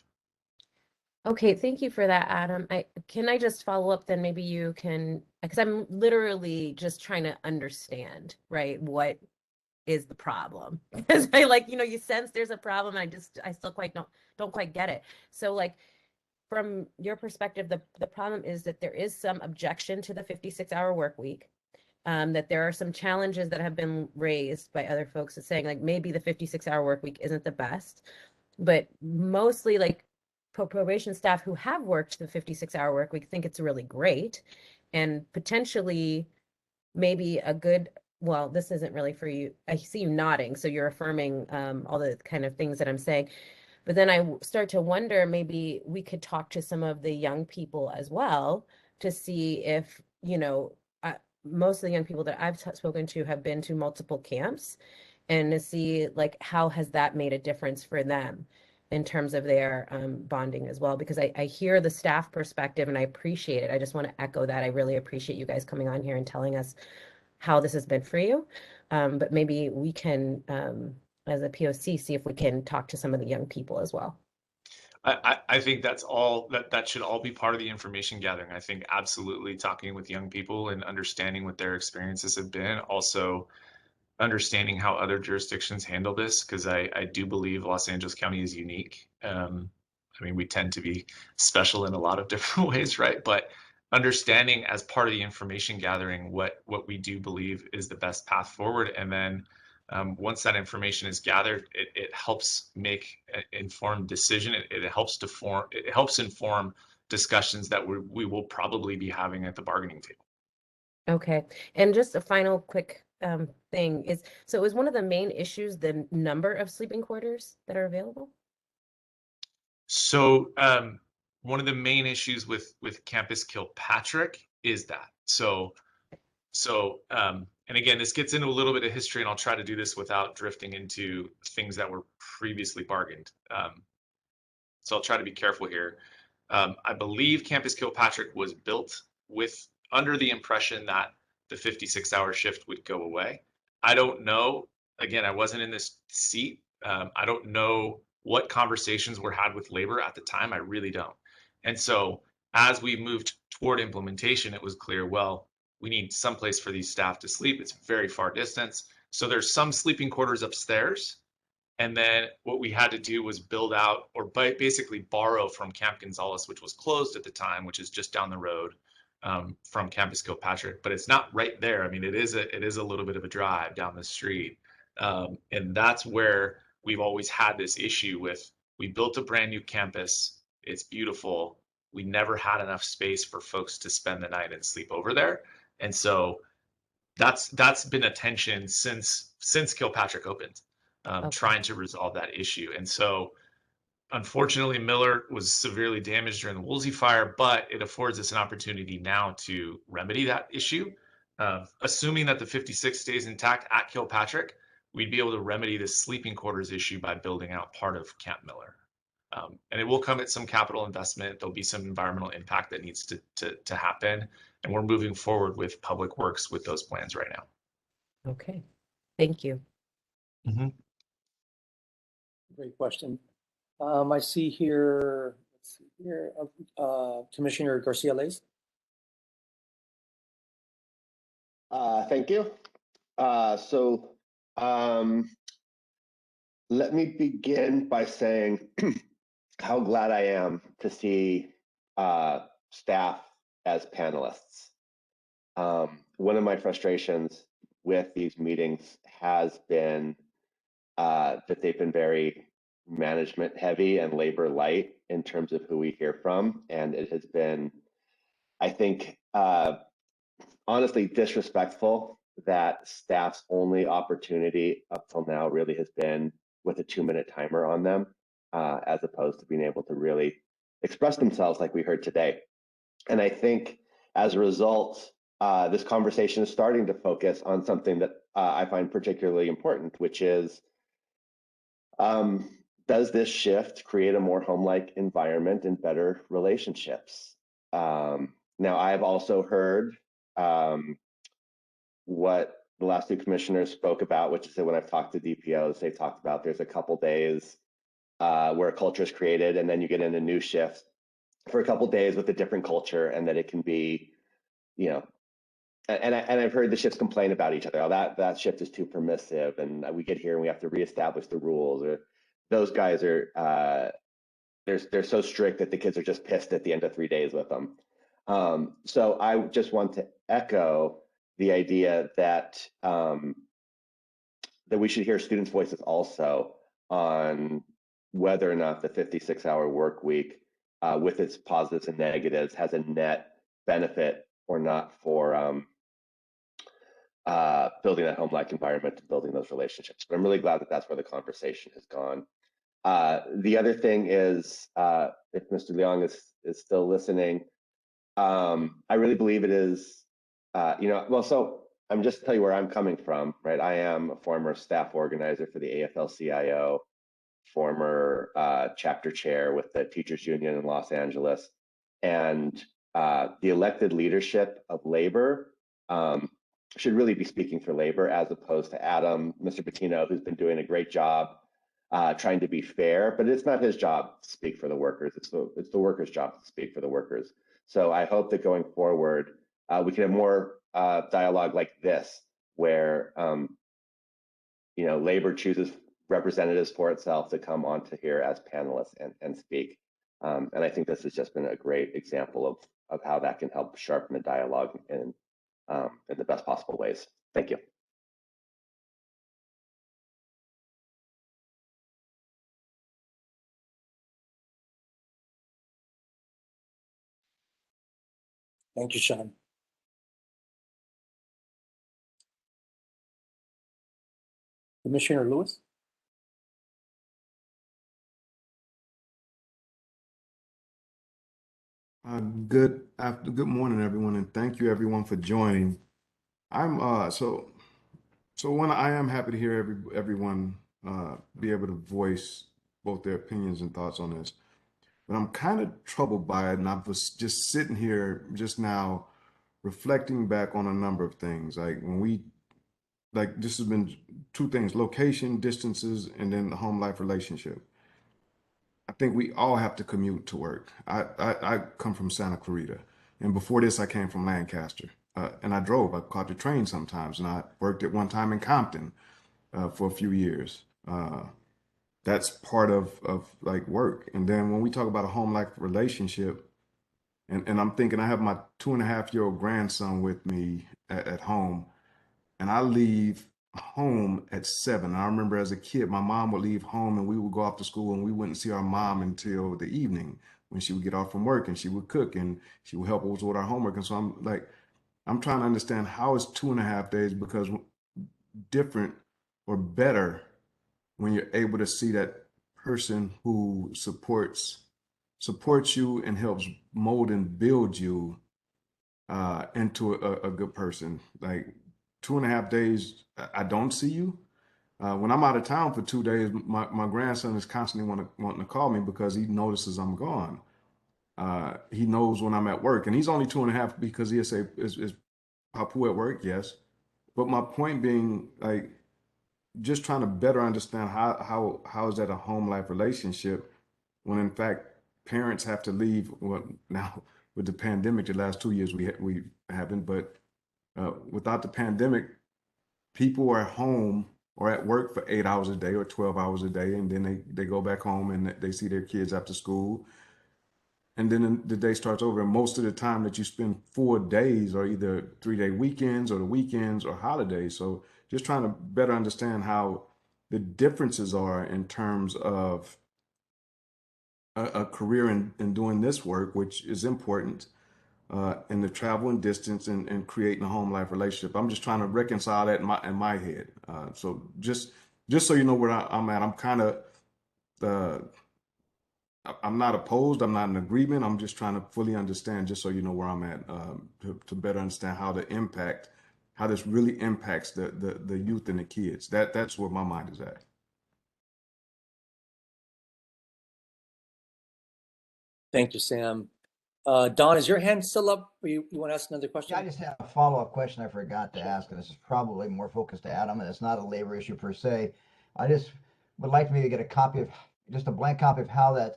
Okay, thank you for that, Adam. Can I just follow up then? Maybe you can, because I'm literally just trying to understand, right, what is the problem? Because I you sense there's a problem. I still don't quite get it. So like, from your perspective, the problem is that there is some objection to the 56-hour work week, that there are some challenges that have been raised by other folks that saying like maybe the 56-hour work week isn't the best, but mostly like probation staff who have worked the 56-hour work week think it's really great and potentially maybe a good, well, this isn't really for you. I see you nodding, so you're affirming all the kind of things that I'm saying. But then I start to wonder, maybe we could talk to some of the young people as well to see if, most of the young people that I've spoken to have been to multiple camps, and to see like how has that made a difference for them in terms of their bonding as well. Because I hear the staff perspective and I appreciate it. I just want to echo that. I really appreciate you guys coming on here and telling us how this has been for you. But maybe we can, as a POC, see if we can talk to some of the young people as well. I think that's all that should all be part of the information gathering. I think absolutely talking with young people and understanding what their experiences have been. Also understanding how other jurisdictions handle this, because I do believe Los Angeles County is unique. I mean, we tend to be special in a lot of different ways, right? But understanding as part of the information gathering what we do believe is the best path forward, and then once that information is gathered, it helps make an informed decision. It helps inform discussions that we will probably be having at the bargaining table. Okay, and just a final quick thing is, so is one of the main issues the number of sleeping quarters that are available? So one of the main issues with Campus Kilpatrick is that. So and again, this gets into a little bit of history, and I'll try to do this without drifting into things that were previously bargained. So I'll try to be careful here. I believe Campus Kilpatrick was built under the impression that the 56-hour shift would go away. I don't know. Again, I wasn't in this seat. I don't know what conversations were had with labor at the time. I really don't. And so as we moved toward implementation, it was clear, well, we need some place for these staff to sleep. It's very far distance. So there's some sleeping quarters upstairs. And then what we had to do was build out, or basically borrow from Camp Gonzales, which was closed at the time, which is just down the road from Campus Kilpatrick. But it's not right there. I mean, it is a little bit of a drive down the street. And that's where we've always had this issue with, we built a brand new campus. It's beautiful. We never had enough space for folks to spend the night and sleep over there. And so that's been a tension since Kilpatrick opened, trying to resolve that issue. And so unfortunately, Miller was severely damaged during the Woolsey fire, but it affords us an opportunity now to remedy that issue. Assuming that the 56 stays intact at Kilpatrick, we'd be able to remedy this sleeping quarters issue by building out part of Camp Miller. And it will come at some capital investment. There'll be some environmental impact that needs to happen. And we're moving forward with Public Works with those plans right now. Okay, thank you. Mm-hmm. Great question. I see here, let's see here, Commissioner Garcia-Leyes. Thank you. Let me begin by saying how glad I am to see staff as panelists. One of my frustrations with these meetings has been that they've been very management heavy and labor light in terms of who we hear from. And it has been, I think, honestly disrespectful that staff's only opportunity up till now really has been with a 2-minute timer on them, as opposed to being able to really express themselves like we heard today. And I think as a result, this conversation is starting to focus on something that I find particularly important, which is, does this shift create a more home-like environment and better relationships? Now, I've also heard what the last two commissioners spoke about, which is that when I've talked to DPOs, they've talked about there's a couple days where a culture is created, and then you get in a new shift for a couple days with a different culture, and that it can be, you know, and I've heard the shifts complain about each other. Oh, that shift is too permissive, and we get here and we have to reestablish the rules. Or those guys are they're so strict that the kids are just pissed at the end of 3 days with them. So I just want to echo the idea that that we should hear students' voices also on whether or not the 56-hour work week, with its positives and negatives, has a net benefit or not for building that home-like environment and building those relationships. But I'm really glad that that's where the conversation has gone. The other thing is, if Mr. Leong is still listening, I really believe it is, well, so I'm just to tell you where I'm coming from, right? I am a former staff organizer for the AFL-CIO, former chapter chair with the Teachers Union in Los Angeles, and the elected leadership of labor should really be speaking for labor, as opposed to Adam, Mr. Patino, who's been doing a great job trying to be fair, but it's not his job to speak for the workers. It's the workers' job to speak for the workers. So I hope that going forward, we can have more dialogue like this, where labor chooses representatives for itself to come onto here as panelists and speak. And I think this has just been a great example of how that can help sharpen the dialogue in the best possible ways. Thank you. Thank you, Sean. Commissioner Lewis? Good morning, everyone, and thank you everyone for joining. I'm so one, I am happy to hear everyone be able to voice both their opinions and thoughts on this. But I'm kind of troubled by it, and I was just sitting here just now reflecting back on a number of things. Like this has been two things: location, distances, and then the home life relationship. I think we all have to commute to work. I come from Santa Clarita, and before this, I came from Lancaster, and I drove. I caught the train sometimes, and I worked at one time in Compton for a few years. That's part of like work. And then when we talk about a home life relationship, and I'm thinking, I have my 2.5-year-old grandson with me at home, and I leave home at 7. I remember as a kid, my mom would leave home and we would go off to school, and we wouldn't see our mom until the evening when she would get off from work, and she would cook and she would help us with our homework. And so I'm trying to understand, how is 2.5 days because different or better when you're able to see that person who supports you and helps mold and build you into a good person. Like 2.5 days, I don't see you. When I'm out of town for 2 days, my grandson is constantly wanting to call me because he notices I'm gone. He knows when I'm at work, and he's only 2.5 because he'll say, is Papu at work? Yes. But my point being, like, just trying to better understand how is that a home life relationship when in fact parents have to leave. Well, now with the pandemic, the last 2 years we haven't, but without the pandemic, people are home or at work for 8 hours a day or 12 hours a day, and then they go back home and they see their kids after school, and then the day starts over. And most of the time that you spend 4 days are either 3-day weekends or the weekends or holidays. So just trying to better understand how the differences are in terms of a career in doing this work, which is important, and the travel and distance and creating a home life relationship. I'm just trying to reconcile that in my head. So just so you know where I'm at, I'm kind of I'm not opposed. I'm not in agreement. I'm just trying to fully understand, just so you know where I'm at, to better understand how this really impacts the youth and the kids. That's where my mind is at. Thank you, Sam. Don, is your hand still up? Or you want to ask another question? Yeah, I just have a follow-up question I forgot to ask, and this is probably more focused to Adam, and it's not a labor issue per se. I just would like me to get a copy of, just a blank copy of how that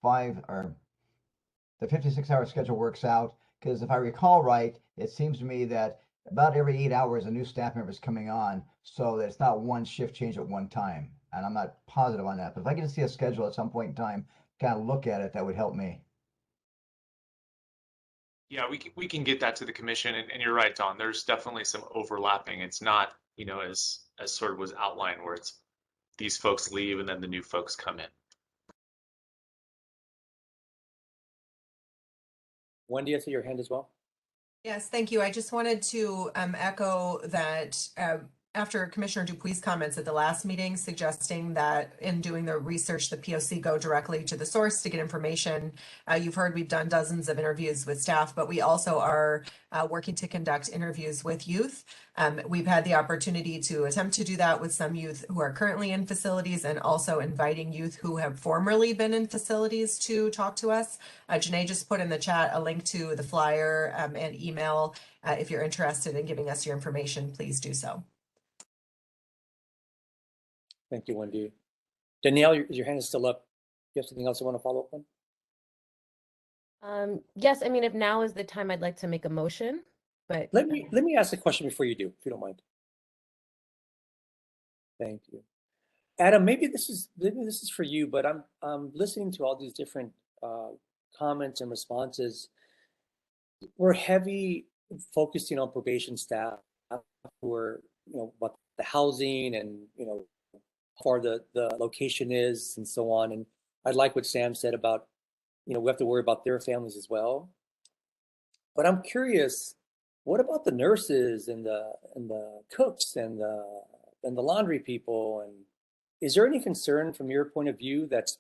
the 56-hour schedule works out. Because if I recall right, it seems to me that about every 8 hours a new staff member is coming on, so that it's not one shift change at one time. And I'm not positive on that, but if I can see a schedule at some point in time, kind of look at it, that would help me. Yeah, we can get that to the commission, and you're right, Don. There's definitely some overlapping. It's not, as sort of was outlined, where it's these folks leave and then the new folks come in. Wendy, I see your hand as well. Yes, thank you. I just wanted to echo that after Commissioner Dupuy's comments at the last meeting, suggesting that in doing the research, the POC go directly to the source to get information. You've heard we've done dozens of interviews with staff, but we also are working to conduct interviews with youth. We've had the opportunity to attempt to do that with some youth who are currently in facilities, and also inviting youth who have formerly been in facilities to talk to us. Janae just put in the chat a link to the flyer and email. If you're interested in giving us your information, please do so. Thank you, Wendy. Danielle, your hand is still up. You have something else you want to follow up on? Yes, I mean, if now is the time, I'd like to make a motion, but Let me ask a question before you do, if you don't mind. Thank you. Adam, maybe this is for you, but I'm listening to all these different comments and responses. We're heavy focusing on probation staff who are, what the housing and, how far the location is and so on. And I like what Sam said about, we have to worry about their families as well. But I'm curious, what about the nurses and the cooks and the laundry people? And is there any concern from your point of view that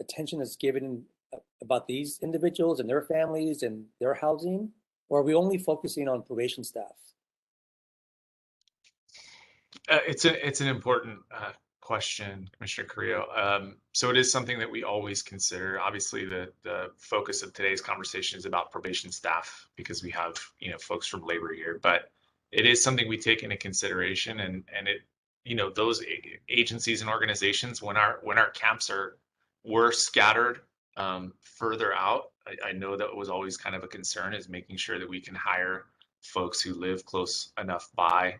attention is given about these individuals and their families and their housing? Or are we only focusing on probation staff? It's an important question, Commissioner Carrillo. So it is something that we always consider. Obviously, the focus of today's conversation is about probation staff because we have folks from labor here, but it is something we take into consideration, and it those agencies and organizations, when our camps were scattered further out, I know that was always kind of a concern, is making sure that we can hire folks who live close enough by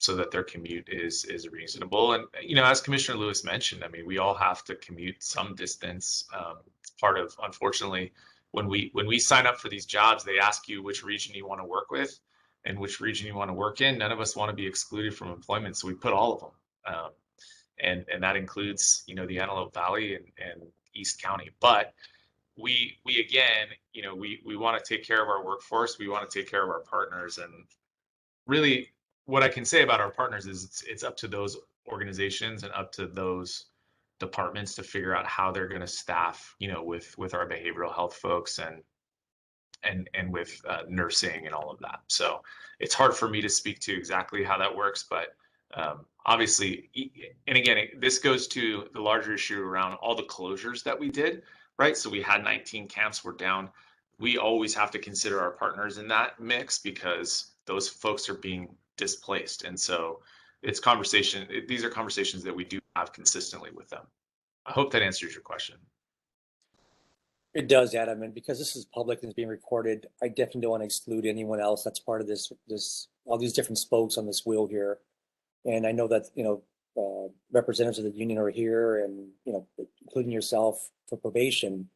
so that their commute is reasonable. And as Commissioner Lewis mentioned, I mean, we all have to commute some distance. It's part of, unfortunately, when we sign up for these jobs, they ask you which region you want to work with and which region you want to work in. None of us want to be excluded from employment, so we put all of them, and that includes the Antelope Valley and East County. But we again, we want to take care of our workforce. We want to take care of our partners, and really, what I can say about our partners is it's up to those organizations and up to those departments to figure out how they're going to staff, with our behavioral health folks and with nursing and all of that. So it's hard for me to speak to exactly how that works, but obviously, and again, this goes to the larger issue around all the closures that we did, right? So we had 19 camps were down. We always have to consider our partners in that mix because those folks are being displaced. And so these are conversations that we do have consistently with them. I hope that answers your question. It does, Adam, and because this is public and it's being recorded, I definitely don't want to exclude anyone else that's part of this all these different spokes on this wheel here. And I know that, representatives of the union are here and, including yourself for probation.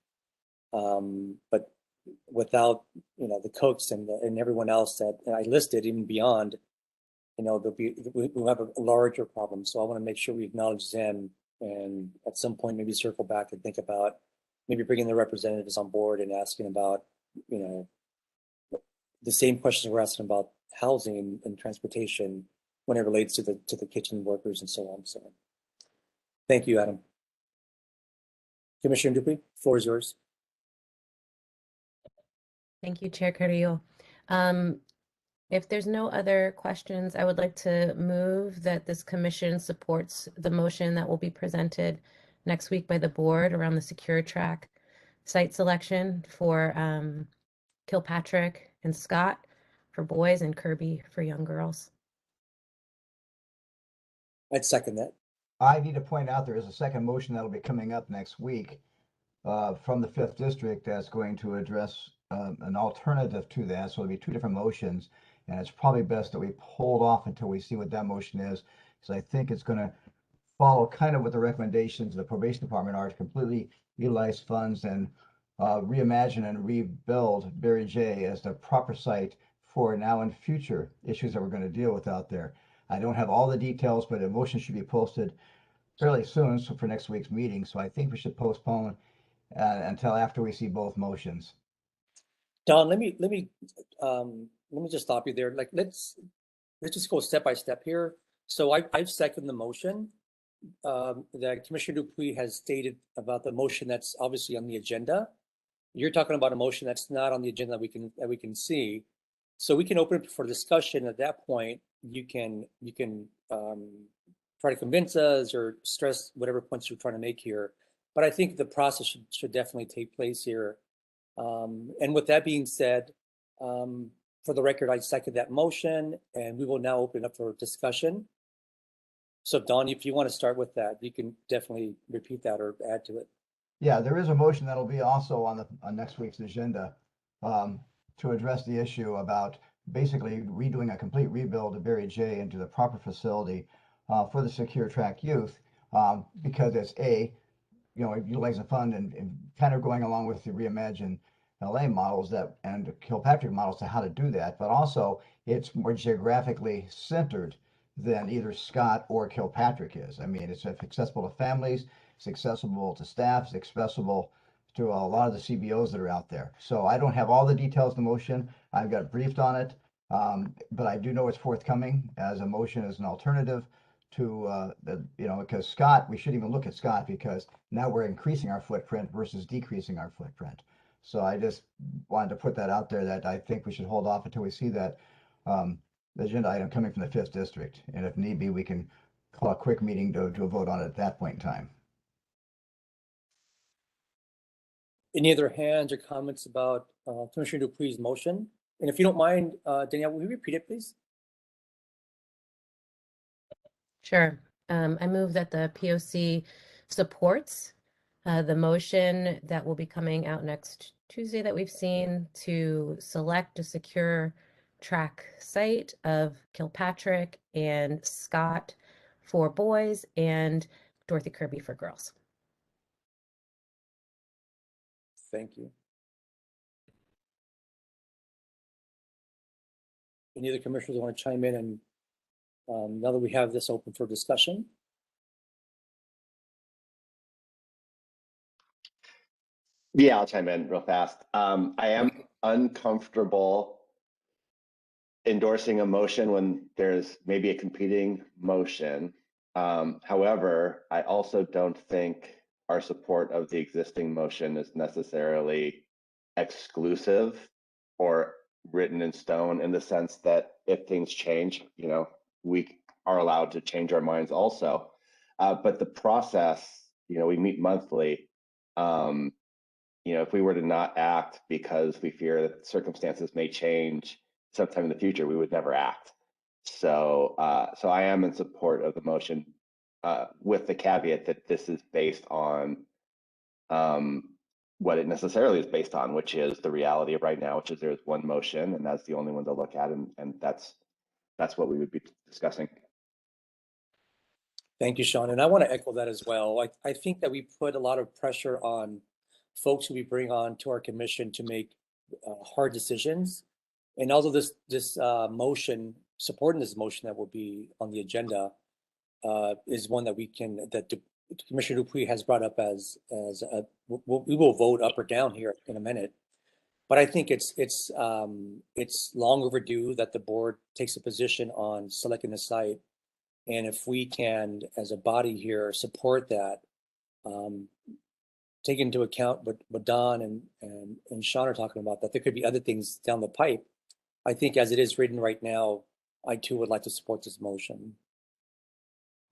But without, the cooks and everyone else that I listed, even beyond, we'll have a larger problem. So I want to make sure we acknowledge them and at some point maybe circle back and think about maybe bringing the representatives on board and asking about, the same questions we're asking about housing and transportation when it relates to the kitchen workers and so on. So thank you, Adam. Commissioner Dupuy, floor is yours. Thank you, Chair Carrillo. If there's no other questions, I would like to move that this commission supports the motion that will be presented next week by the board around the secure track site selection for Kilpatrick and Scott for boys and Kirby for young girls. I'd second that. I need to point out there is a second motion that'll be coming up next week from the 5th District that's going to address an alternative to that. So it'll be two different motions, and it's probably best that we hold off until we see what that motion is, because I think it's going to follow kind of what the recommendations of the probation department are to completely utilize funds and reimagine and rebuild Barry J as the proper site for now and future issues that we're going to deal with out there. I don't have all the details, but a motion should be posted fairly soon, so for next week's meeting. So I think we should postpone until after we see both motions. Don, let me just stop you there. Like, let's just go step by step here. So I've seconded the motion that Commissioner Dupuy has stated about the motion that's obviously on the agenda. You're talking about a motion that's not on the agenda that we can see. So we can open it for discussion. At that point, you can try to convince us or stress whatever points you're trying to make here. But I think the process should definitely take place here. And with that being said, for the record, I second that motion, and we will now open up for discussion. So Don, if you want to start with that, you can definitely repeat that or add to it. Yeah, there is a motion that'll be also on next week's agenda to address the issue about basically redoing a complete rebuild of Barry J into the proper facility for the secure track youth, because it's utilizing the fund and kind of going along with the Reimagined LA models and Kilpatrick models to how to do that, but also it's more geographically centered than either Scott or Kilpatrick is. I mean, it's accessible to families, it's accessible to staff, it's accessible to a lot of the CBOs that are out there. So I don't have all the details of the motion. I've got briefed on it, but I do know it's forthcoming as a motion as an alternative to because Scott, we should even look at Scott, because now we're increasing our footprint versus decreasing our footprint. So I just wanted to put that out there that I think we should hold off until we see that agenda item coming from the 5th District. And if need be, we can call a quick meeting to do a vote on it at that point in time. Any other hands or comments about Commissioner Dupuy's motion? And if you don't mind, Danielle, will you repeat it, please? Sure. I move that the POC supports the motion that will be coming out next Tuesday that we've seen to select a secure track site of Kilpatrick and Scott for boys and Dorothy Kirby for girls. Thank you. Any other commissioners want to chime in? And now that we have this open for discussion. Yeah, I'll chime in real fast. I am uncomfortable endorsing a motion when there's maybe a competing motion. However, I also don't think our support of the existing motion is necessarily exclusive or written in stone, in the sense that if things change, we are allowed to change our minds also. But the process, we meet monthly. If we were to not act because we fear that circumstances may change sometime in the future, we would never act. So I am in support of the motion, with the caveat that this is based on what it necessarily is based on, which is the reality of right now, which is there's one motion, and that's the only one to look at, and that's what we would be discussing. Thank you, Sean. And I want to echo that as well. I think that we put a lot of pressure on folks who we bring on to our commission to make hard decisions. And although this motion, supporting this motion that will be on the agenda, is one that Commissioner Dupuy has brought up as we will vote up or down here in a minute. But I think it's long overdue that the board takes a position on selecting the site. And if we can, as a body here, support that, take into account what Don and Sean are talking about, that there could be other things down the pipe. I think as it is written right now, I too would like to support this motion.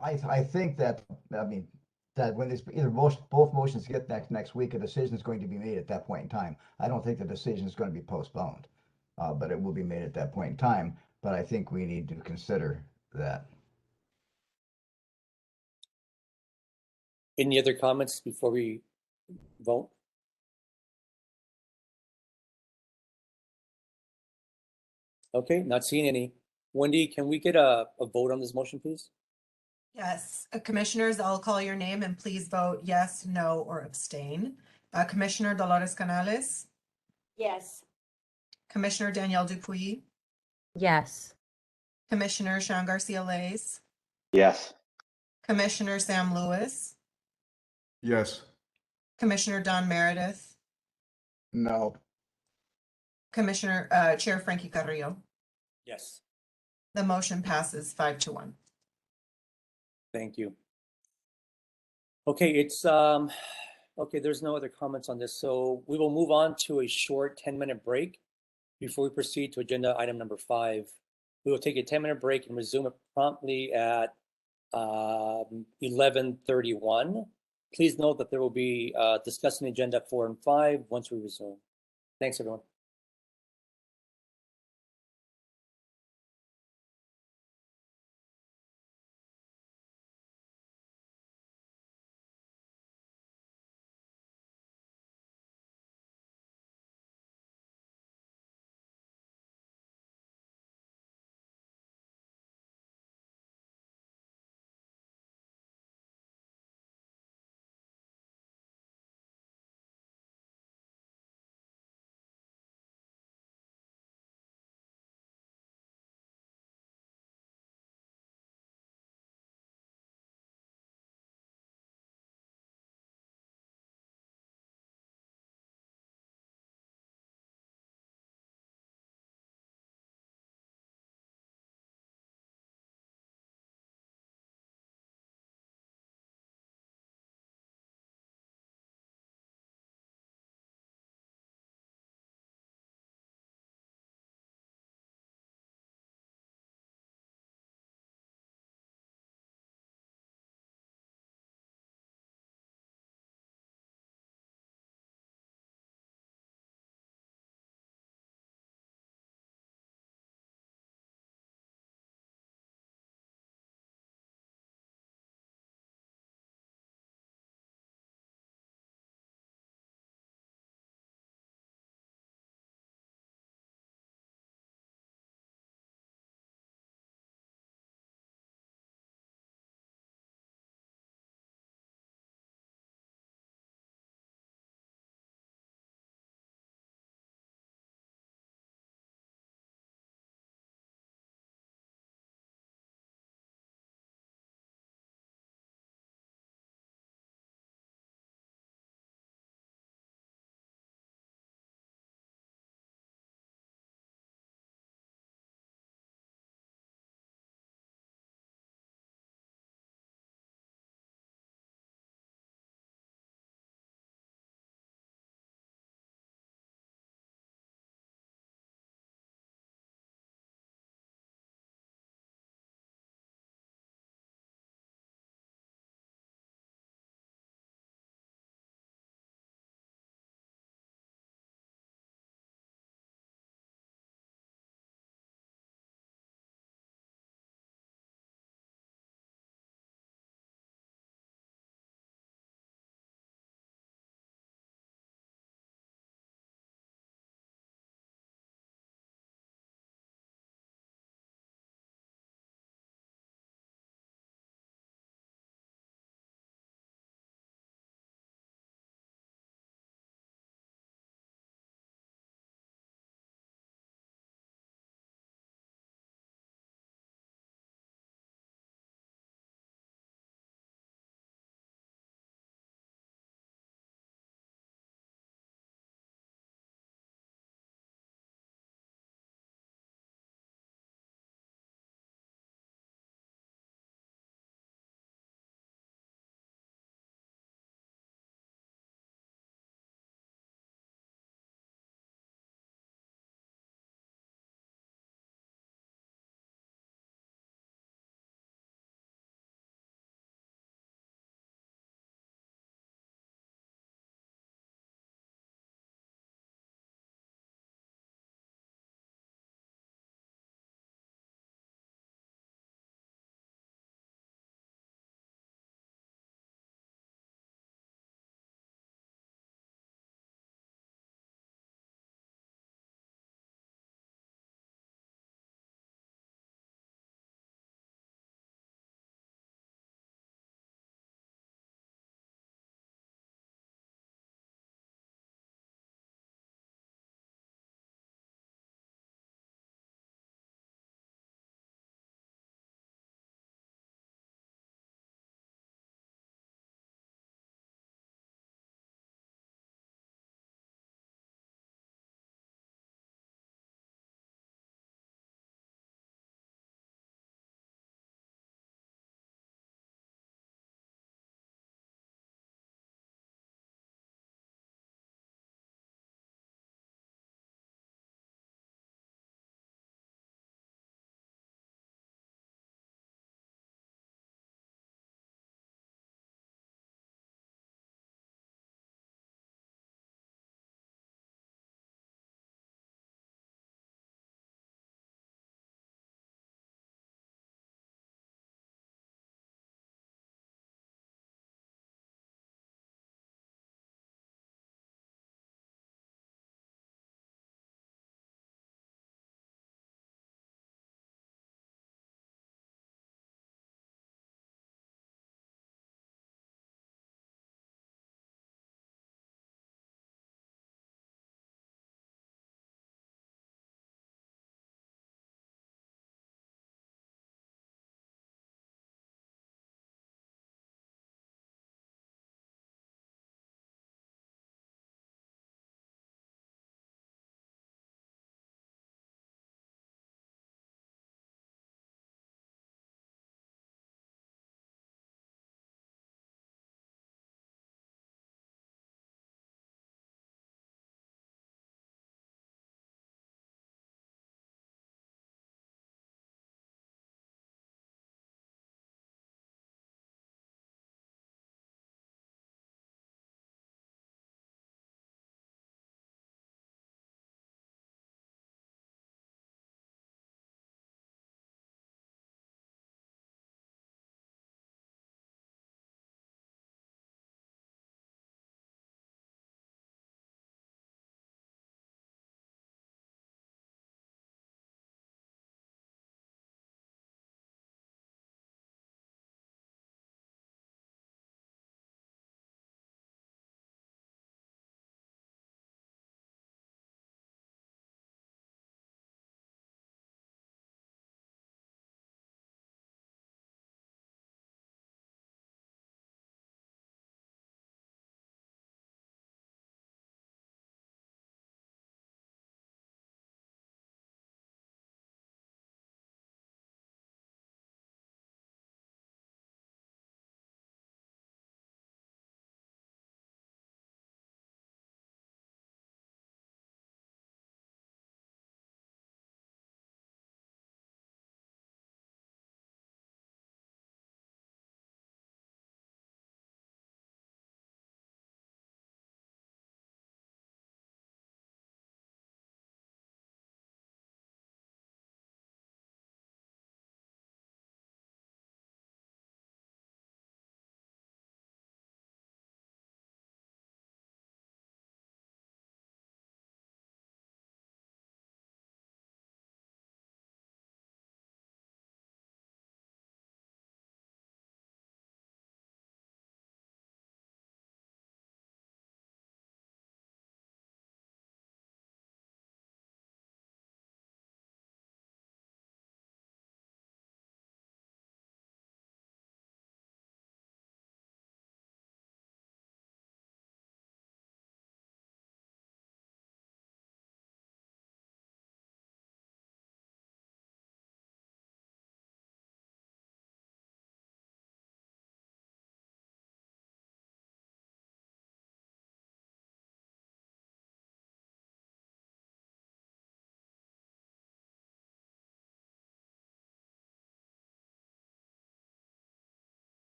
I think that, I mean, that when this either both motions get next week, a decision is going to be made at that point in time. I don't think the decision is going to be postponed, but it will be made at that point in time. But I think we need to consider that. Any other comments before we vote? Okay, not seeing any. Wendy, can we get a vote on this motion, please? Yes, commissioners, I'll call your name and please vote yes, no, or abstain. Commissioner Dolores Canales, Yes. Commissioner Danielle Dupuy, Yes. Commissioner Sean Garcia Lays, Yes. Commissioner Sam Lewis, Yes. Commissioner Don Meredith, No. Commissioner Chair Frankie Carrillo. Yes. The motion passes 5-1. Thank you. Okay, it's okay, there's no other comments on this, so we will move on to a short 10-minute break before we proceed to agenda item number 5. We will take a 10-minute break and resume it promptly at 11:31. Please note that there will be discussing agenda 4 and 5 once we resume. Thanks, everyone.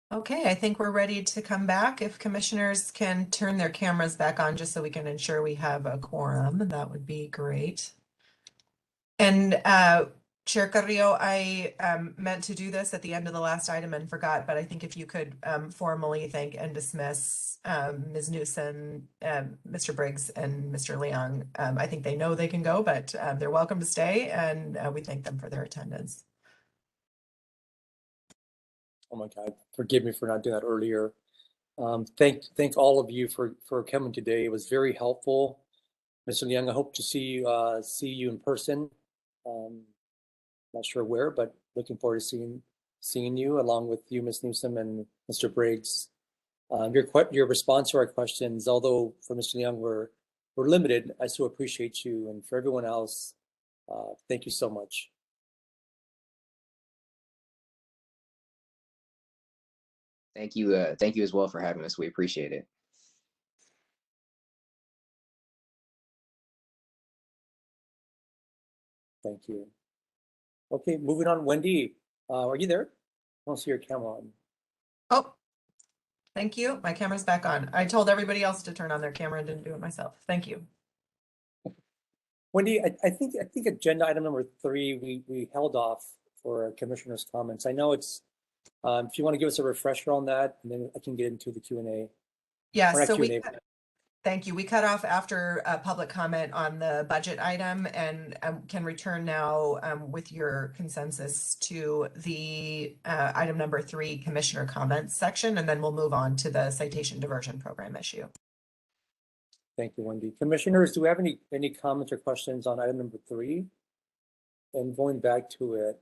Okay, I think we're ready to come back. If commissioners can turn their cameras back on just so we can ensure we have a quorum, that would be great. And Chair Carrillo, I meant to do this at the end of the last item and forgot, but I think if you could formally thank and dismiss Ms. Newsom, Mr. Briggs, and Mr. Leong. I think they know they can go, but they're welcome to stay, and we thank them for their attendance. Oh my God, forgive me for not doing that earlier. Thank all of you for coming today. It was very helpful. Mr. Leong, I hope to see you in person. Not sure where, but looking forward to seeing you along with you, Ms. Newsom and Mr. Briggs. Your response to our questions, although for Mr. Leong we're limited, I still appreciate you, and for everyone else, thank you so much. Thank you as well for having us. We appreciate it. Thank you. Okay, moving on. Wendy, are you there? I don't see your camera on. Oh, thank you. My camera's back on. I told everybody else to turn on their camera and didn't do it myself. Thank you. Wendy, I think agenda item number 3, we held off for commissioners' comments. I know it's, if you want to give us a refresher on that, and then I can get into the Q&A. Yeah, Or not so Q&A, thank you. We cut off after public comment on the budget item and can return now with your consensus to the item number 3, commissioner comments section, and then we'll move on to the citation diversion program issue. Thank you, Wendy. Commissioners, do we have any comments or questions on item number 3? And going back to it,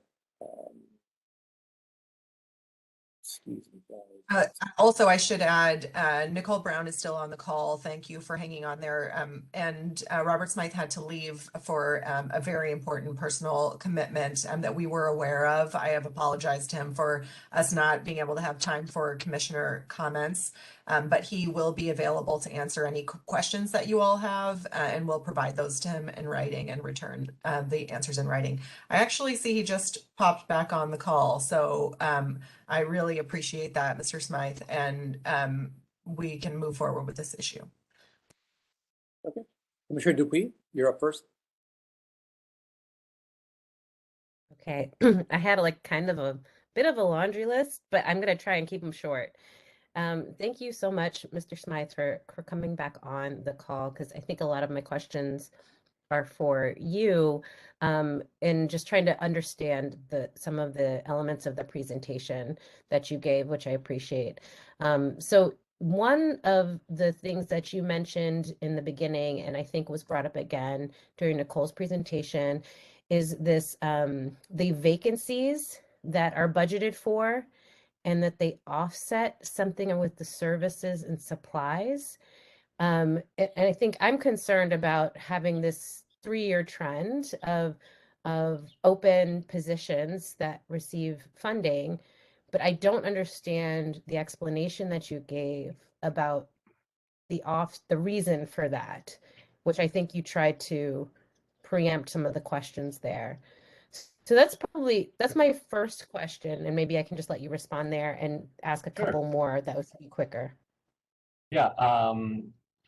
excuse me, guys. Also, I should add, Nicole Brown is still on the call. Thank you for hanging on there. And Robert Smythe had to leave for a very important personal commitment that we were aware of. I have apologized to him for us not being able to have time for commissioner comments, but he will be available to answer any questions that you all have, and we'll provide those to him in writing and return the answers in writing. I actually see he just popped back on the call, so I really appreciate that, Mr. Smythe, and we can move forward with this issue. Okay. Commissioner Dupuy, you're up first. Okay, I had like kind of a bit of a laundry list, but I'm going to try and keep them short. Thank you so much, Mr. Smythe, for coming back on the call, because I think a lot of my questions are for you, and just trying to understand some of the elements of the presentation that you gave, which I appreciate. So one of the things that you mentioned in the beginning, and I think was brought up again during Nicole's presentation, is this the vacancies that are budgeted for, and that they offset something with the services and supplies. And I think I'm concerned about having this 3-year trend of open positions that receive funding, but I don't understand the explanation that you gave about the reason for that, which I think you tried to preempt some of the questions there. So that's my first question, and maybe I can just let you respond there and ask a couple more that would be quicker. Yeah.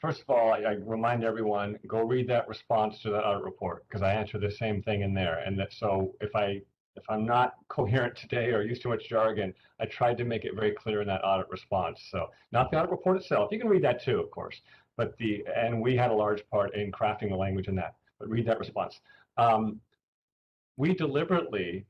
First of all, I remind everyone, go read that response to the audit report, because I answer the same thing in there. And that, so if I'm not coherent today or use too much jargon, I tried to make it very clear in that audit response. So not the audit report itself. You can read that too, of course. But and we had a large part in crafting the language in that. But read that response. We deliberately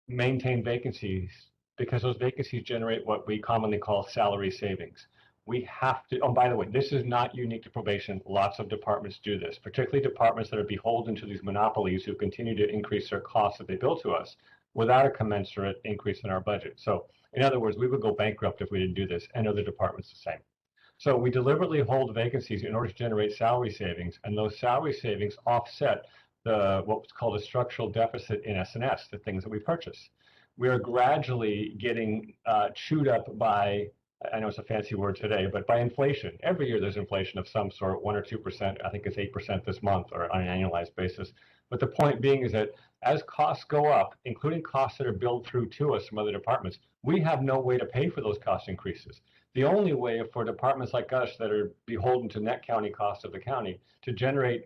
maintain vacancies because those vacancies generate what we commonly call salary savings. We have to, oh, by the way, this is not unique to probation. Lots of departments do this, particularly departments that are beholden to these monopolies who continue to increase their costs that they bill to us without a commensurate increase in our budget. So in other words, we would go bankrupt if we didn't do this, and other departments the same. So we deliberately hold vacancies in order to generate salary savings, and those salary savings offset what's called a structural deficit in S&S, the things that we purchase. We are gradually getting chewed up by I know it's a fancy word today, but by inflation. Every year there's inflation of some sort, 1 or 2%. I think it's 8% this month or on an annualized basis. But the point being is that as costs go up, including costs that are billed through to us from other departments, we have no way to pay for those cost increases. The only way for departments like us that are beholden to net county costs of the county to generate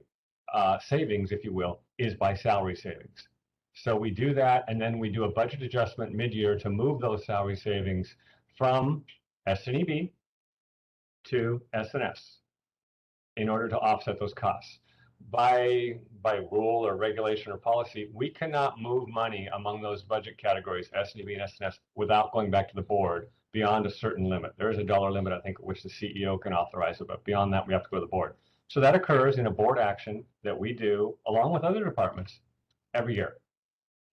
savings, if you will, is by salary savings. So we do that, and then we do a budget adjustment mid-year to move those salary savings from S&EB to S&S in order to offset those costs. By rule or regulation or policy, we cannot move money among those budget categories, S&EB and S&S, without going back to the board beyond a certain limit. There is a dollar limit, I think, at which the CEO can authorize it, but beyond that, we have to go to the board. So that occurs in a board action that we do along with other departments every year.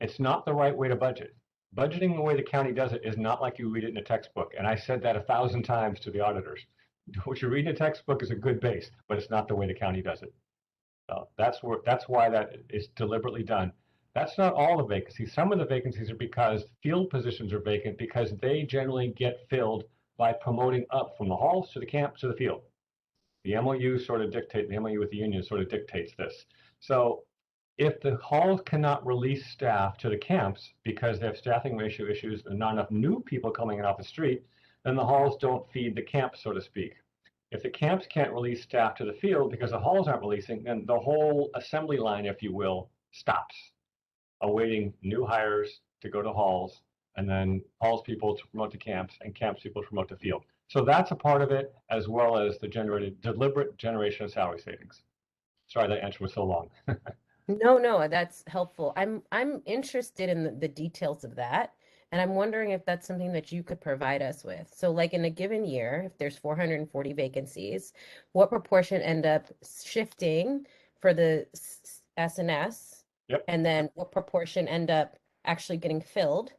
It's not the right way to budget. Budgeting the way the county does it is not like you read it in a textbook. And I said that 1,000 times to the auditors. What you read in a textbook is a good base, but it's not the way the county does it. So that's why that is deliberately done. That's not all the vacancies. Some of the vacancies are because field positions are vacant because they generally get filled by promoting up from the halls to the camp to the field. The MOU the MOU with the union sort of dictates this. So if the halls cannot release staff to the camps because they have staffing ratio issues and not enough new people coming in off the street, then the halls don't feed the camp, so to speak. If the camps can't release staff to the field because the halls aren't releasing, then the whole assembly line, if you will, stops, awaiting new hires to go to halls, and then halls people to promote to camps, and camps people to promote to field. So that's a part of it, as well as the deliberate generation of salary savings. Sorry, that answer was so long. No, that's helpful. I'm interested in the details of that, and I'm wondering if that's something that you could provide us with. So like in a given year, if there's 440 vacancies, what proportion end up shifting for the S&S? Yep. And then what proportion end up actually getting filled?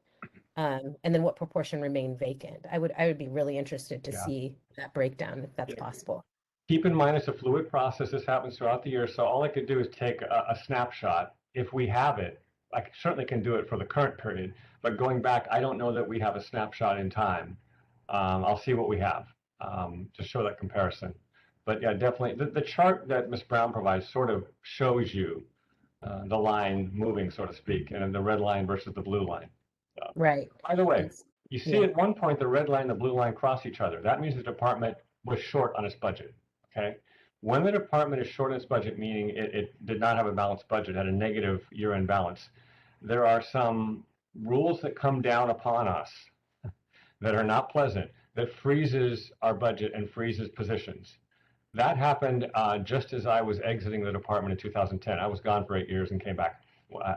And then what proportion remain vacant? I would be really interested to see that breakdown if that's possible. Keep in mind it's a fluid process. This happens throughout the year. So all I could do is take a snapshot. If we have it, I certainly can do it for the current period. But going back, I don't know that we have a snapshot in time. I'll see what we have to show that comparison. But yeah, definitely. The chart that Ms. Brown provides sort of shows you the line moving, so to speak, and the red line versus the blue line. Right. By the way, you see at one point the red line and the blue line cross each other. That means the department was short on its budget. Okay. When the department is short on its budget, meaning it did not have a balanced budget, had a negative year-end balance, there are some rules that come down upon us that are not pleasant, that freezes our budget and freezes positions. That happened just as I was exiting the department in 2010. I was gone for 8 years and came back.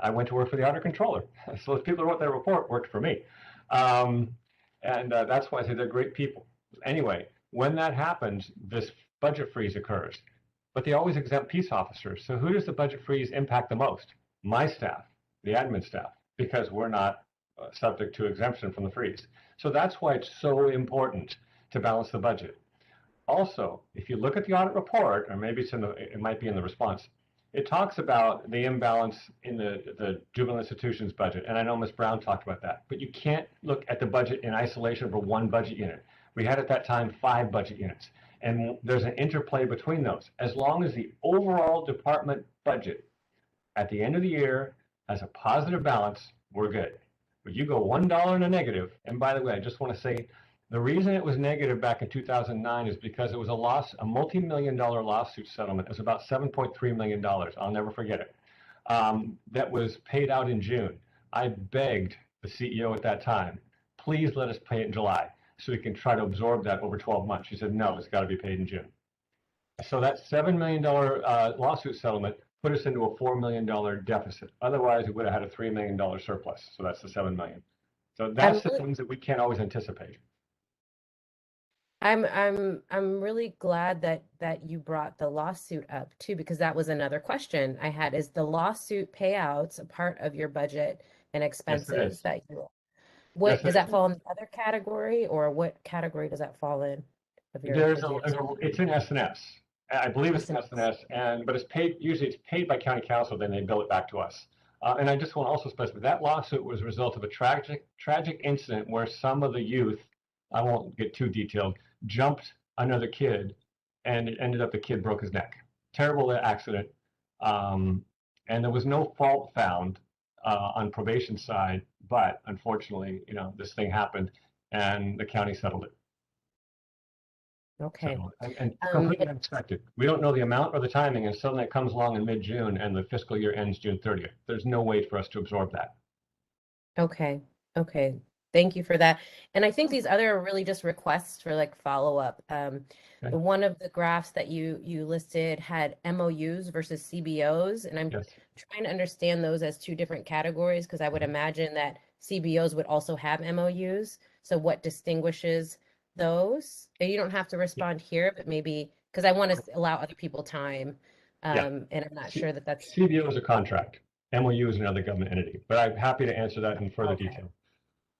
I went to work for the audit controller. So the people who wrote that report worked for me. That's why I say they're great people. Anyway, when that happens, this budget freeze occurs. But they always exempt peace officers. So who does the budget freeze impact the most? My staff, the admin staff, because we're not subject to exemption from the freeze. So that's why it's so important to balance the budget. Also, if you look at the audit report, or maybe it might be in the response, it talks about the imbalance in the juvenile institutions budget. And I know Ms. Brown talked about that. But you can't look at the budget in isolation for one budget unit. We had at that time 5 budget units. And there's an interplay between those. As long as the overall department budget at the end of the year has a positive balance, we're good. But you go $1 in a negative, and by the way, I just want to say the reason it was negative back in 2009 is because it was a multi-million-dollar lawsuit settlement. It was about $7.3 million. I'll never forget it. That was paid out in June. I begged the CEO at that time, please let us pay it in July so we can try to absorb that over 12 months. She said, no, it's got to be paid in June. So that $7 million lawsuit settlement put us into a $4 million deficit. Otherwise, we would have had a $3 million surplus. So that's the $7 million. So that's the things that we can't always anticipate. I'm really glad that you brought the lawsuit up too, because that was another question I had. Is the lawsuit payouts a part of your budget and expenses that you? What does that fall in the other category, or what category does that fall in? Of your, it's in S&S. I believe it's in S&S, but it's paid. Usually, it's paid by county council. Then they bill it back to us. And I just want to also specify that lawsuit was a result of a tragic incident where some of the youth I won't get too detailed, jumped another kid, and it ended up the kid broke his neck. Terrible accident. And there was no fault found on probation side, but unfortunately, this thing happened and the county settled it. Okay. So, and completely unexpected. We don't know the amount or the timing, and suddenly it comes along in mid-June and the fiscal year ends June 30th. There's no way for us to absorb that. Okay. Okay. Thank you for that. And I think these other are really just requests for like follow-up. Okay. One of the graphs that you listed had MOUs versus CBOs, and I'm Yes. trying to understand those as two different categories because I would imagine that CBOs would also have MOUs. So what distinguishes those? And you don't have to respond here, but maybe because I want to allow other people time, Yeah. and I'm not sure that that's CBO is a contract. MOU is another government entity, but I'm happy to answer that in further Okay. detail.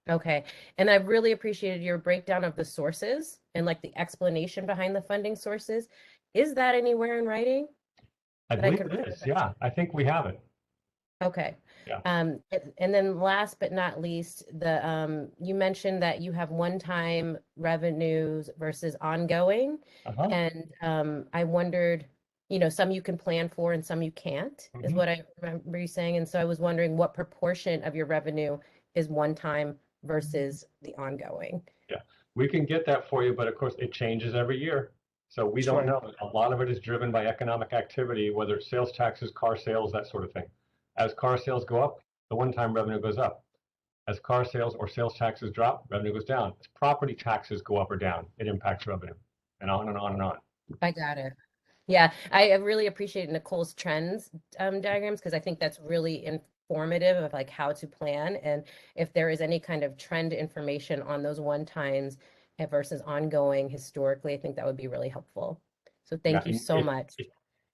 Okay. And I really appreciated your breakdown of the sources and like the explanation behind the funding sources. Is that anywhere in writing? I That I believe could it refer is. back Yeah, to? I think we have it. Okay. Yeah. And then last but not least, you mentioned that you have one-time revenues versus ongoing. Uh-huh. And I wondered, some you can plan for and some you can't, is Mhm. what I remember you saying. And so I was wondering what proportion of your revenue is one-time versus the ongoing. Yeah, we can get that for you, but of course it changes every year. So we don't Sure. know. A lot of it is driven by economic activity, whether it's sales taxes, car sales, that sort of thing. As car sales go up, the one-time revenue goes up. As car sales or sales taxes drop, revenue goes down. As property taxes go up or down, it impacts revenue, and on and on and on. I got it. Yeah, I really appreciate Nicole's trends diagrams because I think that's really informative of like how to plan and if there is any kind of trend information on those one times versus ongoing historically, I think that would be really helpul. So Yeah, thank you and so much.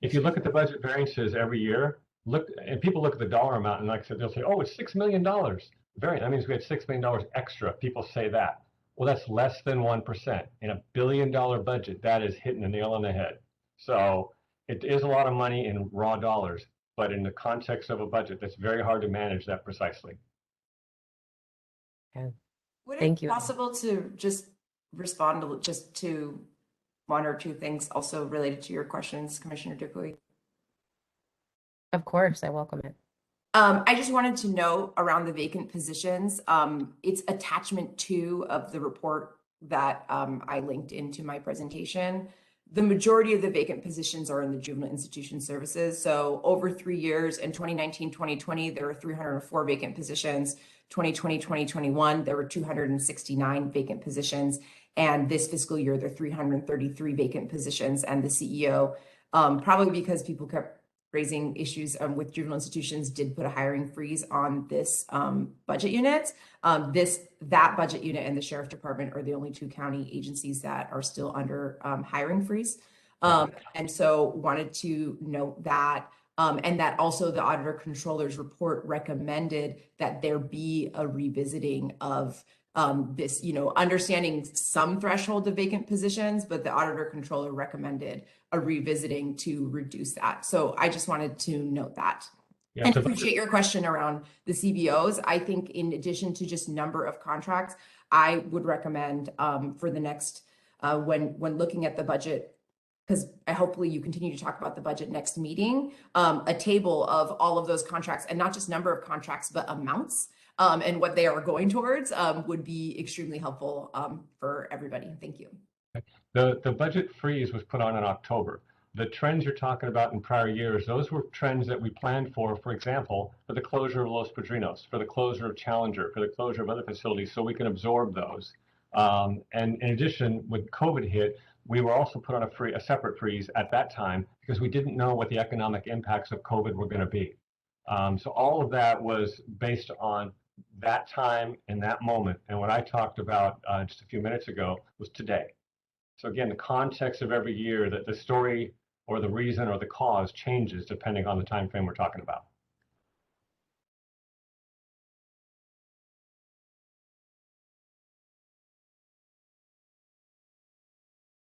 if you look at the budget variances every year, and people look at the dollar amount and like I said, they'll say, oh, it's $6 million. That means we had $6 million extra. People say that. Well, that's less than 1%. In $1 billion budget, that is hitting the nail on the head. So it is a lot of money in raw dollars, but in the context of a budget, that's very hard to manage that precisely. Okay. Would Thank it you. be possible to just respond to one or two things also related to your questions, Commissioner Dupuy? Of course, I welcome it. I just wanted to know around the vacant positions, it's attachment 2 of the report that I linked into my presentation. The majority of the vacant positions are in the Juvenile Institution Services. So over 3 years, in 2019, 2020, there were 304 vacant positions. 2020, 2021, there were 269 vacant positions. And this fiscal year, there are 333 vacant positions. And the CEO, probably because people kept raising issues with juvenile institutions, did put a hiring freeze on this budget unit. That budget unit and the Sheriff Department are the only 2 county agencies that are still under hiring freeze. And so wanted to note that, and that also the Auditor Controller's report recommended that there be a revisiting of this, understanding some threshold of vacant positions, but the Auditor Controller recommended a revisiting to reduce that. So I just wanted to note that. Yeah, And so appreciate your question around the CBOs. I think in addition to just number of contracts, I would recommend for the next, when looking at the budget, because hopefully you continue to talk about the budget next meeting, a table of all of those contracts and not just number of contracts, but amounts and what they are going towards would be extremely helpful for everybody. Thank you. The budget freeze was put on in October. The trends you're talking about in prior years, those were trends that we planned for example, for the closure of Los Padrinos, for the closure of Challenger, for the closure of other facilities, so we can absorb those. And in addition, when COVID hit, we were also put on a separate freeze at that time because we didn't know what the economic impacts of COVID were going to be. So all of that was based on that time and that moment. And what I talked about just a few minutes ago was today. So again, the context of every year, that the story or the reason or the cause changes depending on the time frame we're talking about.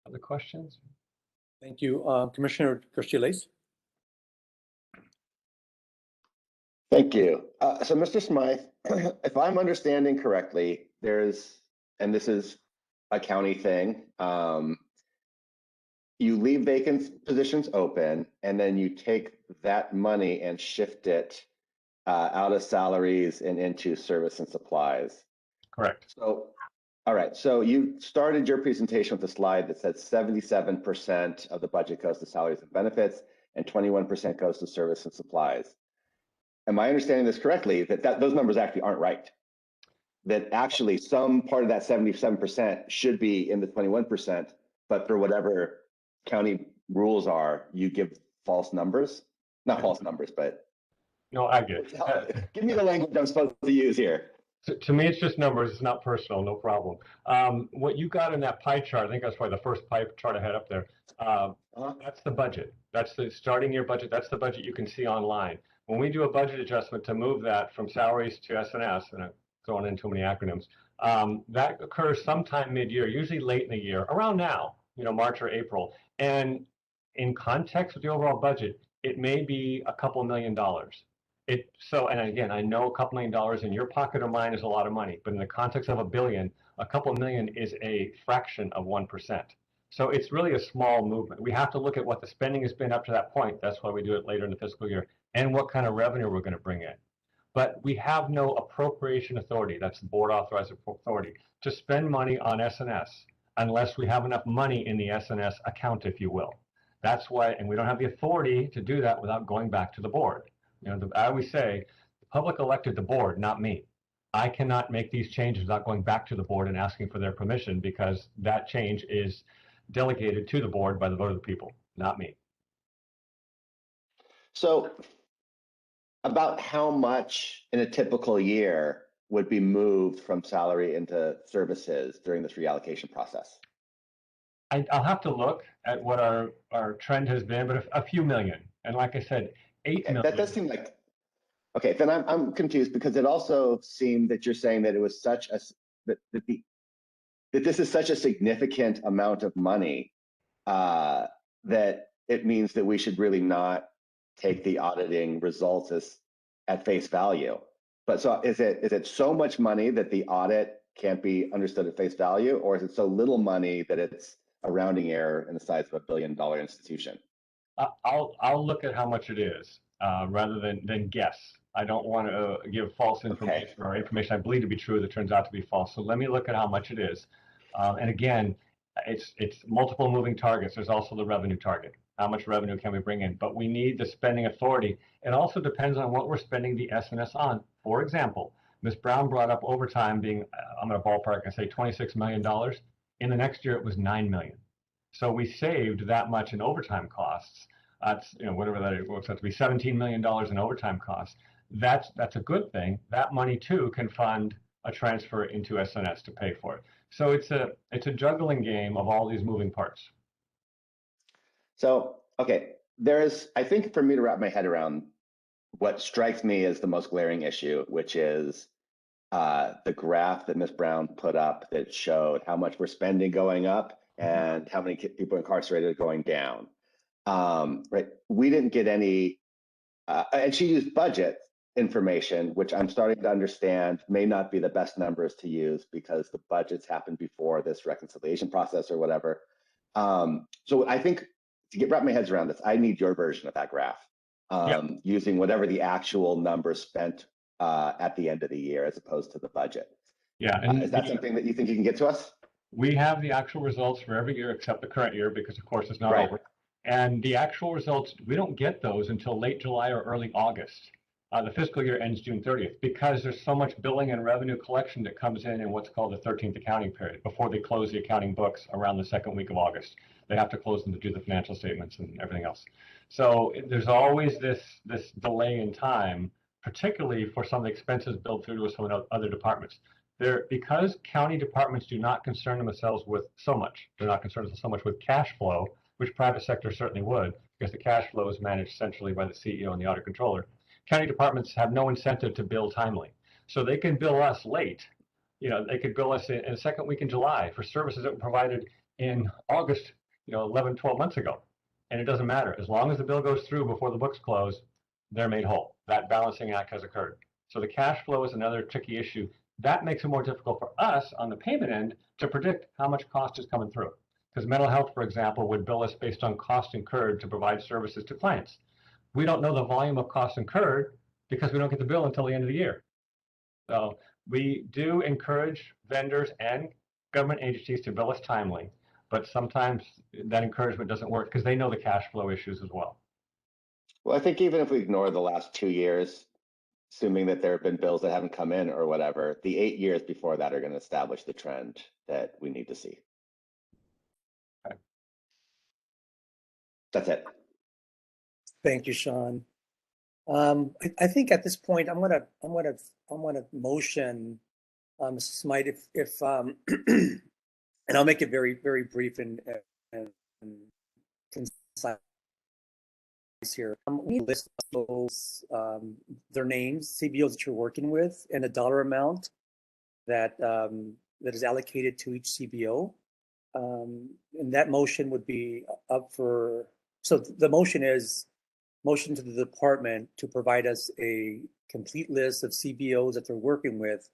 Other questions? Thank you. Commissioner Gerstiles. Thank you. So Mr. Smythe, if I'm understanding correctly, and this is a county thing. You leave vacant positions open, and then you take that money and shift it out of salaries and into service and supplies. Correct. So, all right. So you started your presentation with a slide that said 77% of the budget goes to salaries and benefits, and 21% goes to service and supplies. Am I understanding this correctly? That those numbers actually aren't right? That actually some part of that 77% should be in the 21%, but for whatever county rules are, you give false numbers? Not false numbers, but No, I get it. give me the language I'm supposed to use here. To me, it's just numbers. It's not personal. No problem. What you got in that pie chart, I think that's probably the first pie chart I had up there. That's the budget. That's the starting year budget. That's the budget you can see online. When we do a budget adjustment to move that from salaries to S&S, and I'm throwing in too many acronyms, that occurs sometime mid-year, usually late in the year, around now, March or April. And in context with the overall budget, it may be a couple $1 million. And again, I know a couple $1 million in your pocket or mine is a lot of money, but in the context of $1 billion, a couple million is a fraction of 1%. So it's really a small movement. We have to look at what the spending has been up to that point. That's why we do it later in the fiscal year, and what kind of revenue we're going to bring in. But we have no appropriation authority, that's the board authorized authority, to spend money on S&S unless we have enough money in the S&S account, if you will. That's why, and we don't have the authority to do that without going back to the board. I always say, the public elected the board, not me. I cannot make these changes without going back to the board and asking for their permission, because that change is delegated to the board by the vote of the people, not me. So about how much in a typical year would be moved from salary into services during this reallocation process? I'll have to look at what our trend has been, but a few million. And like I said, 8 million. That does seem like, okay, then I'm confused, because it also seemed that you're saying that it was such a, that this is such a significant amount of money that it means that we should really not take the auditing results as at face value. But so is it so much money that the audit can't be understood at face value, or is it so little money that it's a rounding error in the size of $1 billion institution? I'll look at how much it is rather than guess. I don't want to give false information or information I believe to be true that turns out to be false. So let me look at how much it is. And again, it's multiple moving targets. There's also the revenue target. How much revenue can we bring in? But we need the spending authority. It also depends on what we're spending the S&S on. For example, Ms. Brown brought up overtime being, I'm going to ballpark and say $26 million. In the next year, it was $9 million. So we saved that much in overtime costs. That's, whatever that works out to be, $17 million in overtime costs. That's a good thing. That money too can fund a transfer into S&S to pay for it. So it's a juggling game of all these moving parts. So, okay, I think for me to wrap my head around what strikes me as the most glaring issue, which is the graph that Ms. Brown put up that showed how much we're spending going up and how many people incarcerated going down. Right? We didn't get any, and she used budget information, which I'm starting to understand may not be the best numbers to use because the budgets happened before this reconciliation process or whatever. So I think to wrap my head around this, I need your version of that graph, using whatever the actual numbers spent at the end of the year as opposed to the budget. Yeah, and is that something that you think you can get to us? We have the actual results for every year except the current year because, of course, it's not over. And the actual results, we don't get those until late July or early August. The fiscal year ends June 30th because there's so much billing and revenue collection that comes in what's called the 13th accounting period before they close the accounting books around the second week of August. They have to close them to do the financial statements and everything else. So there's always this delay in time, particularly for some of the expenses billed through to some of the other departments. Because county departments do not concern themselves with so much. They're not concerned so much with cash flow, which private sector certainly would, because the cash flow is managed centrally by the CEO and the audit controller. County departments have no incentive to bill timely. So they can bill us late. They could bill us in the second week in July for services that were provided in August, 11, 12 months ago. And it doesn't matter. As long as the bill goes through before the books close, they're made whole. That balancing act has occurred. So the cash flow is another tricky issue. that makes it more difficult for us on the payment end to predict how much cost is coming through. Because mental health, for example, would bill us based on cost incurred to provide services to clients. We don't know the volume of costs incurred because we don't get the bill until the end of the year. So we do encourage vendors and government agencies to bill us timely, but sometimes that encouragement doesn't work because they know the cash flow issues as well. Well, I think even if we ignore the last 2 years, assuming that there have been bills that haven't come in or whatever, the 8 years before that are going to establish the trend that we need to see. Okay. That's it. Thank you, Sean. I think at this point I'm gonna motion, Mrs. Smythe, if and I'll make it very brief and concise here. We list those their names, CBOs that you're working with, and a dollar amount that that is allocated to each CBO, and that motion would be up for. So the motion is. Motion to the department to provide us a complete list of CBOs that they're working with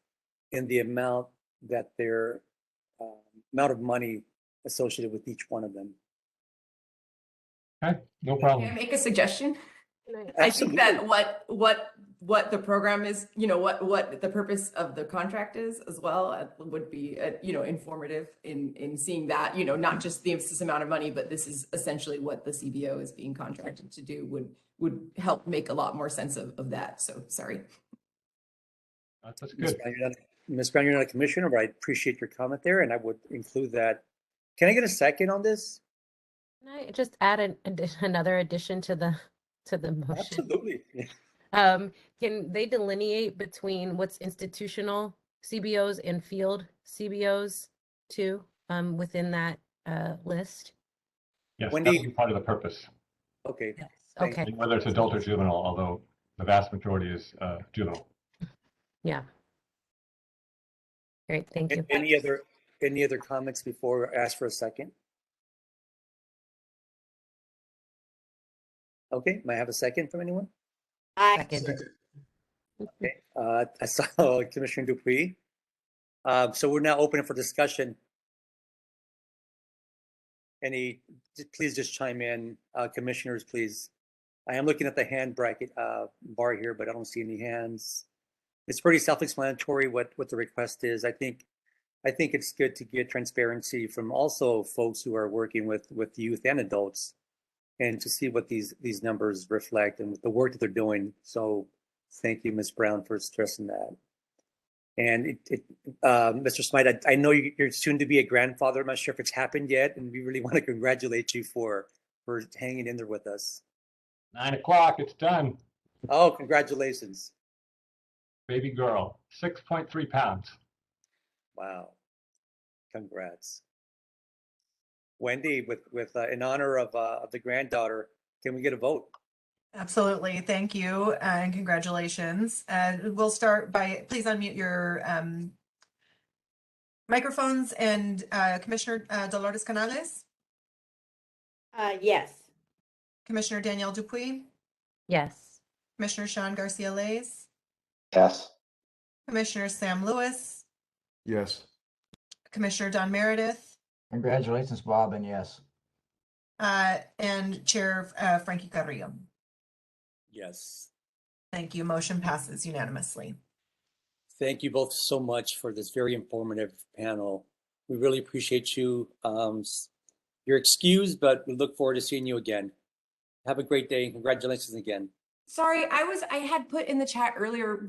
and the amount that their amount of money associated with each one of them. Okay, no problem. Can I make a suggestion? Absolutely. I think that what the program is, what the purpose of the contract is as well would be, informative in seeing that, not just the amount of money, but this is essentially what the CBO is being contracted to do would help make a lot more sense of that. So sorry. That's good. Ms. Brown, you're not a commissioner, but I appreciate your comment there, and I would include that. Can I get a second on this? Can I just add another addition to the motion? Absolutely. Can they delineate between what's institutional CBOs and field CBOs too, within that list? Yes, Wendy- that would be part of the purpose. Okay. Yes. Thank Okay. And whether it's adult or juvenile, although the vast majority is juvenile. Yeah. Great. Thank you. Any other comments before I ask for a second? Okay, may I have a second from anyone? Second. Okay, I saw Commissioner Dupuy. So we're now open for discussion. Please just chime in, commissioners, please. I am looking at the hand bracket bar here, but I don't see any hands. It's pretty self-explanatory what the request is. I think it's good to get transparency from also folks who are working with youth and adults, and to see what these numbers reflect and the work that they're doing. So thank you, Ms. Brown, for stressing that. And Mr. Smythe, I know you're soon to be a grandfather. I'm not sure if it's happened yet, and we really want to congratulate you for hanging in there with us. 9 o'clock, it's done. Oh, congratulations. Baby girl, 6.3 pounds. Wow. Congrats. Wendy, with in honor of the granddaughter, can we get a vote? Absolutely. Thank you and congratulations. We'll start by, please unmute your microphones, and Commissioner Dolores Canales. Yes. Commissioner Danielle Dupuy. Yes. Commissioner Sean Garcia-Lays. Yes. Commissioner Sam Lewis. Yes. Commissioner Don Meredith. Congratulations, Bob, and yes. And Chair Frankie Carrillo. Yes. Thank you. Motion passes unanimously. Thank you both so much for this very informative panel. We really appreciate you. You're excused, but we look forward to seeing you again. Have a great day and congratulations again. Sorry, I had put in the chat earlier,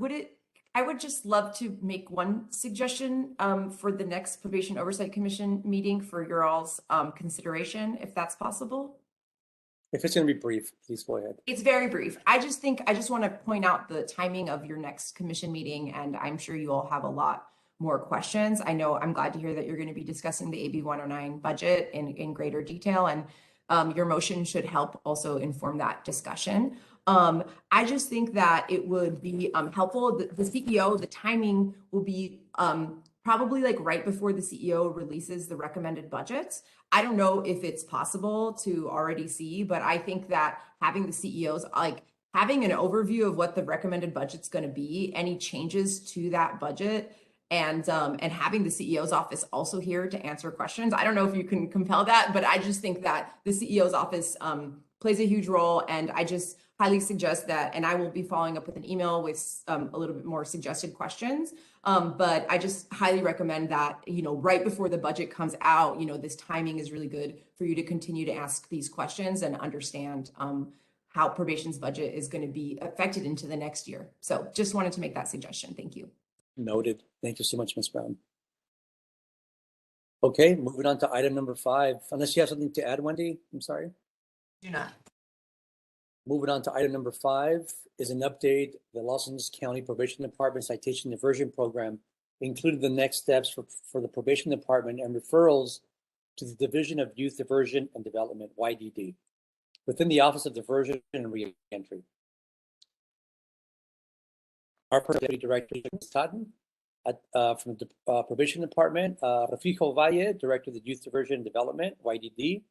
I would just love to make one suggestion for the next Probation Oversight Commission meeting for your all's consideration, if that's possible. If it's going to be brief, please go ahead. It's very brief. I just want to point out the timing of your next commission meeting, and I'm sure you all have a lot more questions. I'm glad to hear that you're going to be discussing the AB 109 budget in greater detail, and your motion should help also inform that discussion. I just think that it would be helpful. The CEO, the timing will be probably like right before the CEO releases the recommended budgets. I don't know if it's possible to already see, but I think that having the CEOs, like having an overview of what the recommended budget's going to be, any changes to that budget, and having the CEO's office also here to answer questions. I don't know if you can compel that, but I just think that the CEO's office plays a huge role, and I just highly suggest that, and I will be following up with an email with a little bit more suggested questions. But I just highly recommend that, right before the budget comes out, this timing is really good for you to continue to ask these questions and understand how probation's budget is going to be affected into the next year. So just wanted to make that suggestion. Thank you. Noted. Thank you so much, Ms. Brown. Okay, moving on to item number 5. Unless you have something to add, Wendy, I'm sorry. Do not. Moving on to item number 5 is an update. The Los Angeles County Probation Department Citation Diversion Program included the next steps for the Probation Department and referrals to the Division of Youth Diversion and Development, YDD, within the Office of Diversion and Reentry. Our Deputy Director, Ms. Cotton, from the Probation Department, Rafijo Valle, Director of the Youth Diversion and Development, YDD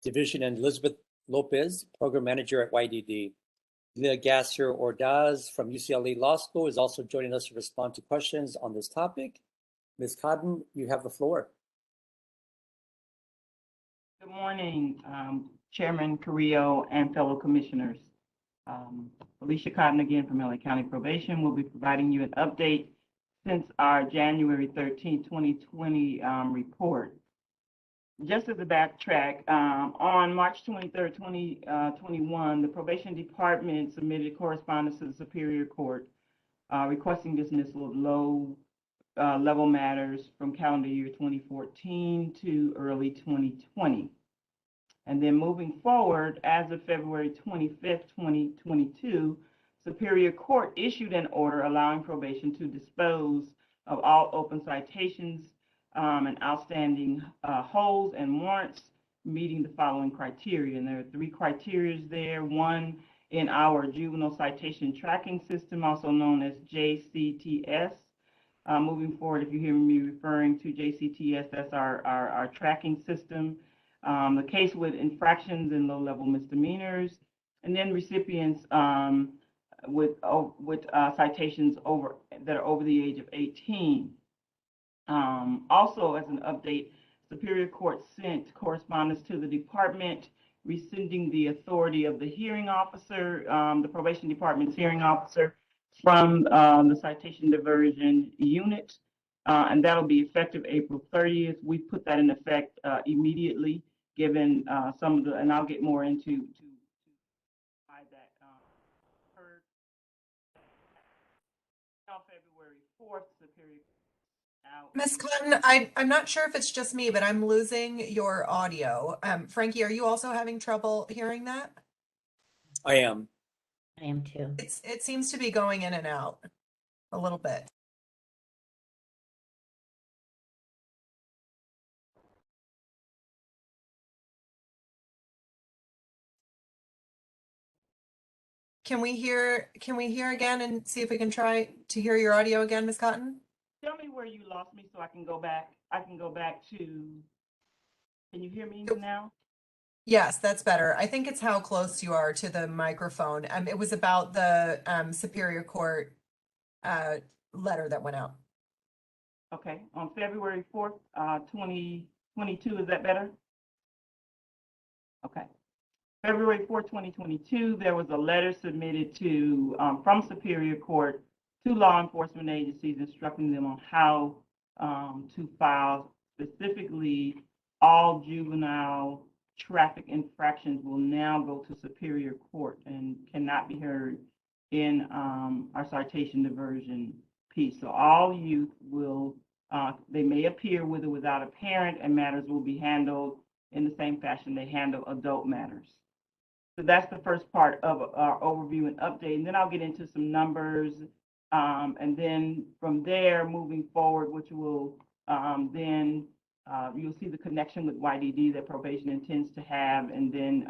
Division, and Elizabeth Lopez, Program Manager at YDD. Leah Gasser Ordaz from UCLA Law School is also joining us to respond to questions on this topic. Ms. Cotton, you have the floor. Good morning, Chairman Carrillo and fellow commissioners. Alicia Cotton again from LA County Probation will be providing you an update since our January 13, 2020 report. Just as a backtrack, on March 23, 2021, the Probation Department submitted correspondence to the Superior Court requesting dismissal of low-level matters from calendar year 2014 to early 2020. And then moving forward, as of February 25th, 2022, Superior Court issued an order allowing probation to dispose of all open citations and outstanding holds and warrants meeting the following criteria. And there are 3 criteria there. One, in our Juvenile Citation Tracking System, also known as JCTS. Moving forward, if you hear me referring to JCTS, that's our tracking system. The case with infractions and low-level misdemeanors, and then recipients with citations that are over the age of 18. Also, as an update, Superior Court sent correspondence to the department rescinding the authority of the hearing officer, the Probation Department's hearing officer, from the citation diversion unit, and that'll be effective April 30th. We put that in effect immediately, given some of the, and I'll get more into why that occurred. On February 4th, Superior Ms. Cotton, I'm not sure if it's just me, but I'm losing your audio. Frankie, are you also having trouble hearing that? I am. I am too. It seems to be going in and out a little bit. Can we hear again and see if we can try to hear your audio again, Ms. Cotton? Tell me where you lost me so I can go back. To, can you hear me now? Yes, that's better. I think it's how close you are to the microphone. It was about the Superior Court letter that went out. Okay, on February 4th, 2022, is that better? Okay. February 4th, 2022, there was a letter submitted to from Superior Court to law enforcement agencies instructing them on how to file. Specifically, all juvenile traffic infractions will now go to Superior Court and cannot be heard in our citation diversion piece. So all youth will, they may appear with or without a parent, and matters will be handled in the same fashion they handle adult matters. So that's the first part of our overview and update. And then I'll get into some numbers. And then from there, moving forward, which will then you'll see the connection with YDD that probation intends to have. And then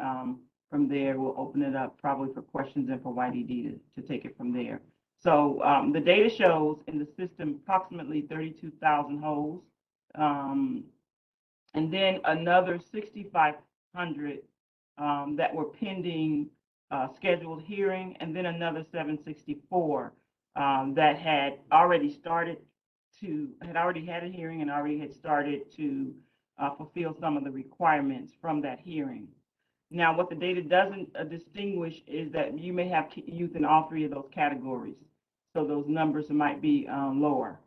from there, we'll open it up probably for questions and for YDD to take it from there. So the data shows in the system approximately 32,000 holds. And then another 6,500 that were pending scheduled hearing, and then another 764 that had already started had already had a hearing and already had started to fulfill some of the requirements from that hearing. Now, what the data doesn't distinguish is that you may have youth in all three of those categories. So those numbers might be lower.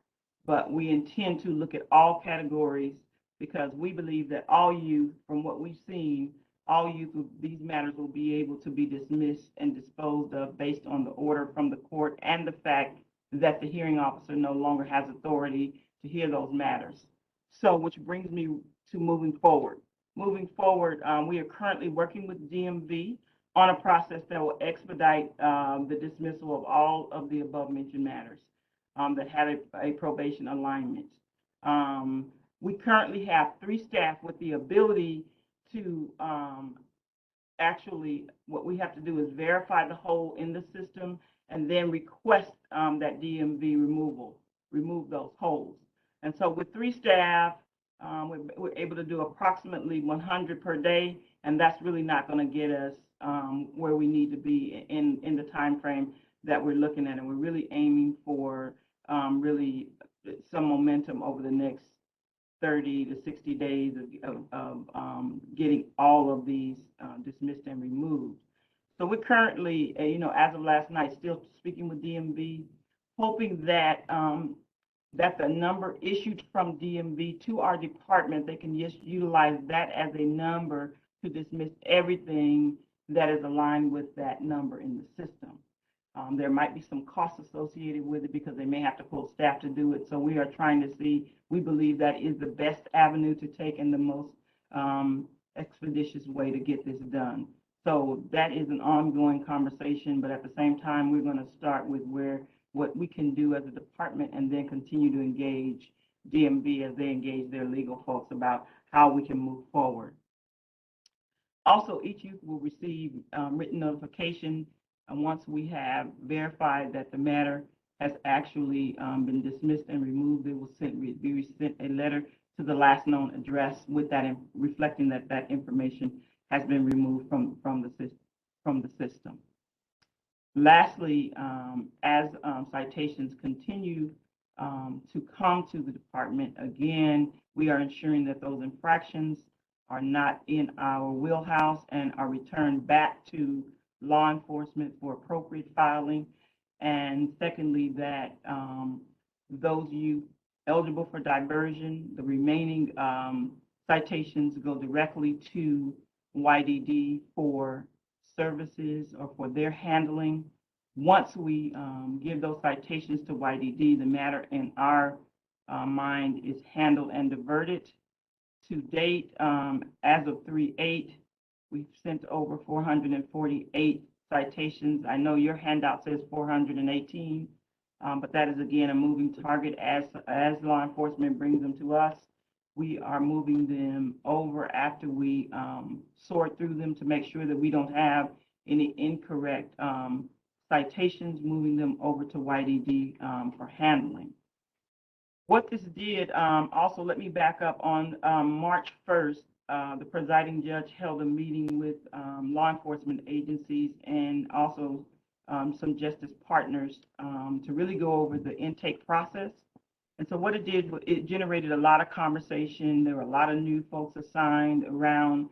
But we intend to look at all categories because we believe that all youth, from what we've seen, all youth, these matters will be able to be dismissed and disposed of based on the order from the court and the fact that the hearing officer no longer has authority to hear those matters. So, which brings me to moving forward. Moving forward, we are currently working with DMV on a process that will expedite the dismissal of all of the above mentioned matters that had a probation alignment. We currently have 3 staff with the ability to actually, what we have to do is verify the hole in the system and then request that DMV remove those holes. And so with 3 staff, we're able to do approximately 100 per day, and that's really not going to get us where we need to be in the time frame that we're looking at. And we're really aiming for really some momentum over the next 30 to 60 days of getting all of these dismissed and removed. So we're currently, as of last night, still speaking with DMV, hoping that that the number issued from DMV to our department, they can just utilize that as a number to dismiss everything that is aligned with that number in the system. There might be some costs associated with it because they may have to pull staff to do it. So we are trying to see, we believe that is the best avenue to take and the most expeditious way to get this done. So that is an ongoing conversation, but at the same time, we're going to start with what we can do as a department and then continue to engage DMV as they engage their legal folks about how we can move forward. Also, each youth will receive written notification once we have verified that the matter has actually been dismissed and removed. They will be sent a letter to the last known address with that reflecting that that information has been removed from the system. Lastly, as citations continue to come to the department, again, we are ensuring that those infractions are not in our wheelhouse and are returned back to law enforcement for appropriate filing. And secondly, that those youth eligible for diversion, the remaining citations go directly to YDD for services or for their handling. Once we give those citations to YDD, the matter in our mind is handled and diverted. To date, as of 3/8, we've sent over 448 citations. I know your handout says 418, but that is again a moving target as law enforcement brings them to us. We are moving them over after we sort through them to make sure that we don't have any incorrect citations, moving them over to YDD for handling. What this did, also let me back up, on March 1st, the presiding judge held a meeting with law enforcement agencies and also some justice partners to really go over the intake process. And so what it did, it generated a lot of conversation. There were a lot of new folks assigned around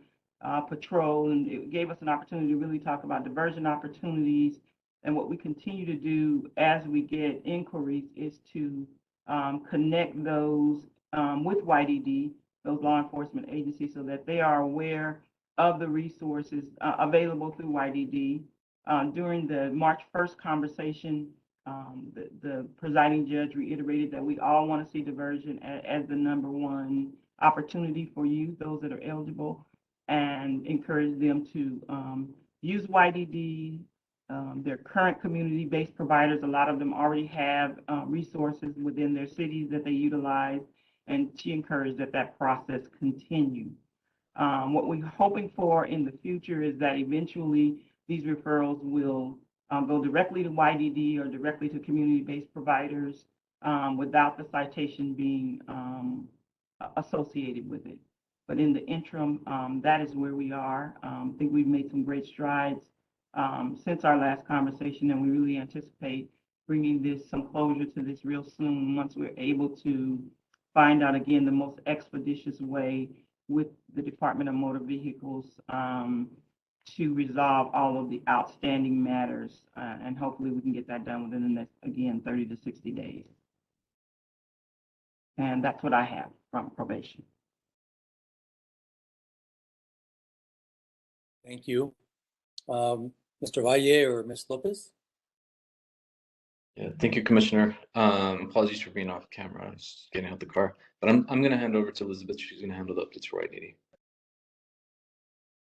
patrol, and it gave us an opportunity to really talk about diversion opportunities. And what we continue to do as we get inquiries is to connect those with YDD, those law enforcement agencies, so that they are aware of the resources available through YDD. During the March 1st conversation, the presiding judge reiterated that we all want to see diversion as the #1 opportunity for youth, those that are eligible, and encourage them to use YDD. Their current community-based providers, a lot of them already have resources within their cities that they utilize, and she encouraged that that process continue. What we're hoping for in the future is that eventually these referrals will go directly to YDD or directly to community-based providers without the citation being associated with it. But in the interim, that is where we are. I think we've made some great strides since our last conversation, and we really anticipate bringing this some closure to this real soon once we're able to find out again the most expeditious way with the Department of Motor Vehicles to resolve all of the outstanding matters, and hopefully we can get that done within the next, again, 30 to 60 days. And that's what I have from probation. Thank you. Mr. Valle or Ms. Lopez? Yeah, thank you, Commissioner. Apologies for being off camera. I was just getting out the car. But I'm going to hand over to Elizabeth. She's going to handle the updates for YDD.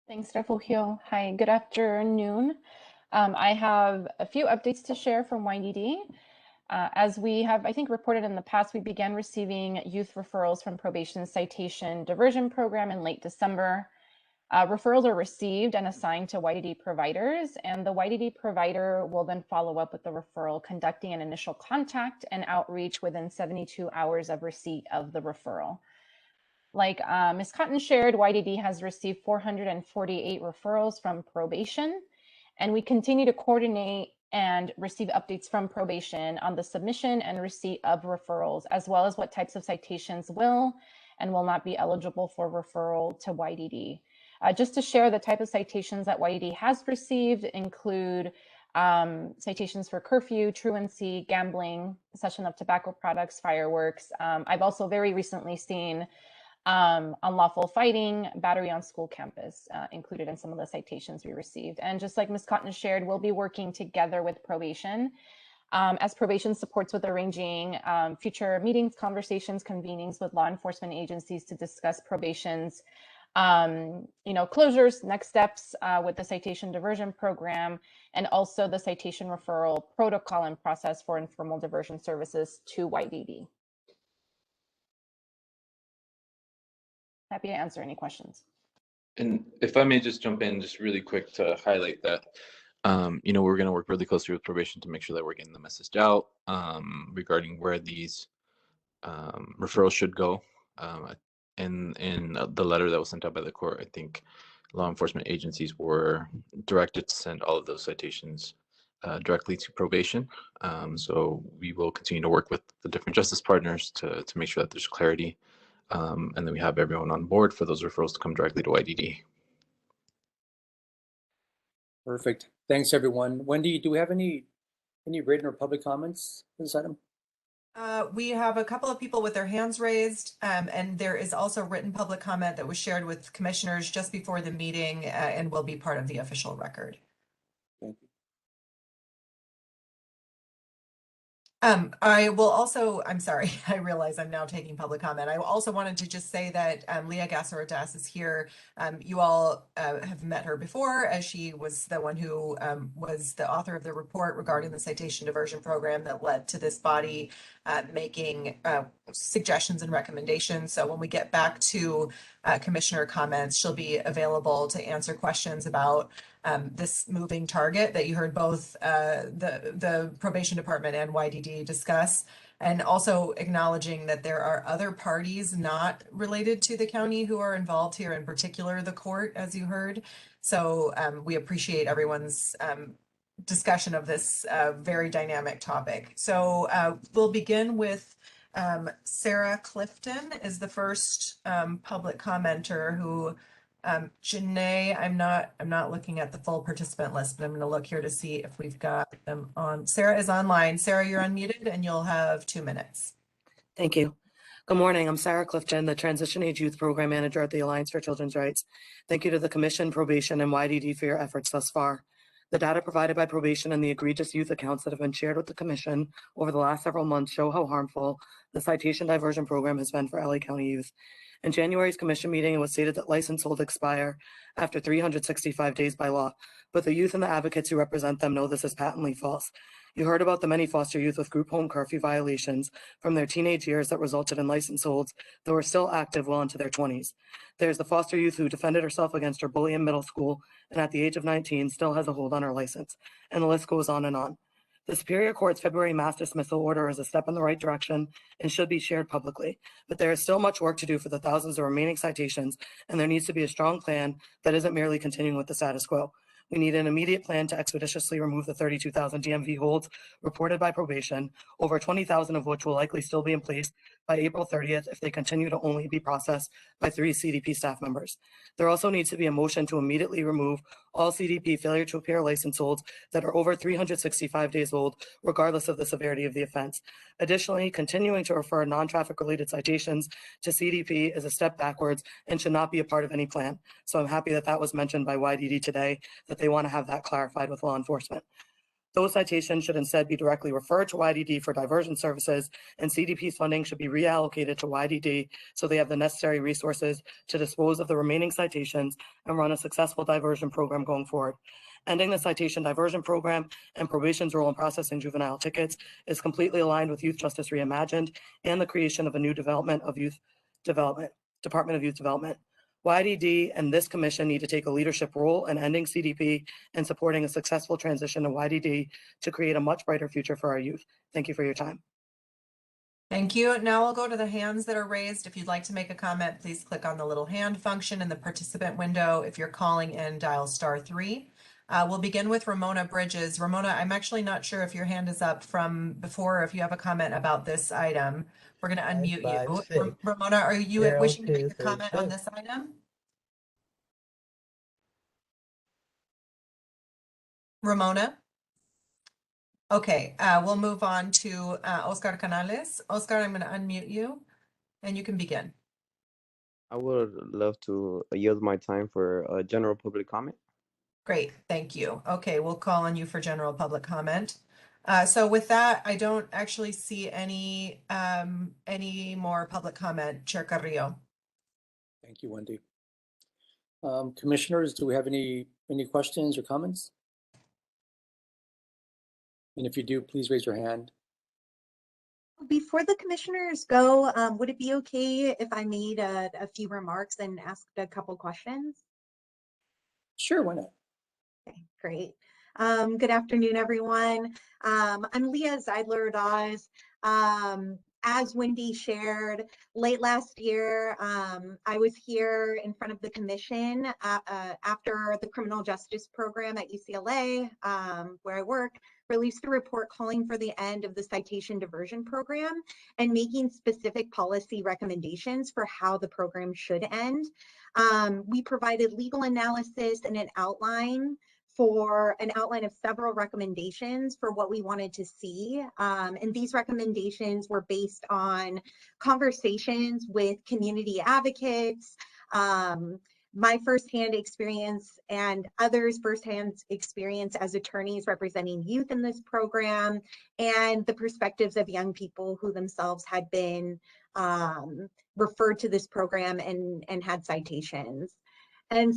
Thanks, Refugio. Hi, good afternoon. I have a few updates to share from YDD. As we have, I think, reported in the past, we began receiving youth referrals from Probation's Citation Diversion Program in late December. Referrals are received and assigned to YDD providers, and the YDD provider will then follow up with the referral, conducting an initial contact and outreach within 72 hours of receipt of the referral. Like Ms. Cotton shared, YDD has received 448 referrals from Probation, and we continue to coordinate and receive updates from Probation on the submission and receipt of referrals, as well as what types of citations will and will not be eligible for referral to YDD. Just to share, the type of citations that YDD has received include citations for curfew, truancy, gambling, possession of tobacco products, fireworks. I've also very recently seen unlawful fighting, battery on school campus included in some of the citations we received. And just like Ms. Cotton shared, we'll be working together with Probation as Probation supports with arranging future meetings, conversations, convenings with law enforcement agencies to discuss Probation's closures, next steps with the citation diversion program, and also the citation referral protocol and process for informal diversion services to YDD. Happy to answer any questions. And if I may just jump in just really quick to highlight that, we're going to work really closely with Probation to make sure that we're getting the message out regarding where these referrals should go. In the letter that was sent out by the court, I think law enforcement agencies were directed to send all of those citations directly to Probation. So we will continue to work with the different justice partners to make sure that there's clarity. And then we have everyone on board for those referrals to come directly to YDD. Perfect. Thanks, everyone. Wendy, do we have any written or public comments for this item? We have a couple of people with their hands raised, and there is also written public comment that was shared with commissioners just before the meeting and will be part of the official record. Thank you. I will also, I'm sorry, I realize I'm now taking public comment. I also wanted to just say that Leah Gassaradas is here. You all have met her before, as she was the one who was the author of the report regarding the citation diversion program that led to this body making suggestions and recommendations. So when we get back to commissioner comments, she'll be available to answer questions about this moving target that you heard both the probation department and YDD discuss, and also acknowledging that there are other parties not related to the county who are involved here, in particular the court, as you heard. So we appreciate everyone's discussion of this very dynamic topic. So we'll begin with Sarah Clifton is the first public commenter who Janae, I'm not looking at the full participant list, but I'm going to look here to see if we've got them on. Sarah is online. Sarah, you're unmuted and you'll have 2 minutes. Thank you. Good morning. I'm Sarah Clifton, the Transition Age Youth Program Manager at the Alliance for Children's Rights. Thank you to the Commission, Probation, and YDD for your efforts thus far. The data provided by Probation and the egregious youth accounts that have been shared with the Commission over the last several months show how harmful the citation diversion program has been for LA County youth. In January's Commission meeting, it was stated that license holds expire after 365 days by law, but the youth and the advocates who represent them know this is patently false. You heard about the many foster youth with group home curfew violations from their teenage years that resulted in license holds that were still active well into their 20s. There's the foster youth who defended herself against her bully in middle school and at the age of 19 still has a hold on her license, and the list goes on and on. The Superior Court's February mass dismissal order is a step in the right direction and should be shared publicly, but there is still much work to do for the thousands of remaining citations, and there needs to be a strong plan that isn't merely continuing with the status quo. We need an immediate plan to expeditiously remove the 32,000 DMV holds reported by probation, over 20,000 of which will likely still be in place by April 30th if they continue to only be processed by 3 CDP staff members. There also needs to be a motion to immediately remove all CDP failure to appear license holds that are over 365 days old, regardless of the severity of the offense. Additionally, continuing to refer non-traffic related citations to CDP is a step backwards and should not be a part of any plan. So I'm happy that that was mentioned by YDD today, that they want to have that clarified with law enforcement. Those citations should instead be directly referred to YDD for diversion services, and CDP's funding should be reallocated to YDD so they have the necessary resources to dispose of the remaining citations and run a successful diversion program going forward. Ending the citation diversion program and probation's role in processing juvenile tickets is completely aligned with Youth Justice Reimagined and the creation of a new Department of Youth Development. YDD and this commission need to take a leadership role in ending CDP and supporting a successful transition to YDD to create a much brighter future for our youth. Thank you for your time. Thank you. Now I'll go to the hands that are raised. If you'd like to make a comment, please click on the little hand function in the participant window. If you're calling in, dial *3. We'll begin with Ramona Bridges. Ramona, I'm actually not sure if your hand is up from before or if you have a comment about this item. We're going to unmute you. Ramona, are you wishing to make a comment on this item? Ramona? Okay, we'll move on to Oscar Canales. Oscar, I'm going to unmute you and you can begin. I would love to yield my time for a general public comment. Great, thank you. Okay, we'll call on you for general public comment. So with that, I don't actually see any more public comment. Chair Carrillo. Thank you, Wendy. Commissioners, do we have any questions or comments? And if you do, please raise your hand. Before the commissioners go, would it be okay if I made a few remarks and asked a couple questions? Sure, why not? Okay, great. Good afternoon, everyone. I'm Leah Zeidler-Dawes. As Wendy shared, late last year, I was here in front of the commission after the criminal justice program at UCLA, where I work, released a report calling for the end of the citation diversion program and making specific policy recommendations for how the program should end. We provided legal analysis and an outline of several recommendations for what we wanted to see. And these recommendations were based on conversations with community advocates, my firsthand experience and others' firsthand experience as attorneys representing youth in this program, and the perspectives of young people who themselves had been referred to this program and had citations. And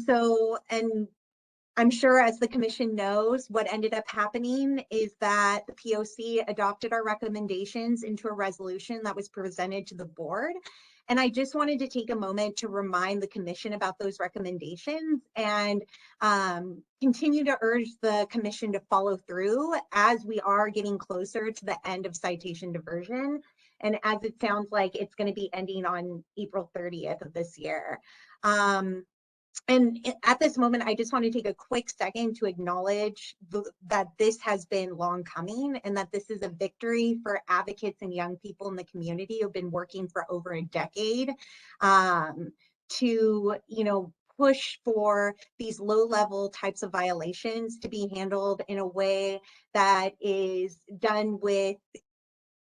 I'm sure, as the commission knows, what ended up happening is that the POC adopted our recommendations into a resolution that was presented to the board. And I just wanted to take a moment to remind the commission about those recommendations and continue to urge the commission to follow through as we are getting closer to the end of citation diversion. And as it sounds like it's going to be ending on April 30th of this year. And at this moment, I just want to take a quick second to acknowledge that this has been long coming and that this is a victory for advocates and young people in the community who've been working for over a decade to, push for these low-level types of violations to be handled in a way that is done with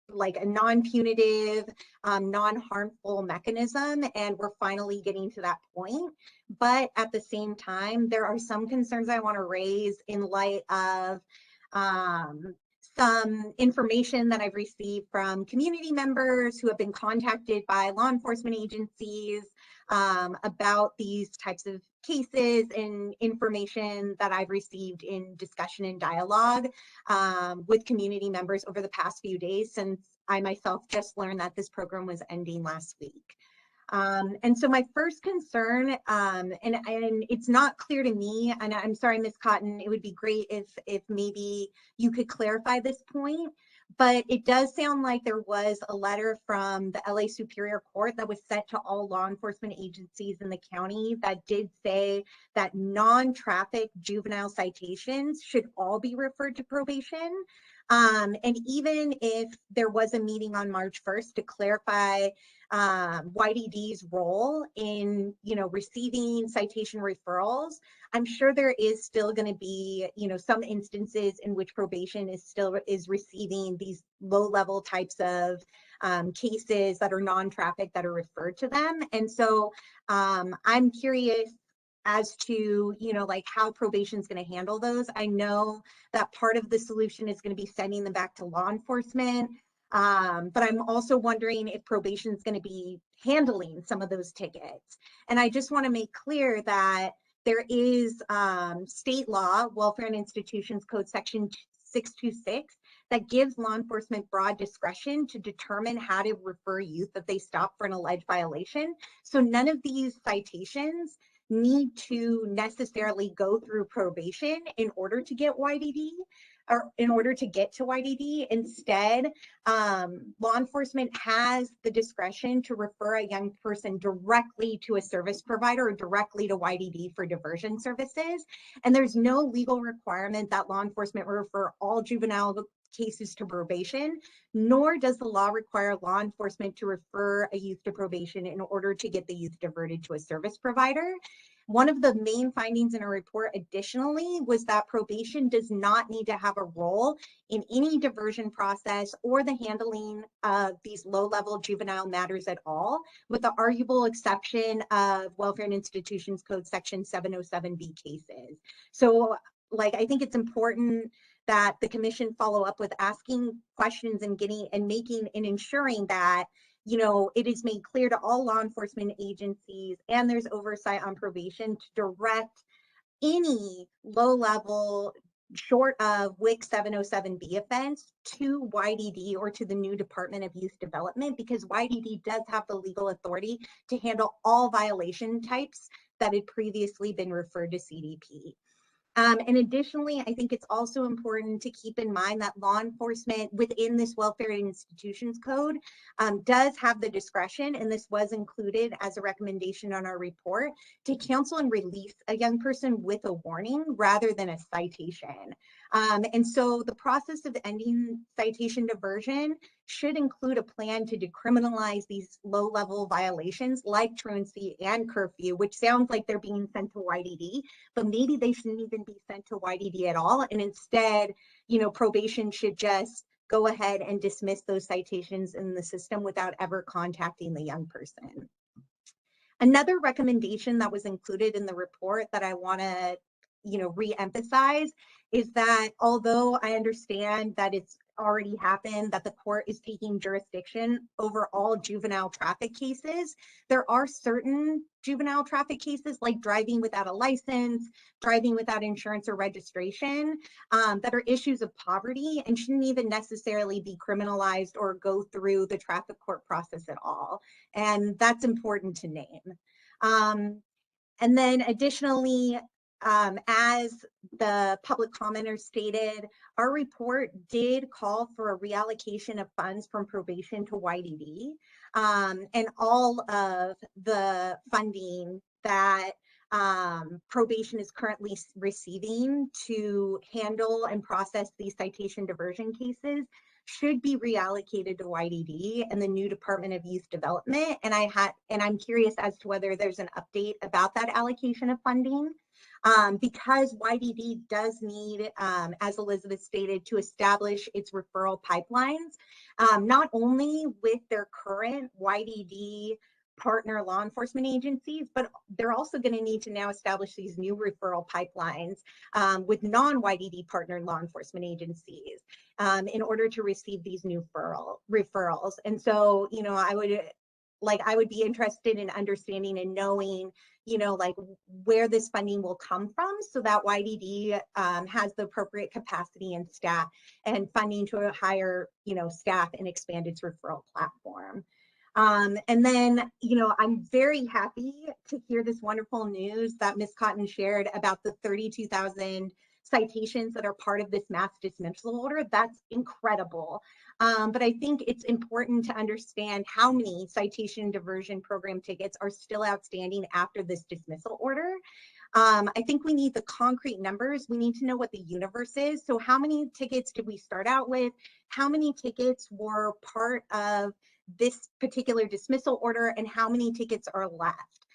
like a non-punitive, non-harmful mechanism, and we're finally getting to that point. But at the same time, there are some concerns I want to raise in light of some information that I've received from community members who have been contacted by law enforcement agencies about these types of cases, and information that I've received in discussion and dialogue with community members over the past few days, since I myself just learned that this program was ending last week. And so my first concern, and it's not clear to me, and I'm sorry, Ms. Cotton, it would be great if maybe you could clarify this point, But it does sound like there was a letter from the LA Superior Court that was sent to all law enforcement agencies in the county that did say that non-traffic juvenile citations should all be referred to probation. And even if there was a meeting on March 1st to clarify YDD's role in, receiving citation referrals, I'm sure there is still going to be, some instances in which probation is receiving these low-level types of cases that are non-traffic that are referred to them. And so I'm curious as to, how probation is going to handle those. I know that part of the solution is going to be sending them back to law enforcement. But I'm also wondering if probation is going to be handling some of those tickets. And I just want to make clear that there is state law, Welfare and Institutions Code Section 626, that gives law enforcement broad discretion to determine how to refer youth that they stop for an alleged violation. So none of these citations need to necessarily go through probation in order to get YDD, or in order to get to YDD. Instead, law enforcement has the discretion to refer a young person directly to a service provider or directly to YDD for diversion services. And there's no legal requirement that law enforcement refer all juvenile cases to probation, nor does the law require law enforcement to refer a youth to probation in order to get the youth diverted to a service provider. One of the main findings in our report, additionally, was that probation does not need to have a role in any diversion process or the handling of these low-level juvenile matters at all, with the arguable exception of Welfare and Institutions Code Section 707B cases. So, I think it's important that the commission follow up with asking questions and making and ensuring that it is made clear to all law enforcement agencies, and there's oversight on probation to direct any low-level, short of WIC 707B offense to YDD or to the new Department of Youth Development, because YDD does have the legal authority to handle all violation types that had previously been referred to CDP. And additionally, I think it's also important to keep in mind that law enforcement within this Welfare and Institutions Code does have the discretion, and this was included as a recommendation on our report, to counsel and release a young person with a warning rather than a citation. And so the process of ending citation diversion should include a plan to decriminalize these low-level violations like truancy and curfew, which sounds like they're being sent to YDD, but maybe they shouldn't even be sent to YDD at all. And instead, probation should just go ahead and dismiss those citations in the system without ever contacting the young person. Another recommendation that was included in the report that I want to re-emphasize is that although I understand that it's already happened, that the court is taking jurisdiction over all juvenile traffic cases, there are certain juvenile traffic cases like driving without a license, driving without insurance or registration, that are issues of poverty and shouldn't even necessarily be criminalized or go through the traffic court process at all. And that's important to name. And then additionally, as the public commenter stated, our report did call for a reallocation of funds from probation to YDD, and all of the funding that probation is currently receiving to handle and process these citation diversion cases should be reallocated to YDD and the new Department of Youth Development. And I'm curious as to whether there's an update about that allocation of funding. Because YDD does need, as Elizabeth stated, to establish its referral pipelines, not only with their current YDD partner law enforcement agencies, but they're also going to need to now establish these new referral pipelines with non-YDD partner law enforcement agencies in order to receive these new referrals. And so, I would be interested in understanding and knowing, where this funding will come from so that YDD has the appropriate capacity and staff and funding to hire, staff and expand its referral platform. And then, I'm very happy to hear this wonderful news that Ms. Cotton shared about the 32,000 citations that are part of this mass dismissal order, that's incredible. But I think it's important to understand how many citation diversion program tickets are still outstanding after this dismissal order. I think we need the concrete numbers. We need to know what the universe is. So how many tickets did we start out with? How many tickets were part of this particular dismissal order, and how many tickets are left?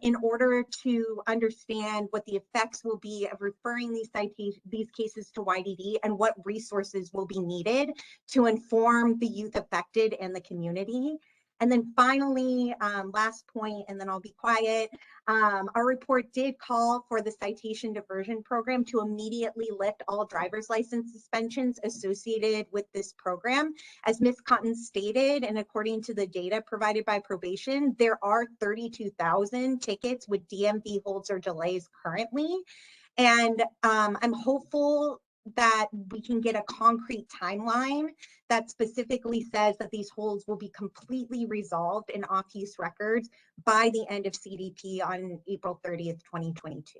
In order to understand what the effects will be of referring these cases to YDD, and what resources will be needed to inform the youth affected and the community. And then finally, last point, and then I'll be quiet. Our report did call for the citation diversion program to immediately lift all driver's license suspensions associated with this program. As Ms. Cotton stated, and according to the data provided by probation, there are 32,000 tickets with DMV holds or delays currently. And I'm hopeful that we can get a concrete timeline that specifically says that these holds will be completely resolved in off-use records by the end of CDP on April 30th, 2022.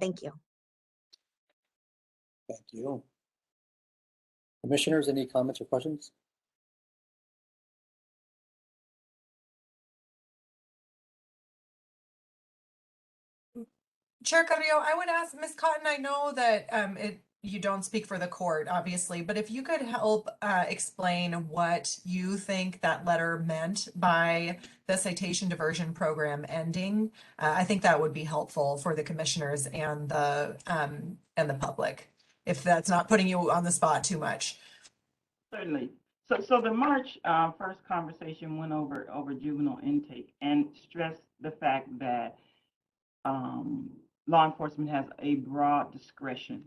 Thank you. Thank you. Commissioners, any comments or questions? Chair Carrillo, I would ask Ms. Cotton, I know that you don't speak for the court, obviously, but if you could help explain what you think that letter meant by the citation diversion program ending, I think that would be helpful for the commissioners and the public, if that's not putting you on the spot too much. Certainly. So the March 1st conversation went over juvenile intake and stressed the fact that law enforcement has a broad discretion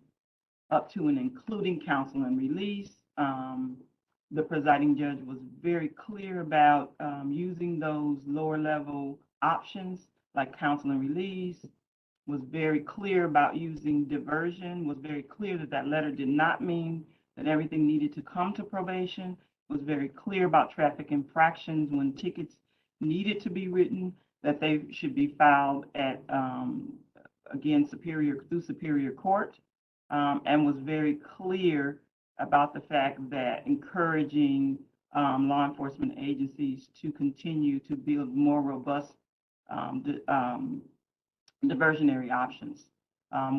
up to and including counsel and release. The presiding judge was very clear about using those lower level options like counsel and release, was very clear about using diversion, was very clear that that letter did not mean that everything needed to come to probation, was very clear about traffic infractions when tickets needed to be written, that they should be filed at, again, through Superior Court, and was very clear about the fact that encouraging law enforcement agencies to continue to build more robust diversionary options,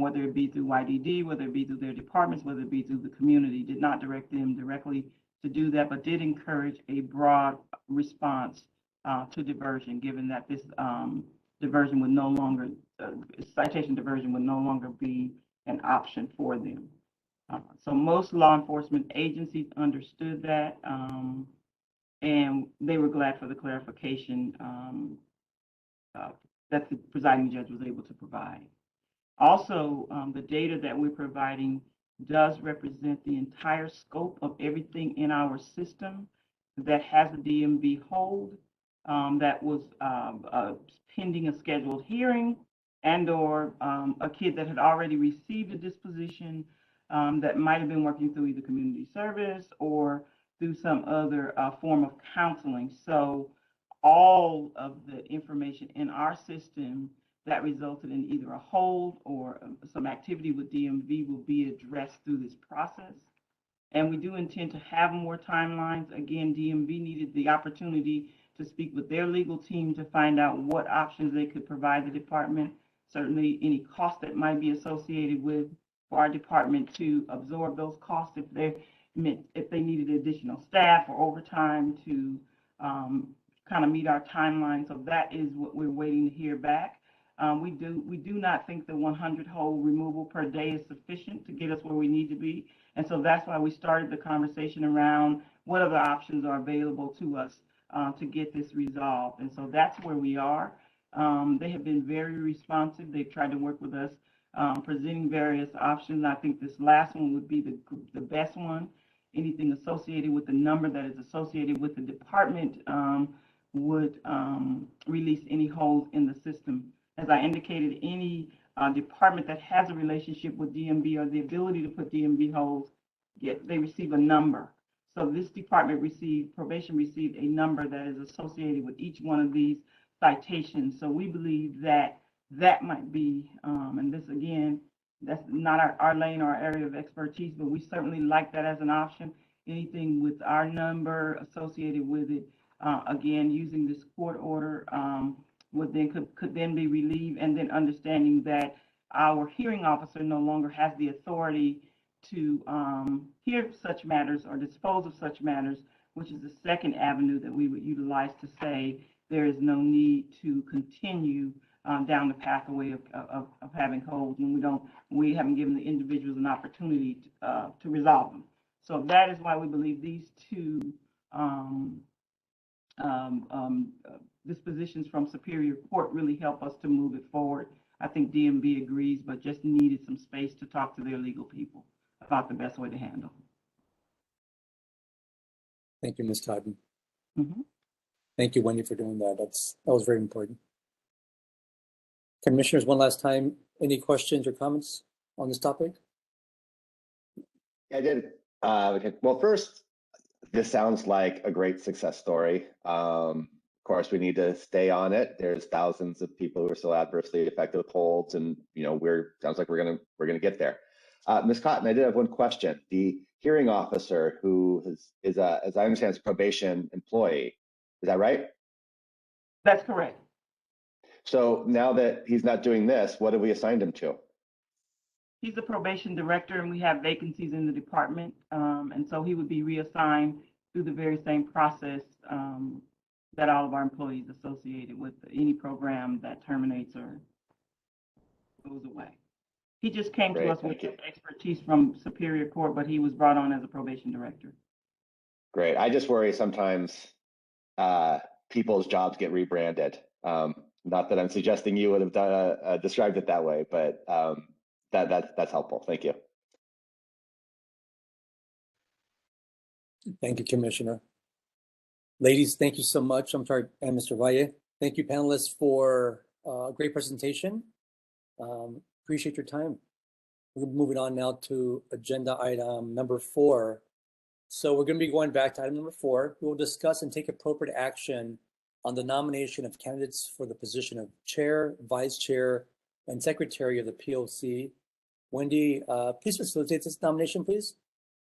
whether it be through YDD, whether it be through their departments, whether it be through the community. Did not direct them directly to do that, but did encourage a broad response to diversion, given that this diversion would no longer, citation diversion would no longer be an option for them. So most law enforcement agencies understood that, and they were glad for the clarification that the presiding judge was able to provide. Also, the data that we're providing does represent the entire scope of everything in our system that has a DMV hold, that was pending a scheduled hearing, and or a kid that had already received a disposition that might have been working through either community service or through some other form of counseling. So all of the information in our system that resulted in either a hold or some activity with DMV will be addressed through this process. And we do intend to have more timelines. Again, DMV needed the opportunity to speak with their legal team to find out what options they could provide the department. Certainly any cost that might be associated with for our department to absorb those costs if they needed additional staff or overtime to kind of meet our timeline. So that is what we're waiting to hear back. We do not think the 100 hold removal per day is sufficient to get us where we need to be. And so that's why we started the conversation around what other options are available to us to get this resolved. And so that's where we are. They have been very responsive. They've tried to work with us, presenting various options. I think this last one would be the best one. Anything associated with the number that is associated with the department would release any holes in the system. As I indicated, any department that has a relationship with DMV or the ability to put DMV holes, they receive a number. So this department probation received a number that is associated with each one of these citations. So we believe that that might be, and this again, That's not our lane or our area of expertise, but we certainly like that as an option. Anything with our number associated with it, again, using this court order would then could then be relieved, and then understanding that our hearing officer no longer has the authority to hear such matters or dispose of such matters, which is the second avenue that we would utilize to say there is no need to continue down the pathway of having holds when we haven't given the individuals an opportunity to resolve them. So that is why we believe these two dispositions from Superior Court really help us to move it forward. I think DMV agrees, but just needed some space to talk to their legal people about the best way to handle. Thank you, Ms. Cotton. Mm-hmm. Thank you, Wendy, for doing that. That was very important. Commissioners, one last time, any questions or comments on this topic? I did. Okay. Well, first, this sounds like a great success story. Of course, we need to stay on it. There's thousands of people who are still adversely affected with holds, and sounds like we're gonna get there. Ms. Cotton, I did have one question. The hearing officer who is as I understand, is a probation employee. Is that right? That's correct. So now that he's not doing this, what have we assigned him to? He's the probation director, and we have vacancies in the department, and so he would be reassigned through the very same process that all of our employees associated with any program that terminates or goes away. He just came to us with his expertise from Superior Court, but he was brought on as a probation director. Great. I just worry sometimes people's jobs get rebranded. Not that I'm suggesting you would have done, described it that way, but that's helpful. Thank you. Thank you, Commissioner. Ladies, thank you so much. I'm sorry, and Mr. Valle. Thank you, panelists, for a great presentation. Appreciate your time. We're moving on now to agenda item number 4. So we're going to be going back to item number 4. We will discuss and take appropriate action on the nomination of candidates for the position of chair, vice chair, and secretary of the POC. Wendy, please facilitate this nomination, please.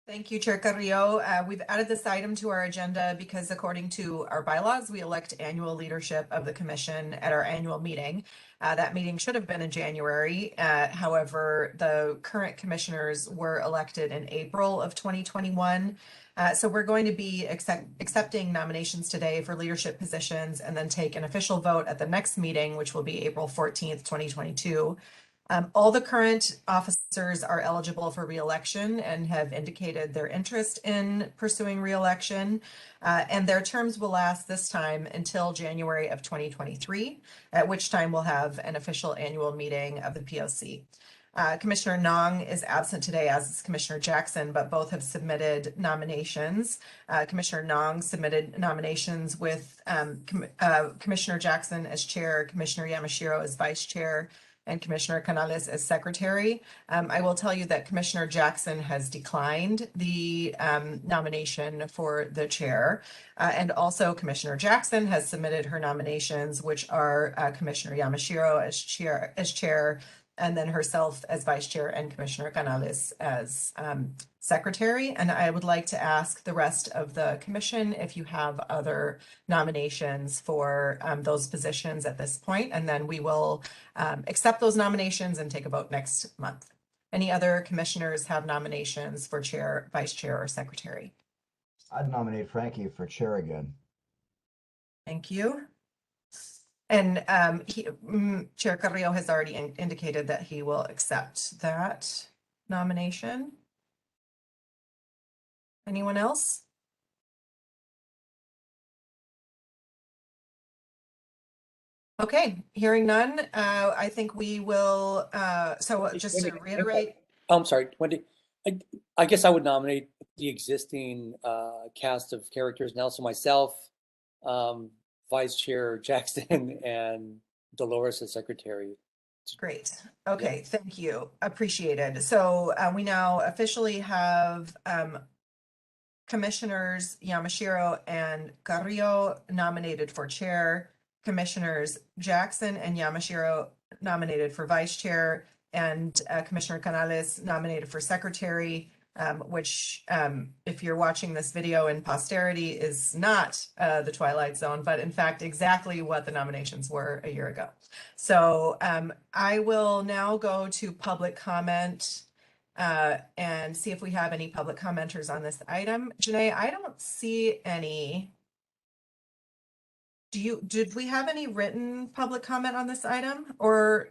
Thank you, Chair Carrillo. We've added this item to our agenda because according to our bylaws, we elect annual leadership of the commission at our annual meeting. That meeting should have been in January. However, the current commissioners were elected in April of 2021. So we're going to be accepting nominations today for leadership positions and then take an official vote at the next meeting, which will be April 14th, 2022. All the current officers are eligible for re-election and have indicated their interest in pursuing re-election, and their terms will last this time until January of 2023, at which time we'll have an official annual meeting of the POC. Commissioner Nong is absent today, as is Commissioner Jackson, but both have submitted nominations. Commissioner Nong submitted nominations with Commissioner Jackson as chair, Commissioner Yamashiro as vice chair, and Commissioner Canales as secretary. I will tell you that Commissioner Jackson has declined the nomination for the chair. And also Commissioner Jackson has submitted her nominations, which are Commissioner Yamashiro as chair, and then herself as vice chair, and Commissioner Canales as secretary. And I would like to ask the rest of the commission if you have other nominations for those positions at this point, and then we will accept those nominations and take a vote next month. Any other commissioners have nominations for chair, vice chair, or secretary? I'd nominate Frankie for chair again. Thank you. And Chair Carrillo has already indicated that he will accept that nomination. Anyone else? Okay, hearing none, I think we will, so just to reiterate. I'm sorry, Wendy. I guess I would nominate the existing cast of characters now. So myself, Vice Chair Jackson, and Dolores as secretary. Great. Okay, yeah. Thank you. Appreciated. So we now officially have Commissioners Yamashiro and Carrillo nominated for chair, Commissioners Jackson and Yamashiro nominated for vice chair, and Commissioner Canales nominated for secretary, which if you're watching this video in posterity is not the Twilight Zone, but in fact exactly what the nominations were a year ago. So I will now go to public comment and see if we have any public commenters on this item. Janae, I don't see any. Did we have any written public comment on this item or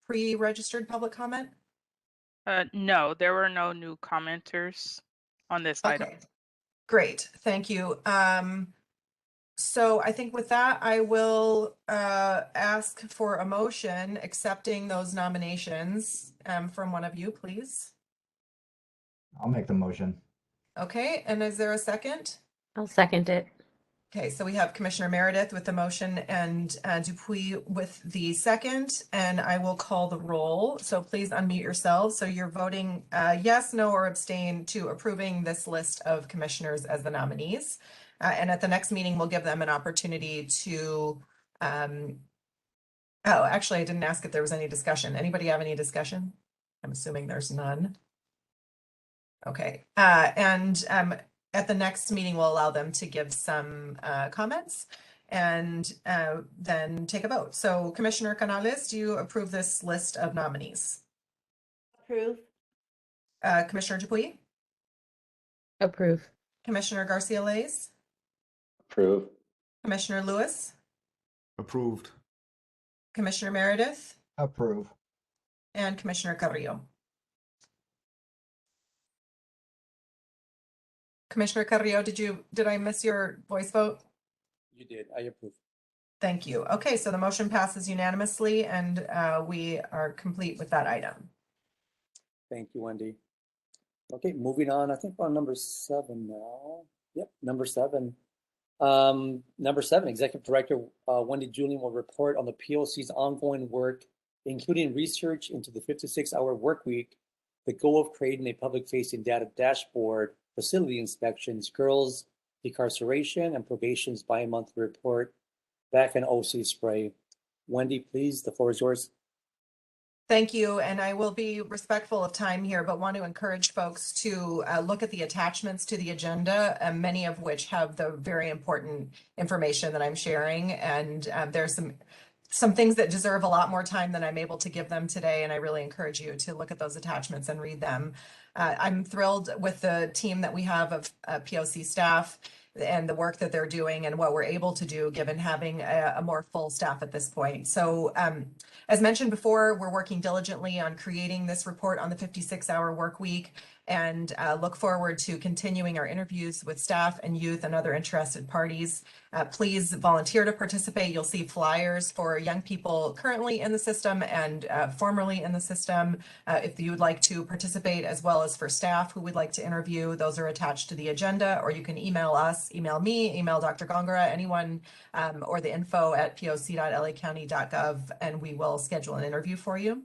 pre-registered public comment? No, there were no new commenters on this item. Okay, great, thank you. So I think with that, I will ask for a motion accepting those nominations from one of you, please. I'll make the motion. Okay, and is there a second? I'll second it. Okay, so we have Commissioner Meredith with the motion and Dupuy with the second, and I will call the roll. So please unmute yourselves. So you're voting yes, no, or abstain to approving this list of commissioners as the nominees. And at the next meeting, we'll give them an opportunity to, oh, actually, I didn't ask if there was any discussion. Anybody have any discussion? I'm assuming there's none. Okay, and at the next meeting, we'll allow them to give some comments and then take a vote. So Commissioner Canales, do you approve this list of nominees? Approve. Commissioner Dupuy? Approve. Commissioner Garcia-Lays? Approve. Commissioner Lewis? Approved. Commissioner Meredith? Approve. And Commissioner Carrillo? Commissioner Carrillo, did I miss your voice vote? You did. I approve. Thank you. Okay, so the motion passes unanimously and we are complete with that item. Thank you, Wendy. Okay, moving on. I think we're on number 7 now. Yep, number 7. Number 7, Executive Director Wendy Julian will report on the POC's ongoing work, including research into the 56-hour work week, the goal of creating a public-facing data dashboard, facility inspections, girls, decarceration, and probation's bi-monthly report, back and OC spray. Wendy, please, the floor is yours. Thank you, and I will be respectful of time here, but want to encourage folks to look at the attachments to the agenda, many of which have the very important information that I'm sharing, and there's some things that deserve a lot more time than I'm able to give them today, and I really encourage you to look at those attachments and read them. I'm thrilled with the team that we have of POC staff and the work that they're doing and what we're able to do given having a more full staff at this point. So as mentioned before, we're working diligently on creating this report on the 56-hour work week and look forward to continuing our interviews with staff and youth and other interested parties. Please volunteer to participate. You'll see flyers for young people currently in the system and formerly in the system. If you would like to participate, as well as for staff who would like to interview, those are attached to the agenda, or you can email us, email me, email Dr. Gongora, anyone, or the info@poc.lacounty.gov, and we will schedule an interview for you.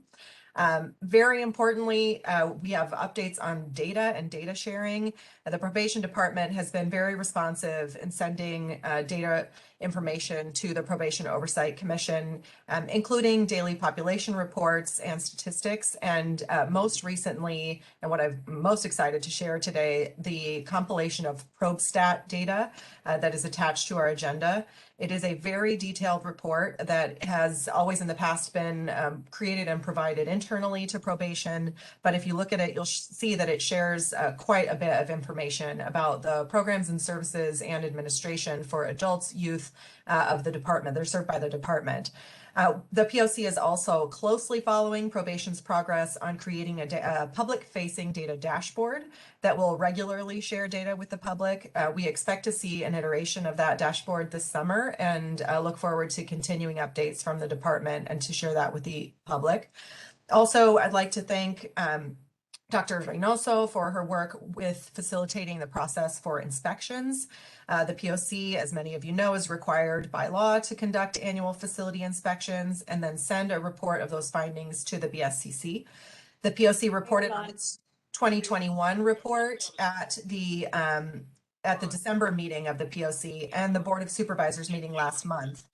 Very importantly, we have updates on data and data sharing. The probation department has been very responsive in sending data information to the Probation Oversight Commission, including daily population reports and statistics. And most recently, and what I'm most excited to share today, the compilation of ProbeStat data that is attached to our agenda. It is a very detailed report that has always in the past been created and provided internally to probation. But if you look at it, you'll see that it shares quite a bit of information about the programs and services and administration for adults, youth of the department. They're served by the department. The POC is also closely following probation's progress on creating a public-facing data dashboard that will regularly share data with the public. We expect to see an iteration of that dashboard this summer and look forward to continuing updates from the department and to share that with the public. Also, I'd like to thank Dr. Reynoso for her work with facilitating the process for inspections. The POC, as many of you know, is required by law to conduct annual facility inspections and then send a report of those findings to the BSCC. The POC reported on its 2021 report at the December meeting of the POC and the Board of Supervisors meeting last month.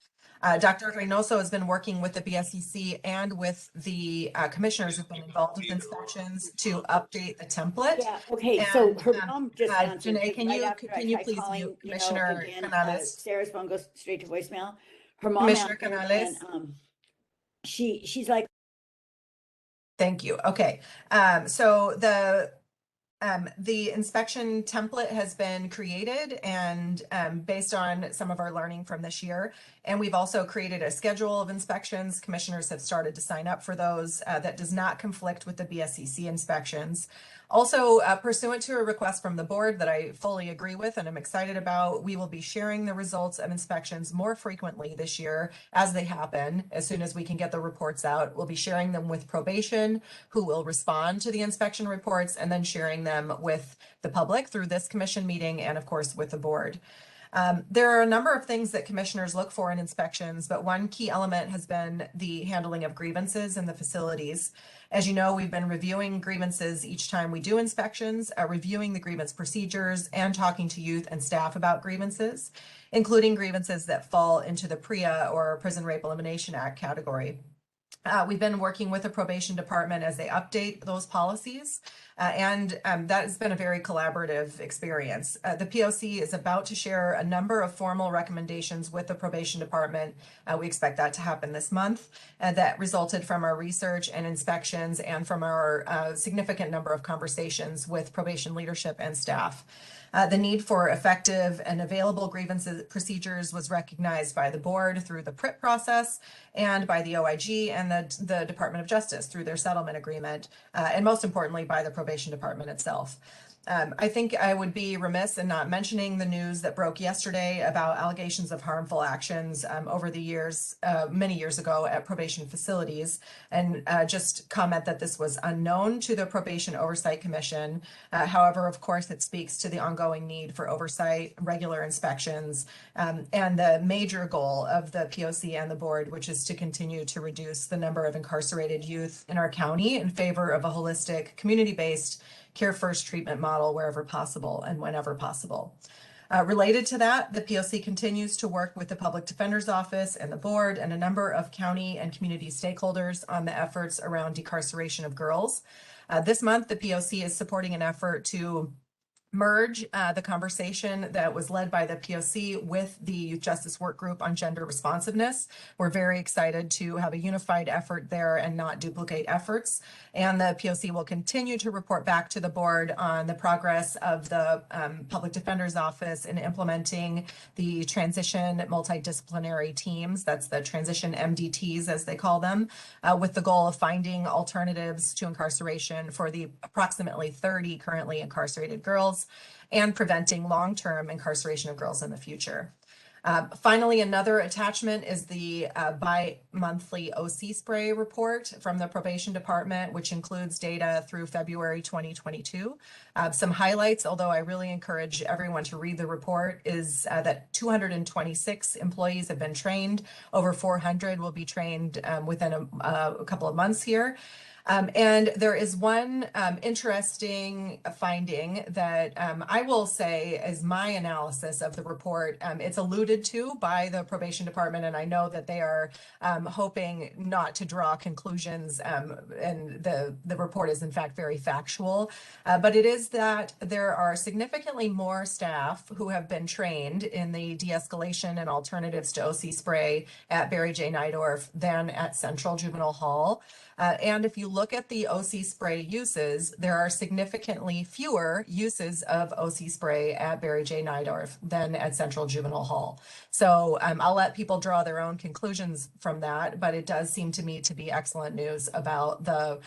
Dr. Reynoso has been working with the BSEC and with the commissioners who've been involved with inspections to update the template. Yeah, okay, so And, her mom just answered Janae, me can right you after I can you tried please calling, mute Commissioner again, Canales? Sarah's phone goes straight to voicemail. Her mom Commissioner answered and, Canales? she's like, Thank you. Okay. So the inspection template has been created and based on some of our learning from this year. And we've also created a schedule of inspections. Commissioners have started to sign up for those that does not conflict with the BSEC inspections. Also, pursuant to a request from the board that I fully agree with and I'm excited about, we will be sharing the results of inspections more frequently this year as they happen. As soon as we can get the reports out, we'll be sharing them with probation, who will respond to the inspection reports, and then sharing them with the public through this commission meeting and of course with the board. There are a number of things that commissioners look for in inspections, but one key element has been the handling of grievances in the facilities. As you know, we've been reviewing grievances each time we do inspections, reviewing the grievance procedures and talking to youth and staff about grievances, including grievances that fall into the PREA or Prison Rape Elimination Act category. We've been working with the probation department as they update those policies, and that has been a very collaborative experience. The POC is about to share a number of formal recommendations with the probation department. We expect that to happen this month. That resulted from our research and inspections and from our significant number of conversations with probation leadership and staff. The need for effective and available grievances procedures was recognized by the board through the PRIP process and by the OIG and the Department of Justice through their settlement agreement, and most importantly by the probation department itself. I think I would be remiss in not mentioning the news that broke yesterday about allegations of harmful actions over the years, many years ago at probation facilities, and just comment that this was unknown to the Probation Oversight Commission. However, of course, it speaks to the ongoing need for oversight, regular inspections, and the major goal of the POC and the board, which is to continue to reduce the number of incarcerated youth in our county in favor of a holistic, community-based care first treatment model wherever possible and whenever possible. Related to that, the POC continues to work with the Public Defender's Office and the board and a number of county and community stakeholders on the efforts around decarceration of girls. This month, the POC is supporting an effort to merge the conversation that was led by the POC with the Youth Justice Work Group on gender responsiveness. We're very excited to have a unified effort there and not duplicate efforts. And the POC will continue to report back to the board on the progress of the Public Defender's Office in implementing the transition multidisciplinary teams, that's the transition MDTs as they call them, with the goal of finding alternatives to incarceration for the approximately 30 currently incarcerated girls and preventing long-term incarceration of girls in the future. Finally, another attachment is the bi-monthly OC spray report from the probation department, which includes data through February 2022. Some highlights, although I really encourage everyone to read the report, is that 226 employees have been trained. Over 400 will be trained within a couple of months here. And there is one interesting finding that I will say is my analysis of the report. It's alluded to by the probation department, and I know that they are hoping not to draw conclusions, and the report is in fact very factual, but it is that there are significantly more staff who have been trained in the de-escalation and alternatives to OC spray at Barry J. Nydorf than at Central Juvenile Hall. And if you look at the OC spray uses, there are significantly fewer uses of OC spray at Barry J. Nydorf than at Central Juvenile Hall. So I'll let people draw their own conclusions from that, but it does seem to me to be excellent news about the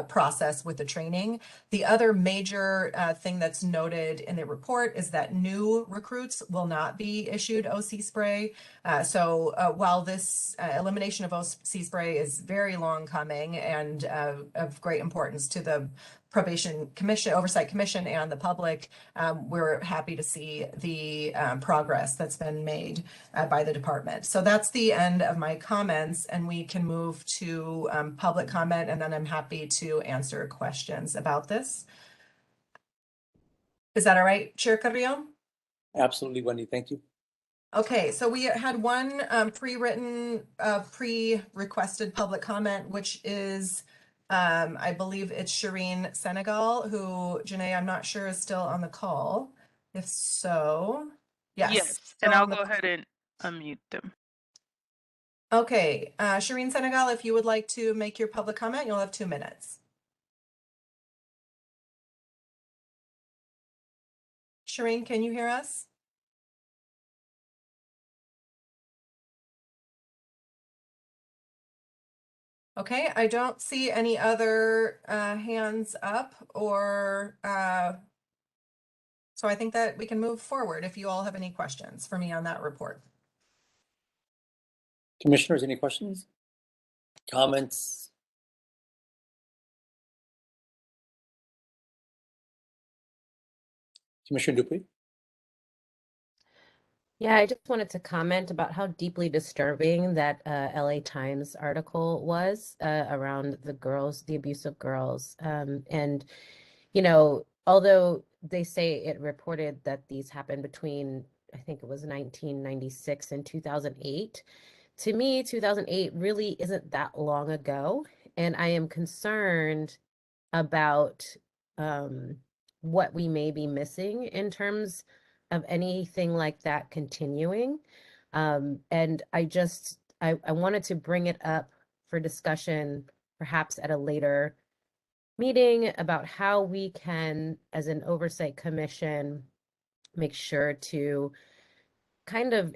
process with the training. The other major thing that's noted in the report is that new recruits will not be issued OC spray. So while this elimination of OC spray is very long coming and of great importance to the Probation Commission, Oversight Commission, and the public, we're happy to see the progress that's been made by the department. So that's the end of my comments, and we can move to public comment, and then I'm happy to answer questions about this. Is that all right, Chair Carrillo? Absolutely, Wendy. Thank you. Okay, so we had one pre-requested public comment, which is, I believe it's Shireencyn, who, Janae, I'm not sure is still on the call. If so, yes. Yes, still and I'll on the- go ahead and unmute them. Okay, Shireencyn, if you would like to make your public comment, you'll have 2 minutes. Shireen, can you hear us? Okay, I don't see any other hands up or so I think that we can move forward if you all have any questions for me on that report. Commissioners, any questions? Comments? Commissioner Dupuy? Yeah, I just wanted to comment about how deeply disturbing that LA Times article was around the girls, the abuse of girls. And, you know, although they say it reported that these happened between, I think it was 1996 and 2008, to me, 2008 really isn't that long ago. And I am concerned about what we may be missing in terms of anything like that continuing. And I wanted to bring it up for discussion, perhaps at a later meeting, about how we can, as an oversight commission, make sure to kind of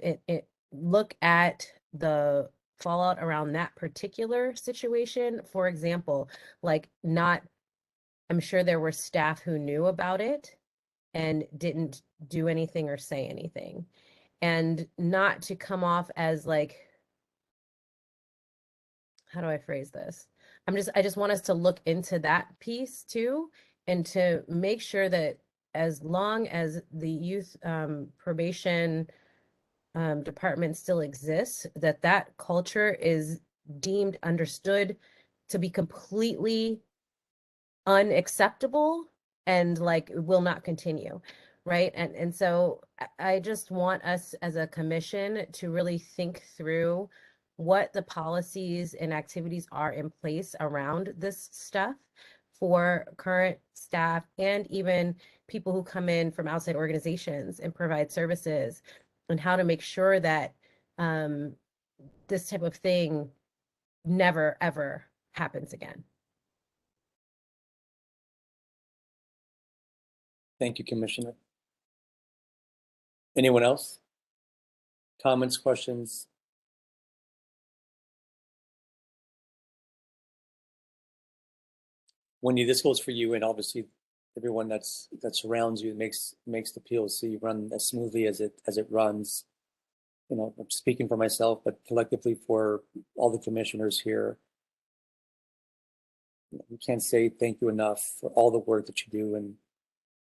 look at the fallout around that particular situation. For example, like I'm sure there were staff who knew about it and didn't do anything or say anything. And not to come off as like, how do I phrase this? I just want us to look into that piece too, and to make sure that as long as the youth probation department still exists, that culture is deemed, understood to be completely unacceptable and like will not continue, right? And so I just want us as a commission to really think through what the policies and activities are in place around this stuff for current staff and even people who come in from outside organizations and provide services, and how to make sure that this type of thing never ever happens again. Thank you, Commissioner. Anyone else? Comments, questions? Wendy, this goes for you, and obviously everyone that surrounds you, makes the POC run as smoothly as it runs. You know, I'm speaking for myself, but collectively for all the commissioners here. We can't say thank you enough for all the work that you do and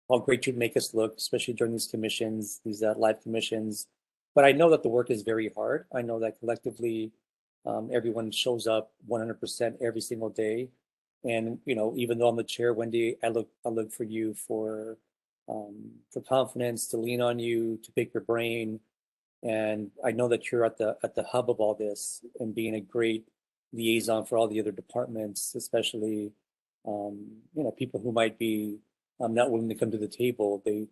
how great you make us look, especially during these commissions, these live commissions. But I know that the work is very hard. I know that collectively, everyone shows up 100% every single day. And, you know, even though I'm the chair, Wendy, I look for you for confidence, to lean on you, to pick your brain. And I know that you're at the hub of all this and being a great liaison for all the other departments, especially, you know, people who might be not willing to come to the table. They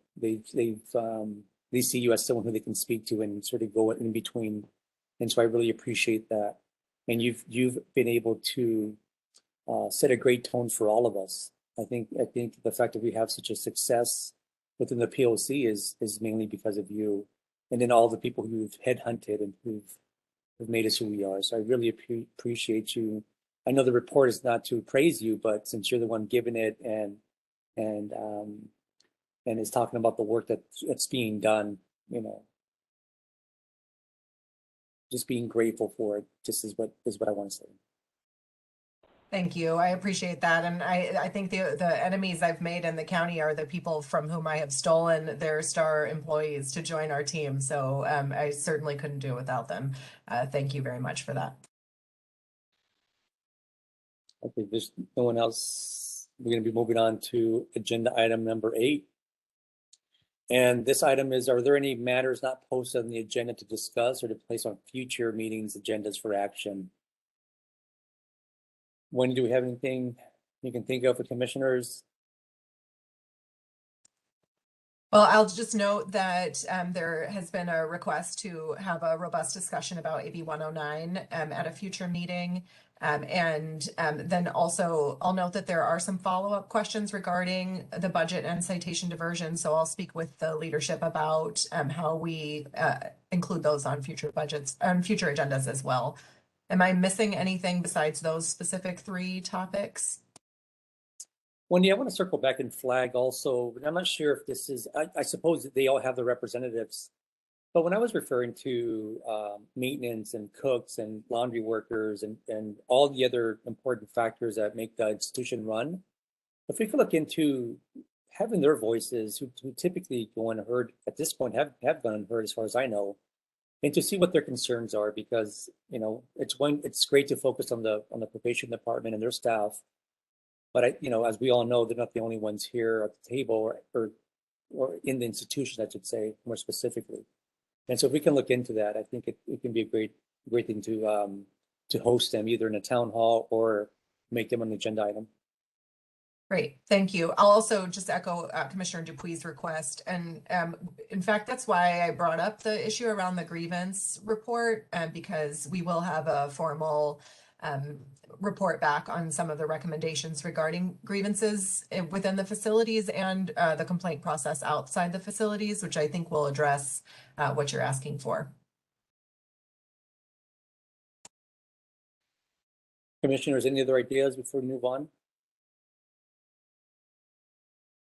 see you as someone who they can speak to and sort of go in between. And so I really appreciate that. And you've been able to set a great tone for all of us. I think the fact that we have such a success within the POC is mainly because of you, and then all the people who've headhunted and who've made us who we are. So I really appreciate you. I know the report is not to praise you, but since you're the one giving it and is talking about the work that's being done, you know, just being grateful for it just is what I want to say. Thank you. I appreciate that. And I think the enemies I've made in the county are the people from whom I have stolen their star employees to join our team. So I certainly couldn't do it without them. Thank you very much for that. Okay, there's no one else. We're going to be moving on to agenda item number 8. And this item is, are there any matters not posted on the agenda to discuss or to place on future meetings agendas for action? Wendy, do we have anything you can think of for commissioners? Well, I'll just note that there has been a request to have a robust discussion about AB 109 at a future meeting. Then also I'll note that there are some follow-up questions regarding the budget and citation diversion. So I'll speak with the leadership about how we include those on future budgets, on future agendas as well. Am I missing anything besides those specific 3 topics? Wendy, I want to circle back and flag also, but I'm not sure if this is, I suppose that they all have the representatives, but when I was referring to maintenance and cooks and laundry workers and all the other important factors that make the institution run, if we could look into having their voices who typically go unheard at this point, have gone unheard as far as I know, and to see what their concerns are, because, you know, it's great to focus on the probation department and their staff. But you know, as we all know, they're not the only ones here at the table or in the institution, I should say, more specifically. And so if we can look into that, I think it can be a great thing to host them either in a town hall or make them an agenda item. Great, thank you. I'll also just echo Commissioner Dupuy's request. And in fact, that's why I brought up the issue around the grievance report, because we will have a formal report back on some of the recommendations regarding grievances within the facilities and the complaint process outside the facilities, which I think will address what you're asking for. Commissioners, any other ideas before we move on?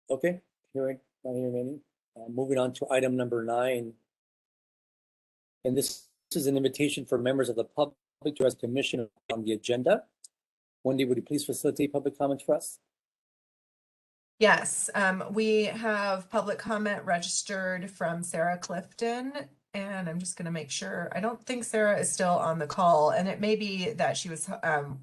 Okay, not hearing any. Moving on to item number 9. And this is an invitation for members of the public to address the commission on the agenda. Wendy, would you please facilitate public comments for us? Yes, we have public comment registered from Sarah Clifton, and I'm just going to make sure. I don't think Sarah is still on the call, and it may be that she was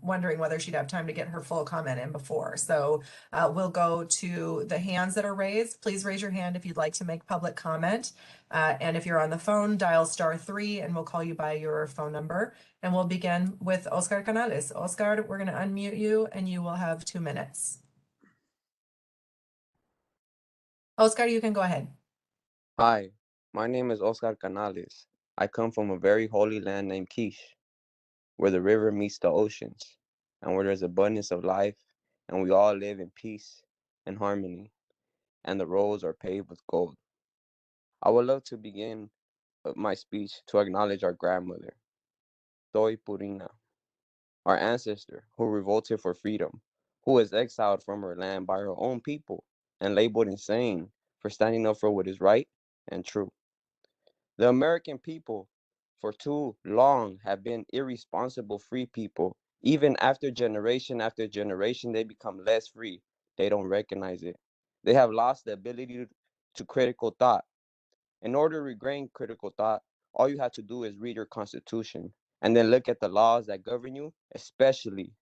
wondering whether she'd have time to get her full comment in before. So we'll go to the hands that are raised. Please raise your hand if you'd like to make public comment. And if you're on the phone, dial *3 and we'll call you by your phone number. And we'll begin with Oscar Canales. Oscar, we're going to unmute you and you will have 2 minutes. Oscar, you can go ahead. Hi, my name is Oscar Canales. I come from a very holy land named Quiche, where the river meets the oceans, and where there's abundance of life, and we all live in peace and harmony, and the roads are paved with gold. I would love to begin my speech to acknowledge our grandmother, Zoe Purina, our ancestor who revolted for freedom, who was exiled from her land by her own people and labeled insane for standing up for what is right and true. The American people for too long have been irresponsible free people. Even after generation they become less free. They don't recognize it. They have lost the ability to critical thought. In order to regain critical thought, all you have to do is read your constitution and then look at the laws that govern you, especially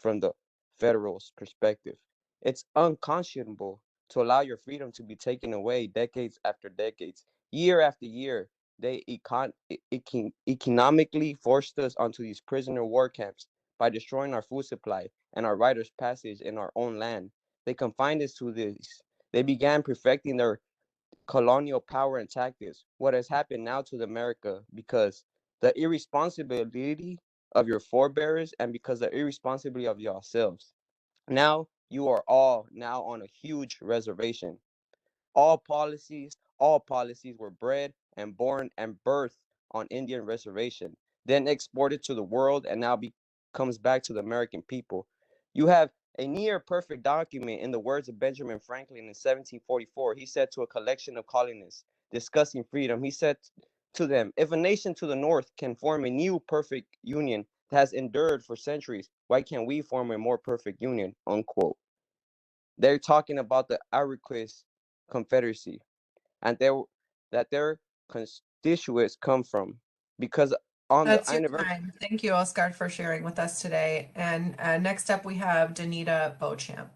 from the federal perspective. It's unconscionable to allow your freedom to be taken away decades after decades, year after year. They economically forced us onto these prisoner war camps by destroying our food supply and our rites of passage in our own land. They confined us to this. They began perfecting their colonial power and tactics. What has happened now to America because the irresponsibility of your forebears and because the irresponsibility of yourselves. Now you are all now on a huge reservation. All policies were bred and born and birthed on Indian reservation, then exported to the world and now comes back to the American people. You have a near perfect document in the words of Benjamin Franklin in 1744. He said to a collection of colonists discussing freedom, he said to them, if a nation to the north can form a new perfect union that has endured for centuries, why can't we form a more perfect union, unquote. They're talking about the Iroquois Confederacy and that their constituents come from, because on That's the your anniversary. time. Thank you, Oscar, for sharing with us today. And next up, we have Danita Beauchamp.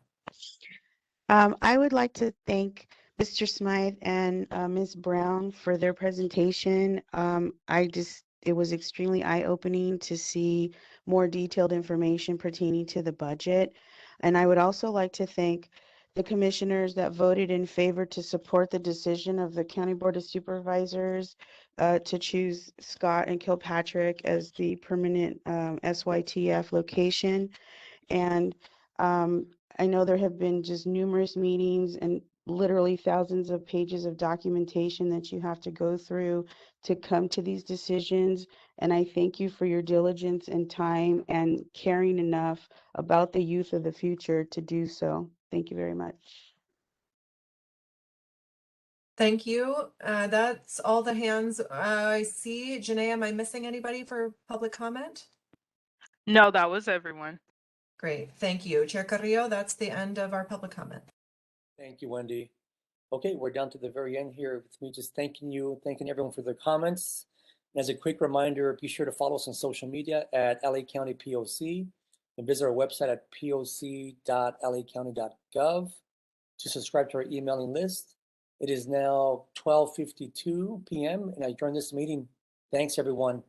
I would like to thank Mr. Smythe and Ms. Brown for their presentation. It was extremely eye-opening to see more detailed information pertaining to the budget. And I would also like to thank the commissioners that voted in favor to support the decision of the County Board of Supervisors to choose Scott and Kilpatrick as the permanent SYTF location. And I know there have been just numerous meetings and literally thousands of pages of documentation that you have to go through to come to these decisions. And I thank you for your diligence and time and caring enough about the youth of the future to do so. Thank you very much. Thank you. That's all the hands I see. Janae, am I missing anybody for public comment? No, that was everyone. Great, thank you. Chair Carrillo, that's the end of our public comment. Thank you, Wendy. Okay, we're down to the very end here with me just thanking everyone for their comments. And as a quick reminder, be sure to follow us on social media at LA County POC and visit our website at poc.lacounty.gov to subscribe to our emailing list. It is now 12:52 p.m. and I adjourn this meeting. Thanks, everyone.